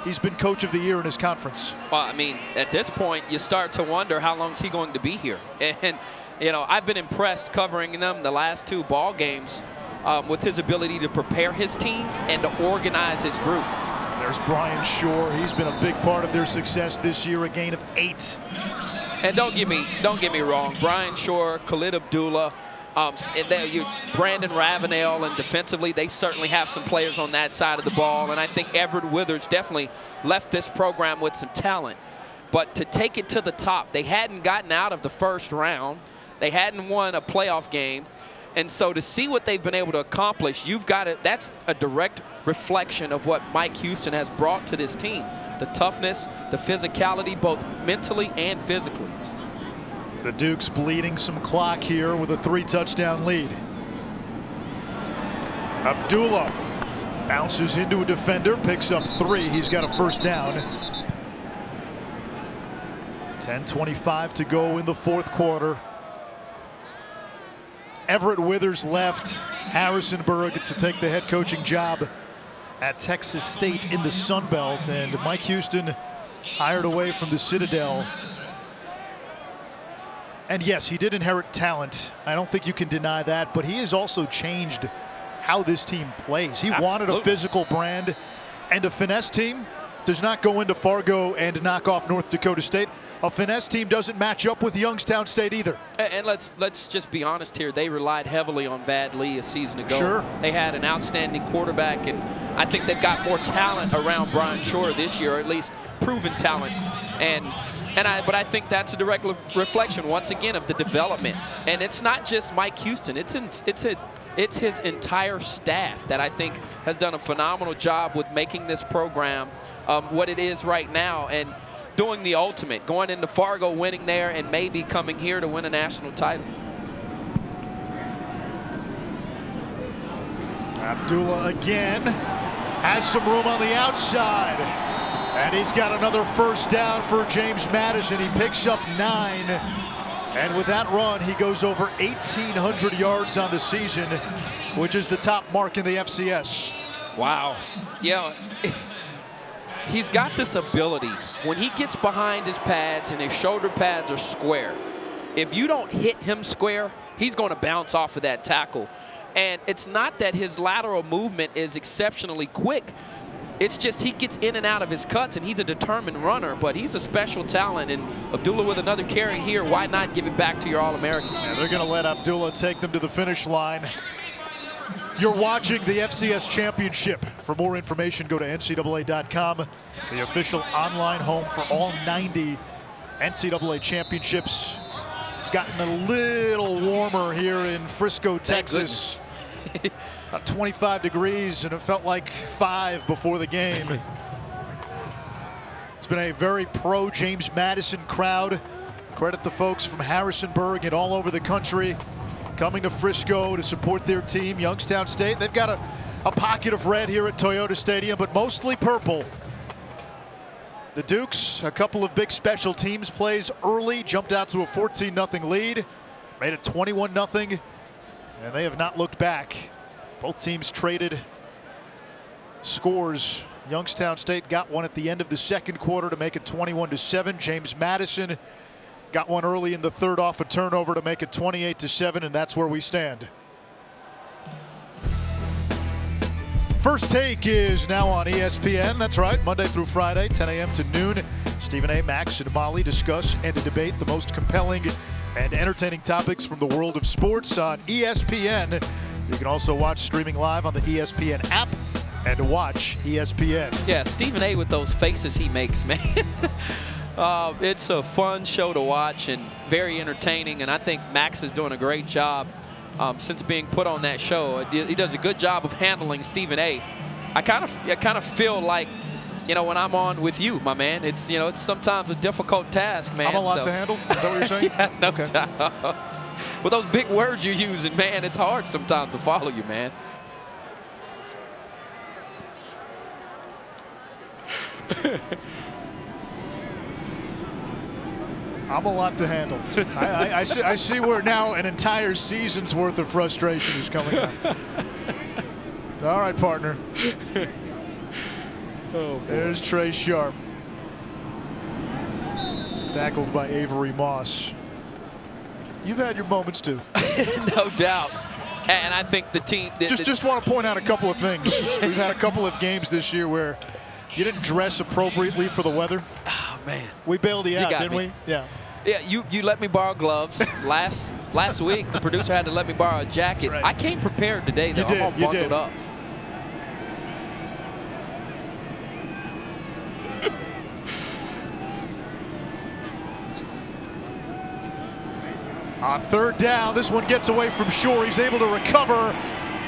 he's been coach of the year in his conference. Well, I mean, at this point, you start to wonder how long is he going to be here. And, I've been impressed covering them the last 2 ball games with his ability to prepare his team and to organize his group. There's Brian Shore. He's been a big part of their success this year, a gain of 8. And don't get me wrong, Brian Shore, Khalid Abdullah, Brandon Ravenel, and defensively, they certainly have some players on that side of the ball. And I think Everett Withers definitely left this program with some talent. But to take it to the top, they hadn't gotten out of the 1st round. They hadn't won a playoff game. And so to see what they've been able to accomplish, that's a direct reflection of what Mike Houston has brought to this team. The toughness, the physicality, both mentally and physically. The Dukes bleeding some clock here with a 3-touchdown lead. Abdullah bounces into a defender, picks up 3. He's got a 1st down. 10:25 to go in the 4th quarter. Everett Withers left Harrisonburg to take the head coaching job at Texas State in the Sun Belt, and Mike Houston hired away from the Citadel. And yes, he did inherit talent. I don't think you can deny that, but he has also changed how this team plays. He wanted a physical brand, and a finesse team does not go into Fargo and knock off North Dakota State. A finesse team doesn't match up with Youngstown State either. And let's just be honest here. They relied heavily on Vad Lee a season ago. Sure. They had an outstanding quarterback, and I think they've got more talent around Brian Shore this year, or at least proven talent. But I think that's a direct reflection, once again, of the development. And it's not just Mike Houston. It's his entire staff that I think has done a phenomenal job with making this program what it is right now, and doing the ultimate, going into Fargo, winning there, and maybe coming here to win a national title. Abdullah again has some room on the outside, and he's got another 1st down for James Madison. He picks up 9, and with that run, he goes over 1,800 yards on the season, which is the top mark in the FCS. Wow. Yeah. He's got this ability. When he gets behind his pads and his shoulder pads are square, if you don't hit him square, he's going to bounce off of that tackle. And it's not that his lateral movement is exceptionally quick. It's just he gets in and out of his cuts, and he's a determined runner, but he's a special talent. And Abdullah with another carry here, why not give it back to your All-American? Yeah, they're going to let Abdullah take them to the finish line. You're watching the FCS Championship. For more information, go to NCAA.com, the official online home for all 90 NCAA championships. It's gotten a little warmer here in Frisco, Texas. About 25 degrees, and it felt like 5 before the game. It's been a very pro James Madison crowd. Credit the folks from Harrisonburg and all over the country coming to Frisco to support their team, Youngstown State. They've got a pocket of red here at Toyota Stadium, but mostly purple. The Dukes, a couple of big special teams plays early, jumped out to a 14-0 lead, made it 21-0, and they have not looked back. Both teams traded scores. Youngstown State got one at the end of the second quarter to make it 21-7. James Madison got one early in the third off a turnover to make it 28-7, and that's where we stand. First Take is now on ESPN. That's right, Monday through Friday, 10 a.m. to noon. Stephen A., Max, and Molly discuss and debate the most compelling and entertaining topics from the world of sports on ESPN. You can also watch streaming live on the ESPN app and watch ESPN. Yeah, Stephen A. with those faces he makes, man. It's a fun show to watch and very entertaining, and I think Max is doing a great job since being put on that show. He does a good job of handling Stephen A. I kind of feel like, you know, when I'm on with you, my man, it's, you know, it's sometimes a difficult task, man. I'm a lot to handle? Is that what you're saying? Yeah, no okay. doubt. With those big words you're using, man, it's hard sometimes to follow you, man. I'm a lot to handle. I see where now an entire season's worth of frustration is coming out. All right, partner. Oh, there's Trey Sharp. Tackled by Avery Moss. You've had your moments too. No doubt. And I think the team... Just want to point out a couple of things. We've had a couple of games this year where you didn't dress appropriately for the weather. Oh, man. We bailed you out, didn't we? Yeah. Yeah, you let me borrow gloves. Last week, the producer had to let me borrow a jacket. Right. I came prepared today, though. I'm all bundled up. On third down, this one gets away from Shore. He's able to recover,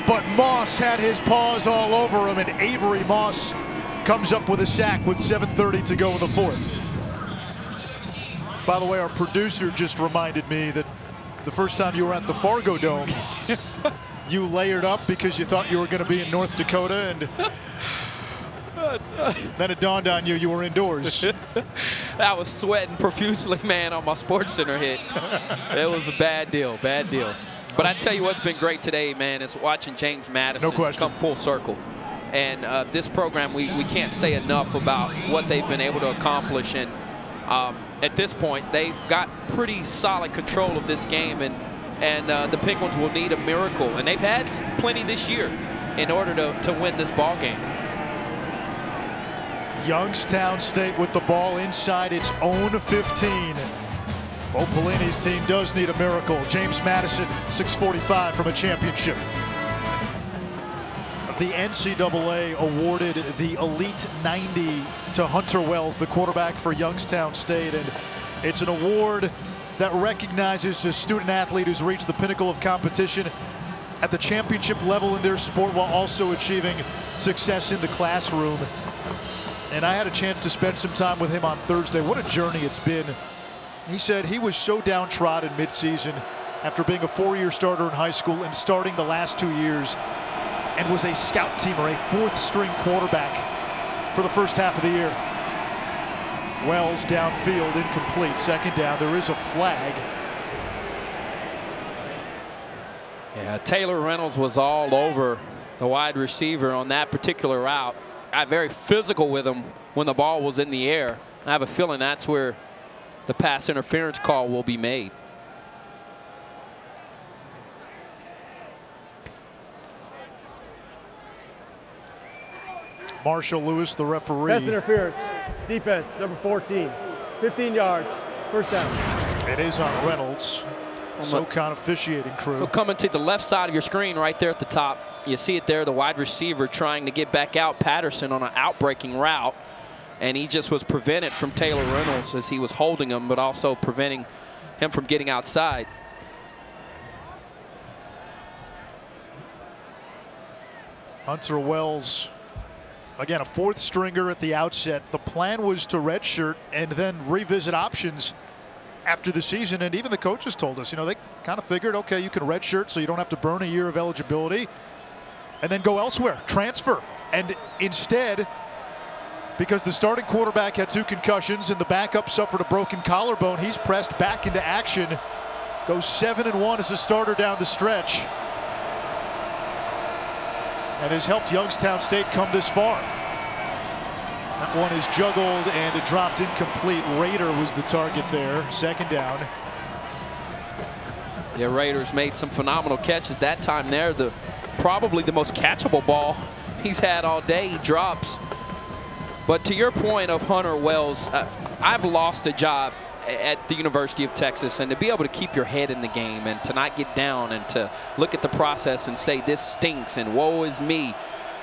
but Moss had his paws all over him, and Avery Moss comes up with a sack with 7:30 to go in the fourth. By the way, our producer just reminded me that the first time you were at the Fargo Dome, you layered up because you thought you were going to be in North Dakota, and then it dawned on you were indoors. I was sweating profusely, man, on my SportsCenter hit. It was a bad deal, bad deal. But I tell you what's been great today, man, is watching James Madison come full circle. And this program, we can't say enough about what they've been able to accomplish. And at this point, they've got pretty solid control of this game, and the Penguins will need a miracle. And they've had plenty this year in order to win this ball game. Youngstown State with the ball inside its own 15. Bo Pelini's team does need a miracle. James Madison, 6:45 from a championship. The NCAA awarded the Elite 90 to Hunter Wells, the quarterback for Youngstown State, and it's an award that recognizes a student athlete who's reached the pinnacle of competition at the championship level in their sport while also achieving success in the classroom. And I had a chance to spend some time with him on Thursday. What a journey it's been. He said he was so downtrodden midseason after being a four-year starter in high school and starting the last 2 years, and was a scout teamer, a fourth-string quarterback for the first half of the year. Wells downfield, incomplete. Second down, there is a flag. Yeah, Taylor Reynolds was all over the wide receiver on that particular route. Got very physical with him when the ball was in the air. I have a feeling that's where the pass interference call will be made. Marshall Lewis, the referee. Pass interference. Defense, number 14. 15 yards. First down. It is on Reynolds. SoCon officiating crew. We're coming to the left side of your screen right there at the top. You see it there, the wide receiver trying to get back out Patterson on an out-breaking route. And he just was prevented from Taylor Reynolds as he was holding him, but also preventing him from getting outside. Hunter Wells, again, a fourth stringer at the outset. The plan was to redshirt and then revisit options after the season. And even the coaches told us, they kind of figured, okay, you can redshirt so you don't have to burn a year of eligibility and then go elsewhere, transfer. And instead, because the starting quarterback had 2 concussions and the backup suffered a broken collarbone, he's pressed back into action. Goes 7-1 as a starter down the stretch. And has helped Youngstown State come this far. That one is juggled and it dropped incomplete. Rader was the target there. Second down. Yeah, Raiders made some phenomenal catches that time there. Probably the most catchable ball he's had all day. He drops. But to your point of Hunter Wells, I've lost a job at the University of Texas, and to be able to keep your head in the game and to not get down and to look at the process and say this stinks and woe is me,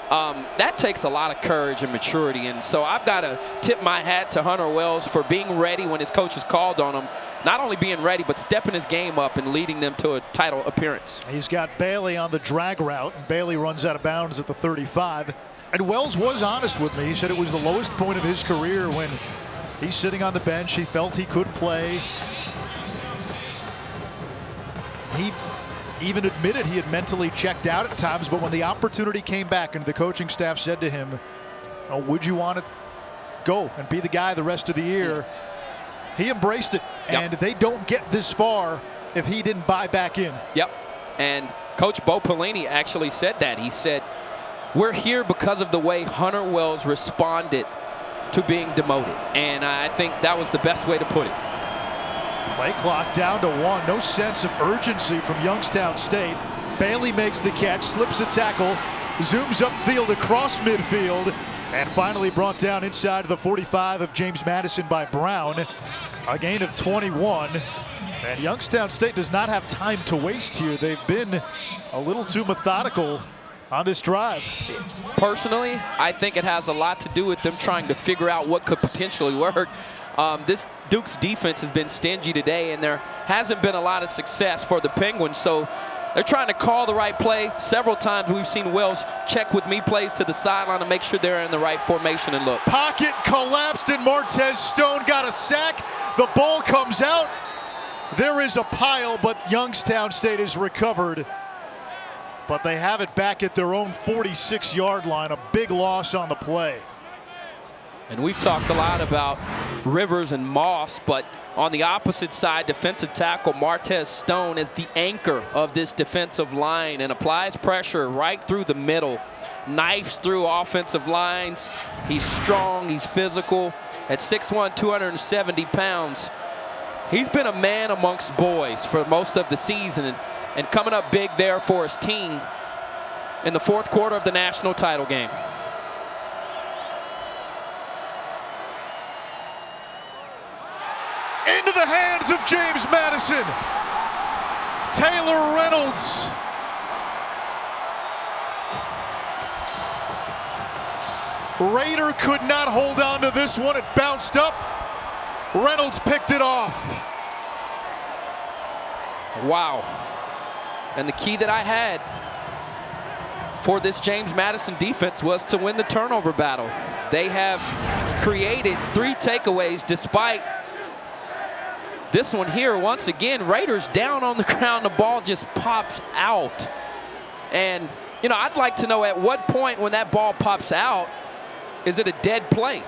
that takes a lot of courage and maturity. And so I've got to tip my hat to Hunter Wells for being ready when his coaches called on him. Not only being ready, but stepping his game up and leading them to a title appearance. He's got Bailey on the drag route, and Bailey runs out of bounds at the 35. And Wells was honest with me. He said it was the lowest point of his career when he's sitting on the bench. He felt he could play. He even admitted he had mentally checked out at times, but when the opportunity came back and the coaching staff said to him, would you want to go and be the guy the rest of the year? He embraced it, and they don't get this far if he didn't buy back in. Yep, and Coach Bo Pelini actually said that. He said, we're here because of the way Hunter Wells responded to being demoted. And I think that was the best way to put it. Play clock down to 1. No sense of urgency from Youngstown State. Bailey makes the catch, slips a tackle, zooms upfield across midfield, and finally brought down inside of the 45 of James Madison by Brown. A gain of 21. And Youngstown State does not have time to waste here. They've been a little too methodical on this drive. Personally, I think it has a lot to do with them trying to figure out what could potentially work. This Duke's defense has been stingy today, and there hasn't been a lot of success for the Penguins. So they're trying to call the right play. Several times we've seen Wells check with me plays to the sideline to make sure they're in the right formation and look. Pocket collapsed and Martez Stone got a sack. The ball comes out. There is a pile, but Youngstown State is recovered. But they have it back at their own 46-yard line. A big loss on the play. And we've talked a lot about Rivers and Moss, but on the opposite side, defensive tackle Martez Stone is the anchor of this defensive line and applies pressure right through the middle. Knifes through offensive lines. He's strong, he's physical. At 6'1", 270 pounds, he's been a man amongst boys for most of the season. And coming up big there for his team in the fourth quarter of the national title game. Into the hands of James Madison. Taylor Reynolds. Rader could not hold on to this one. It bounced up. Reynolds picked it off. Wow. And the key that I had for this James Madison defense was to win the turnover battle. They have created 3 takeaways despite this one here. Once again, Raiders down on the ground. The ball just pops out. And, you know, I'd like to know at what point when that ball pops out, is it a dead play?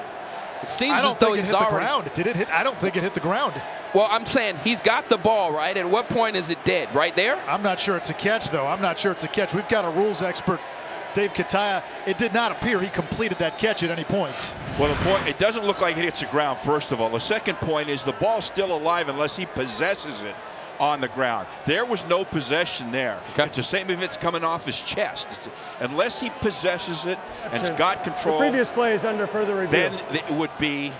It seems as though he's already. Ground. Did it hit? I don't think it hit the ground. Well, I'm saying he's got the ball, right? At what point is it dead? Right there? I'm not sure it's a catch, though. I'm not sure it's a catch. We've got a rules expert, Dave Kataya. It did not appear he completed that catch at any point. Well, the point, it doesn't look like it hits the ground, first of all. The second point is the ball's still alive unless he possesses it. on the ground. There was no possession there. Okay. It's the same if it's coming off his chest. Unless he possesses it and's got control. The previous play is under further review. Then it would be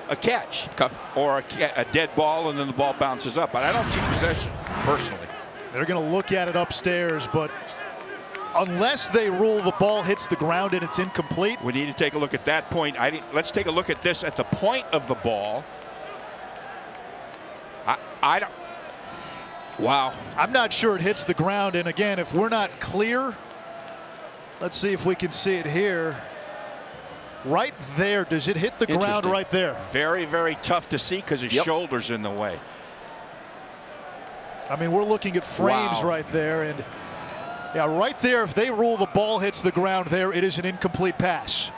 a catch. Okay. Or a dead ball, and then the ball bounces up. But I don't see possession, personally. They're going to look at it upstairs, but unless they rule the ball hits the ground and it's incomplete. We need to take a look at that point. Let's take a look at this at the point of the ball. I don't. Wow. I'm not sure it hits the ground. And again, if we're not clear, let's see if we can see it here. Right there, does it hit the ground right there? Very, very tough to see because his shoulder's in the way. I mean, we're looking at frames right there. And yeah, right there, if they rule the ball hits the ground there, it is an incomplete pass.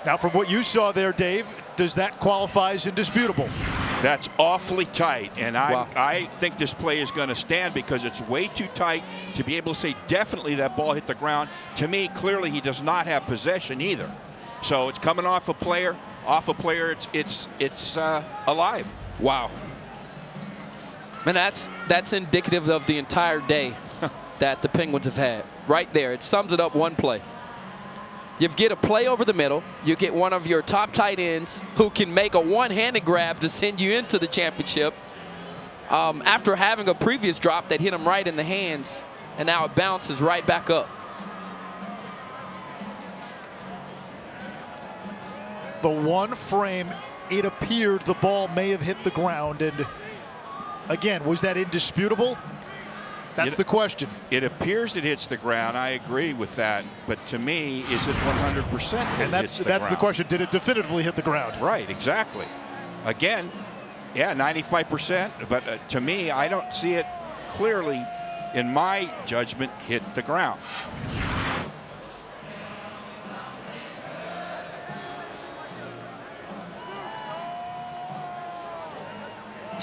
Now, from what you saw there, Dave, does that qualify as indisputable? That's awfully tight, and I think this play is going to stand because it's way too tight to be able to say definitely that ball hit the ground. To me, clearly he does not have possession either. So it's coming off a player. It's alive. Wow. Man, that's indicative of the entire day that the Penguins have had. Right there, it sums it up one play. You get a play over the middle. You get one of your top tight ends who can make a one-handed grab to send you into the championship after having a previous drop that hit him right in the hands, and now it bounces right back up. The one frame, it appeared the ball may have hit the ground. And again, was that indisputable? That's the question. It appears it hits the ground. I agree with that. But to me, is it 100%? And that's the question. Did it definitively hit the ground? Right, exactly. Again, yeah, 95%. But to me, I don't see it clearly, in my judgment, hit the ground.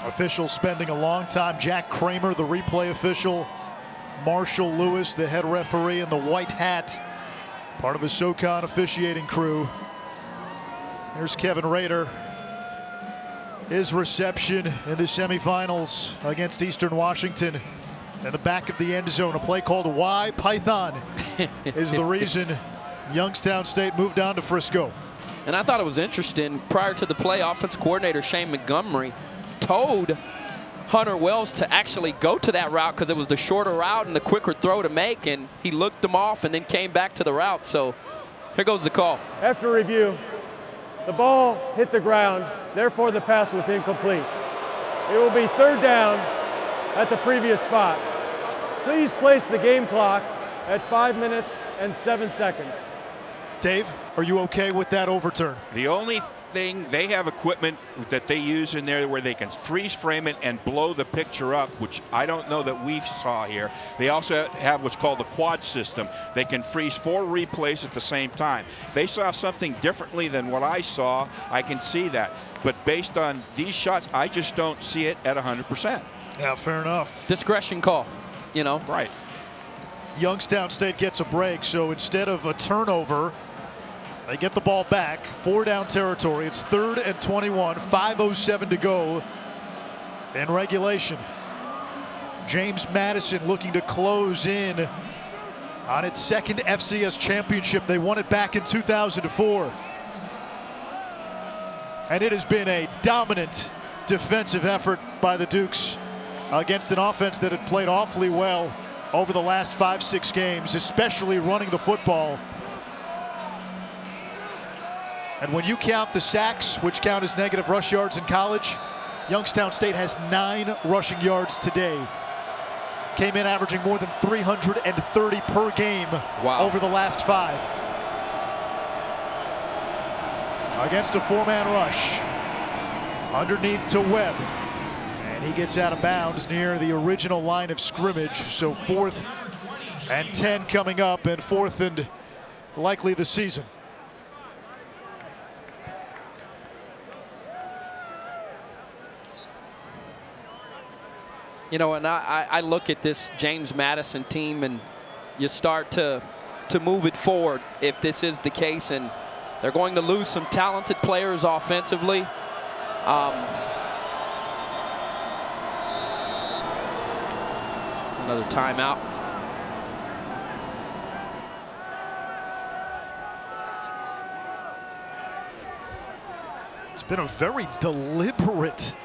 Officials spending a long time. Jack Kramer, the replay official. Marshall Lewis, the head referee in the white hat, part of a SoCon officiating crew. There's Kevin Rader. His reception in the semifinals against Eastern Washington. In the back of the end zone, a play called Y Python is the reason Youngstown State moved on to Frisco. And I thought it was interesting. Prior to the play, offense coordinator Shane Montgomery told Hunter Wells to actually go to that route because it was the shorter route and the quicker throw to make, and he looked them off and then came back to the route. So here goes the call. After review, the ball hit the ground, therefore the pass was incomplete. It will be third down at the previous spot. Please place the game clock at 5 minutes and 7 seconds. Dave, are you okay with that overturn? The only thing, they have equipment that they use in there where they can freeze frame it and blow the picture up, which I don't know that we saw here. They also have what's called the quad system. They can freeze 4 replays at the same time. If they saw something differently than what I saw, I can see that. But based on these shots, I just don't see it at 100%. Yeah, fair enough. Discretion call, you know. Right. Youngstown State gets a break, so instead of a turnover, they get the ball back, 4 down territory. It's 3rd and 21, 5:07 to go in regulation. James Madison looking to close in on its 2nd FCS championship. They won it back in 2004. And it has been a dominant defensive effort by the Dukes against an offense that had played awfully well over the last 5-6 games, especially running the football. And when you count the sacks, which count as negative rush yards in college, Youngstown State has 9 rushing yards today. Came in averaging more than 330 per game over the last 5. Against a 4-man rush. Underneath to Webb. And he gets out of bounds near the original line of scrimmage. So 4th and 10 coming up, and 4th and likely the season. You know, and I look at this James Madison team, and you start to move it forward if this is the case, and they're going to lose some talented players offensively. another timeout. It's been a very deliberate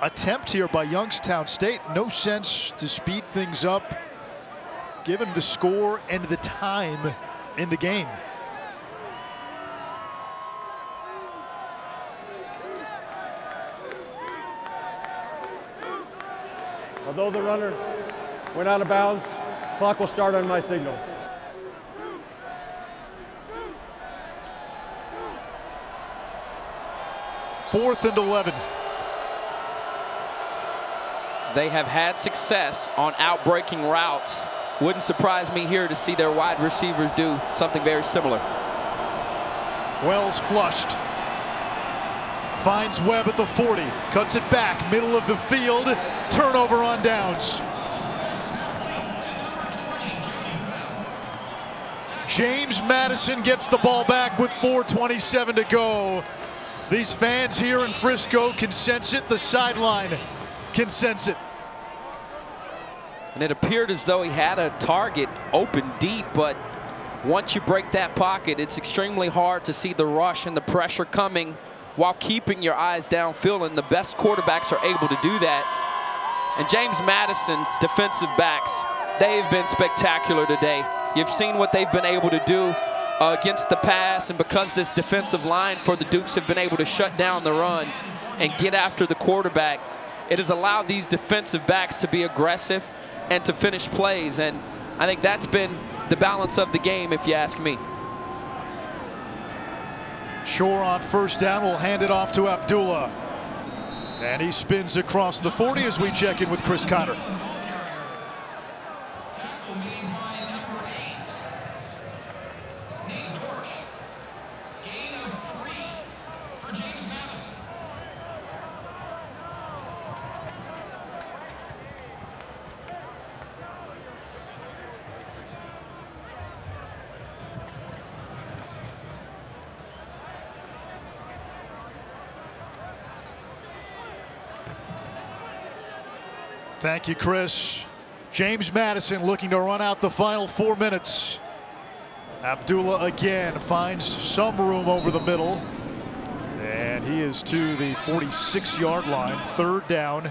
attempt here by Youngstown State. No sense to speed things up, given the score and the time in the game. Although the runner went out of bounds, clock will start on my signal. Fourth and 11. They have had success on out-breaking routes. Wouldn't surprise me here to see their wide receivers do something very similar. Wells flushed. Finds Webb at the 40. Cuts it back, middle of the field. Turnover on downs. James Madison gets the ball back with 4:27 to go. These fans here in Frisco can sense it. The sideline can sense it. And it appeared as though he had a target open deep, but once you break that pocket, it's extremely hard to see the rush and the pressure coming while keeping your eyes downfield, and the best quarterbacks are able to do that. And James Madison's defensive backs, they've been spectacular today. You've seen what they've been able to do against the pass, and because this defensive line for the Dukes have been able to shut down the run and get after the quarterback, it has allowed these defensive backs to be aggressive and to finish plays, and I think that's been the balance of the game, if you ask me. Shore on first down will hand it off to Abdullah. And he spins across the 40 as we check in with Chris Cotter. Tackle made by number 8. Nate Dorsch. Gain of 3 for James Madison. Thank you, Chris. James Madison looking to run out the final 4 minutes. Abdullah again finds some room over the middle. And he is to the 46-yard line, third down.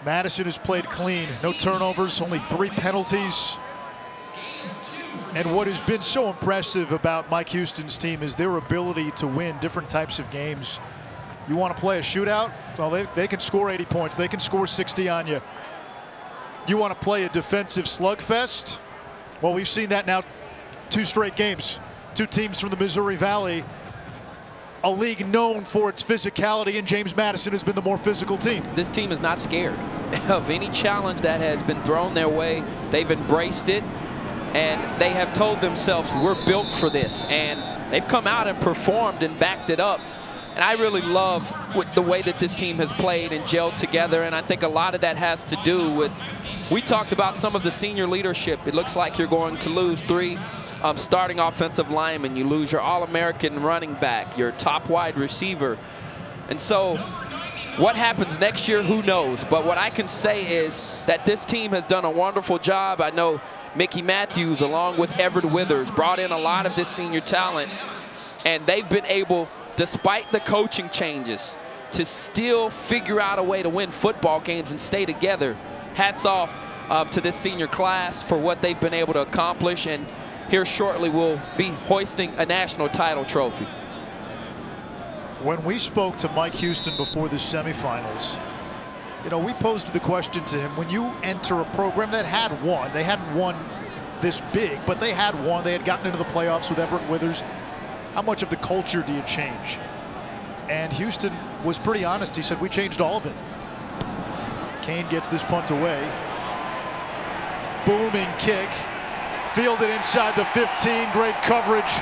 Madison has played clean, no turnovers, only 3 penalties. And what has been so impressive about Mike Houston's team is their ability to win different types of games. You want to play a shootout? Well, they can score 80 points. They can score 60 on you. You want to play a defensive slugfest? Well, we've seen that now 2 straight games. 2 teams from the Missouri Valley, a league known for its physicality, and James Madison has been the more physical team. This team is not scared of any challenge that has been thrown their way. They've embraced it, and they have told themselves, we're built for this. And they've come out and performed and backed it up. And I really love the way that this team has played and gelled together, and I think a lot of that has to do with, we talked about some of the senior leadership. It looks like you're going to lose 3 starting offensive linemen. You lose your All-American running back, your top wide receiver. And so what happens next year, who knows? But what I can say is that this team has done a wonderful job. I know Mickey Matthews, along with Everett Withers, brought in a lot of this senior talent, and they've been able, despite the coaching changes, to still figure out a way to win football games and stay together. Hats off to this senior class for what they've been able to accomplish, and here shortly we'll be hoisting a national title trophy. When we spoke to Mike Houston before the semifinals, you know, we posed the question to him, when you enter a program that had won, they hadn't won this big, but they had won, they had gotten into the playoffs with Everett Withers, how much of the culture do you change? And Houston was pretty honest. He said, we changed all of it. Kane gets this punt away. Booming kick. Fielded inside the 15. Great coverage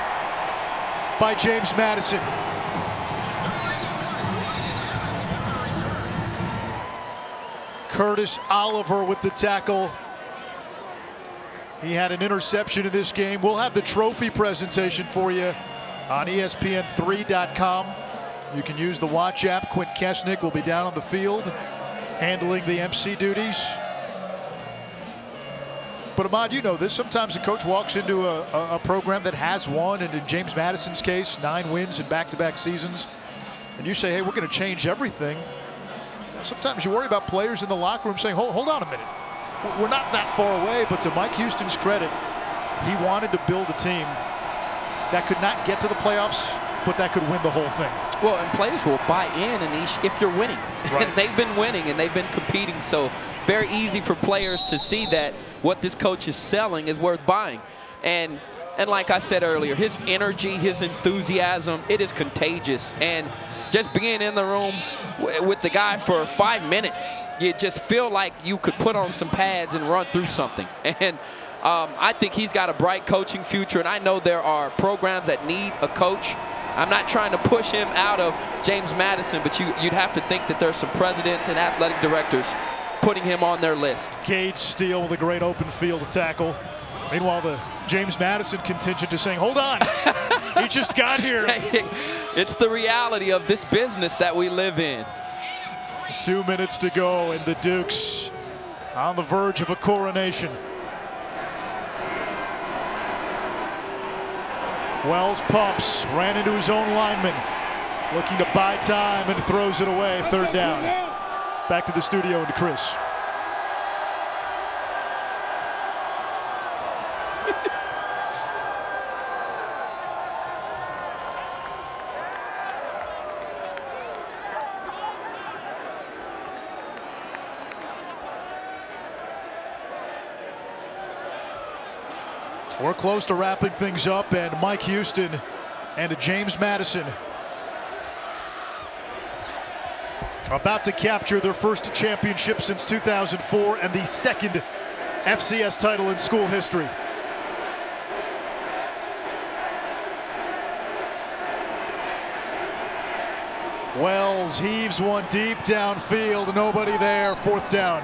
by James Madison. Curtis Oliver with the tackle. He had an interception in this game. We'll have the trophy presentation for you on ESPN3.com. You can use the Watch app. Quint Kesnick will be down on the field handling the MC duties. But Ahmad, you know this. Sometimes a coach walks into a program that has won, and in James Madison's case, 9 wins in back-to-back seasons, and you say, hey, we're going to change everything. Sometimes you worry about players in the locker room saying, hold on a minute. We're not that far away, but to Mike Houston's credit, he wanted to build a team that could not get to the playoffs, but that could win the whole thing. Well, and players will buy in if you're winning. Right. And they've been winning and they've been competing, so very easy for players to see that what this coach is selling is worth buying. And like I said earlier, his energy, his enthusiasm, it is contagious. And just being in the room with the guy for 5 minutes, you just feel like you could put on some pads and run through something. And I think he's got a bright coaching future, and I know there are programs that need a coach. I'm not trying to push him out of James Madison, but you'd have to think that there's some presidents and athletic directors putting him on their list. Gage Steele with a great open field tackle. Meanwhile, the James Madison contingent is saying, hold on, he just got here. It's the reality of this business that we live in. 2 minutes to go, and the Dukes on the verge of a coronation. Wells pumps, ran into his own lineman, looking to buy time and throws it away. 3rd down. Back to the studio and to Chris. We're close to wrapping things up, and Mike Houston and James Madison about to capture their first championship since 2004 and the 2nd FCS title in school history. Wells heaves one deep downfield, nobody there, 4th down.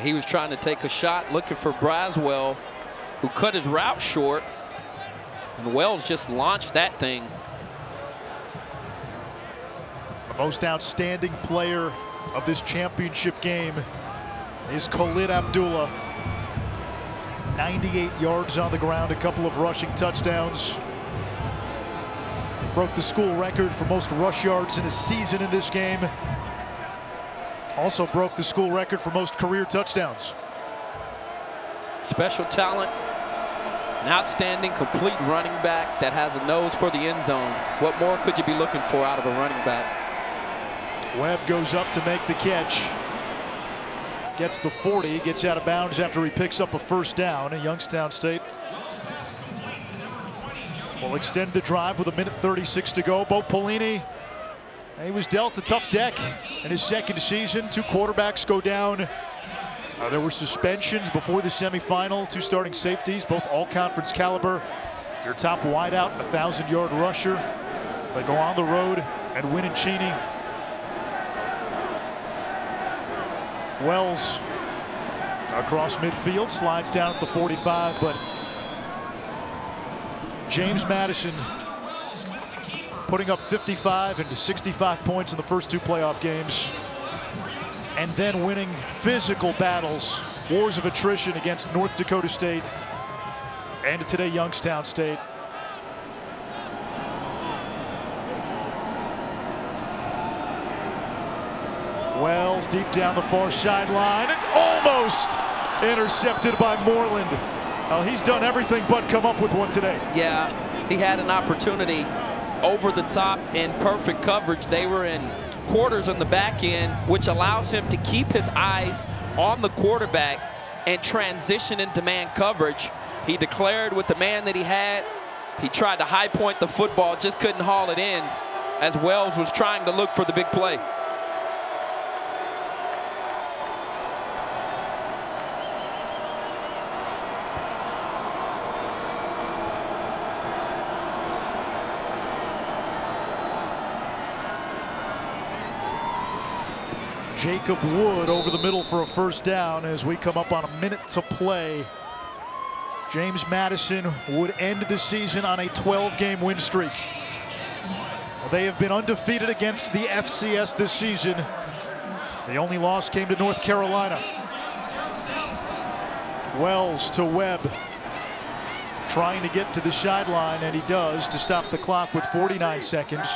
He was trying to take a shot, looking for Braswell, who cut his route short, and Wells just launched that thing. The most outstanding player of this championship game is Khalid Abdullah. 98 yards on the ground, a couple of rushing touchdowns. Broke the school record for most rush yards in a season in this game. Also broke the school record for most career touchdowns. Special talent, an outstanding complete running back that has a nose for the end zone. What more could you be looking for out of a running back? Webb goes up to make the catch. Gets the 40, gets out of bounds after he picks up a 1st down. Youngstown State will extend the drive with 1:36 to go. Bo Pelini, he was dealt a tough deck in his 2nd season. 2 quarterbacks go down. There were suspensions before the semifinal. 2 starting safeties, both all-conference caliber. Your top wideout, 1,000-yard rusher. They go on the road and win in Cheney. Wells across midfield, slides down at the 45, but James Madison putting up 55 and 65 points in the first 2 playoff games, and then winning physical battles, wars of attrition against North Dakota State and today Youngstown State. Wells deep down the far sideline and almost intercepted by Moreland. Well, he's done everything but come up with one today. Yeah, he had an opportunity over the top in perfect coverage. They were in quarters on the back end, which allows him to keep his eyes on the quarterback and transition into man coverage. He declared with the man that he had. He tried to high point the football, just couldn't haul it in as Wells was trying to look for the big play. Jacob Wood over the middle for a 1st down as we come up on 1 minute to play. James Madison would end the season on a 12-game win streak. They have been undefeated against the FCS this season. The only loss came to North Carolina. Wells to Webb. Trying to get to the sideline, and he does to stop the clock with 49 seconds.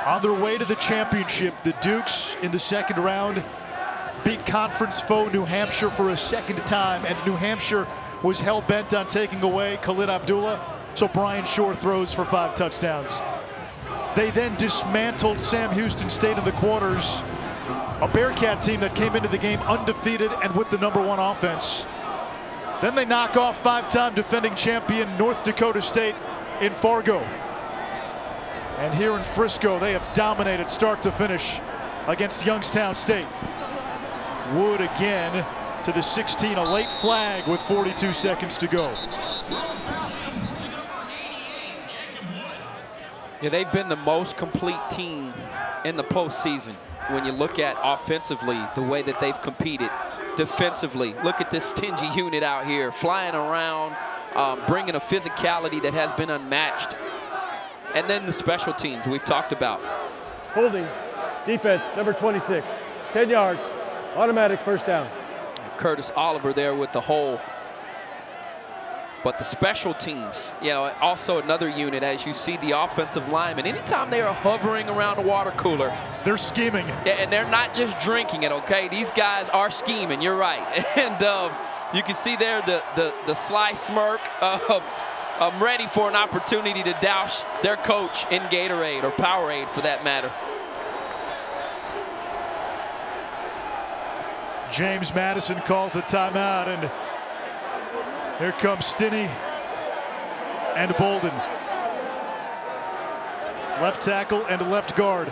On their way to the championship, the Dukes in the second round beat conference foe New Hampshire for a second time, and New Hampshire was hell-bent on taking away Khalid Abdullah, so Brian Shore throws for 5 touchdowns. They then dismantled Sam Houston State in the quarters, a Bearcat team that came into the game undefeated and with the #1 offense. Then they knock off 5-time defending champion North Dakota State in Fargo. And here in Frisco, they have dominated start to finish against Youngstown State. Wood again to the 16, a late flag with 42 seconds to go. Yeah, they've been the most complete team in the postseason. When you look at offensively, the way that they've competed. Defensively, look at this stingy unit out here, flying around, bringing a physicality that has been unmatched. And then the special teams we've talked about. Holding, defense, number 26, 10 yards, automatic first down. Curtis Oliver there with the hole. But the special teams, you know, also another unit, as you see the offensive linemen, anytime they are hovering around the water cooler, they're scheming. And they're not just drinking it, okay? These guys are scheming, you're right. And you can see there the sly smirk. I'm ready for an opportunity to douse their coach in Gatorade, or Powerade for that matter. James Madison calls the timeout, and here comes Stinney and Bolden. Left tackle and left guard.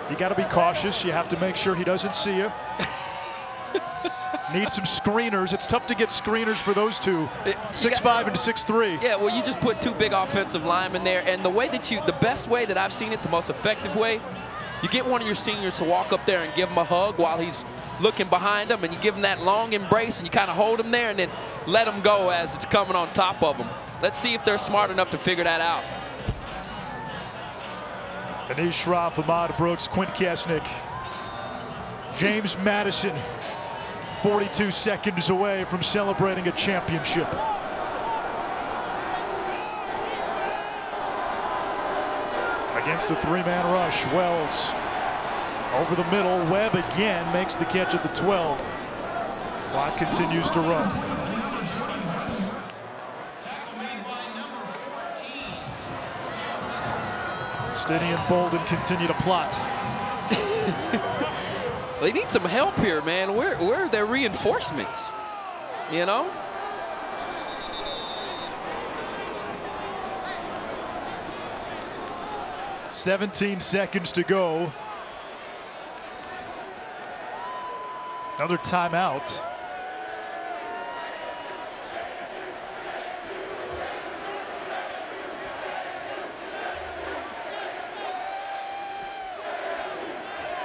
You got to be cautious. You have to make sure he doesn't see you. Need some screeners. It's tough to get screeners for those two, 6'5" and 6'3". Yeah, well, you just put 2 big offensive linemen there, and the best way that I've seen it, the most effective way, you get one of your seniors to walk up there and give him a hug while he's looking behind him, and you give him that long embrace, and you kind of hold him there, and then let him go as it's coming on top of him. Let's see if they're smart enough to figure that out. Anish Shroff, Ahmad Brooks, Quint Kasnick, James Madison, 42 seconds away from celebrating a championship. Against a 3-man rush, Wells over the middle. Webb again makes the catch at the 12. Clock continues to run. Stinney and Bolden continue to plot. They need some help here, man. Where are their reinforcements? You know? "17 seconds to go." Another timeout.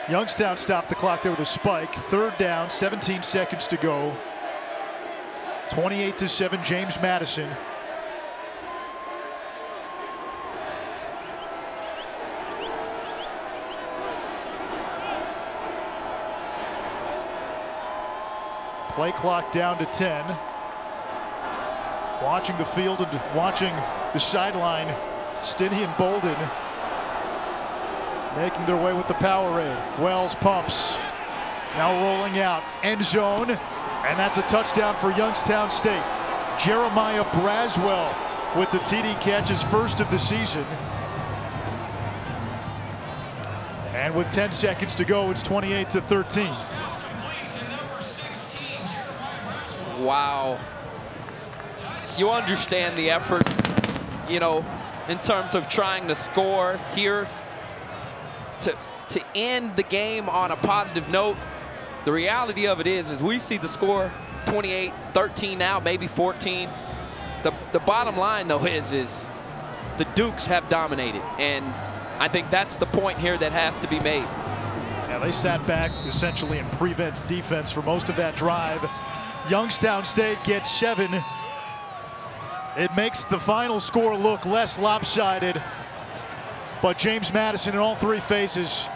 Youngstown stopped the clock there with a spike. 3rd down, 17 seconds to go. 28-7, James Madison. Play clock down to 10. Watching the field and watching the sideline, Stinney and Bolden making their way with the Powerade. Wells pumps. Now rolling out. End zone. And that's a touchdown for Youngstown State. Jeremiah Braswell with the TD catch, his first of the season. And with 10 seconds to go, it's 28-13. Wow. You understand the effort, you know, in terms of trying to score here. To end the game on a positive note, the reality of it is we see the score 28-13 now, maybe 14. The bottom line, though, is the Dukes have dominated, and I think that's the point here that has to be made. Yeah, they sat back essentially in prevent defense for most of that drive. Youngstown State gets 7. It makes the final score look less lopsided. But James Madison in all 3 phases,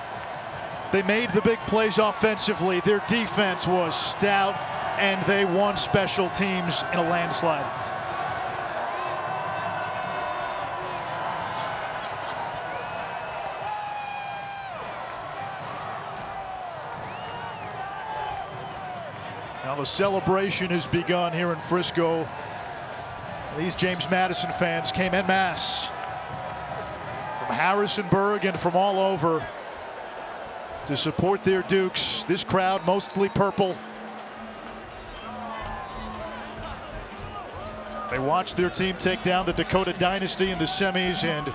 they made the big plays offensively. Their defense was stout, and they won special teams in a landslide. Now the celebration has begun here in Frisco. These James Madison fans came en masse from Harrisonburg and from all over to support their Dukes. This crowd mostly purple. They watched their team take down the Dakota Dynasty in the semis, and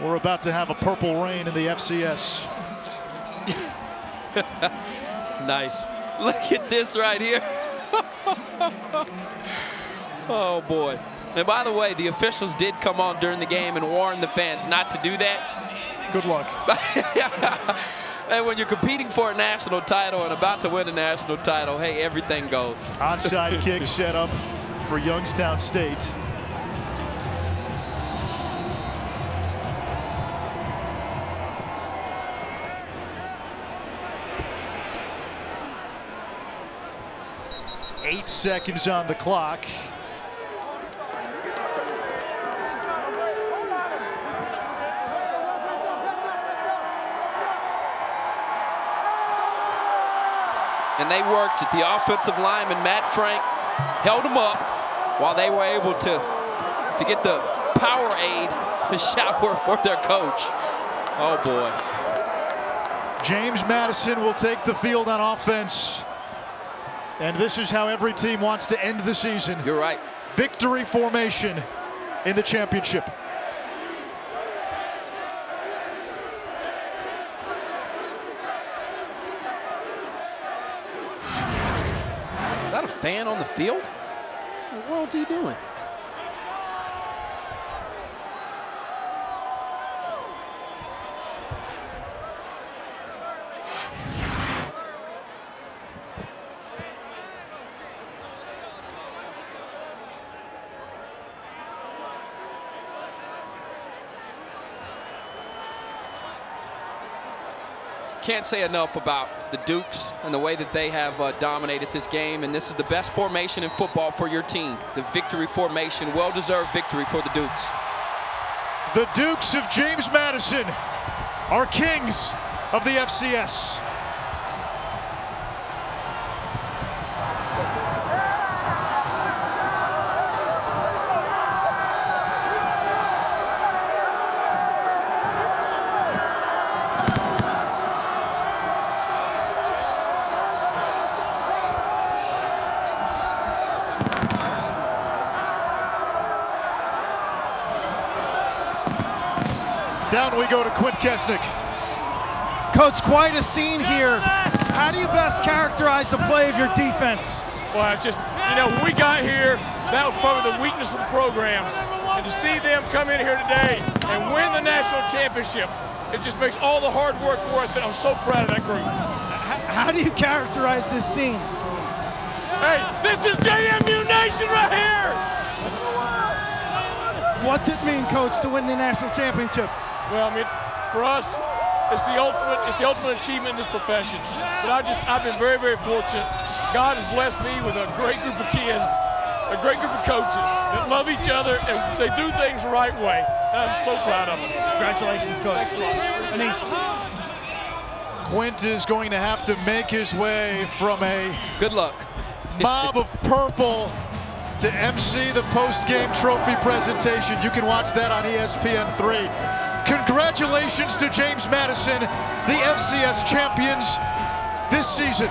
we're about to have a purple rain in the FCS. Nice. Look at this right here. Oh, boy. And by the way, the officials did come on during the game and warn the fans not to do that. Good luck. And when you're competing for a national title and about to win a national title, hey, everything goes. Onside kick set up for Youngstown State. Eight seconds on the clock. And they worked at the offensive lineman, Matt Frank, held them up while they were able to get the Powerade shower for their coach. Oh, boy. James Madison will take the field on offense. And this is how every team wants to end the season. You're right. Victory formation in the championship. Is that a fan on the field? What the world's he doing? Can't say enough about the Dukes and the way that they have dominated this game, and this is the best formation in football for your team. The victory formation, well-deserved victory for the Dukes. The Dukes of James Madison are kings of the FCS. Down we go to Quint Kesnick. Coach, quite a scene here. How do you best characterize the play of your defense? Well, it's just, you know, when we got here, that was probably the weakness of the program. And to see them come in here today and win the national championship, it just makes all the hard work worth it. I'm so proud of that group. How do you characterize this scene? Hey, this is JMU Nation right here! What's it mean, Coach, to win the national championship? Well, I mean, for us, it's the ultimate achievement in this profession. But I've been very, very fortunate. God has blessed me with a great group of kids, a great group of coaches that love each other and they do things the right way. And I'm so proud of them. Congratulations, Coach. Thanks a lot. Anish. Quint is going to have to make his way from a Good luck. mob of purple to MC the post-game trophy presentation. You can watch that on ESPN3. Congratulations to James Madison, the FCS champions this season.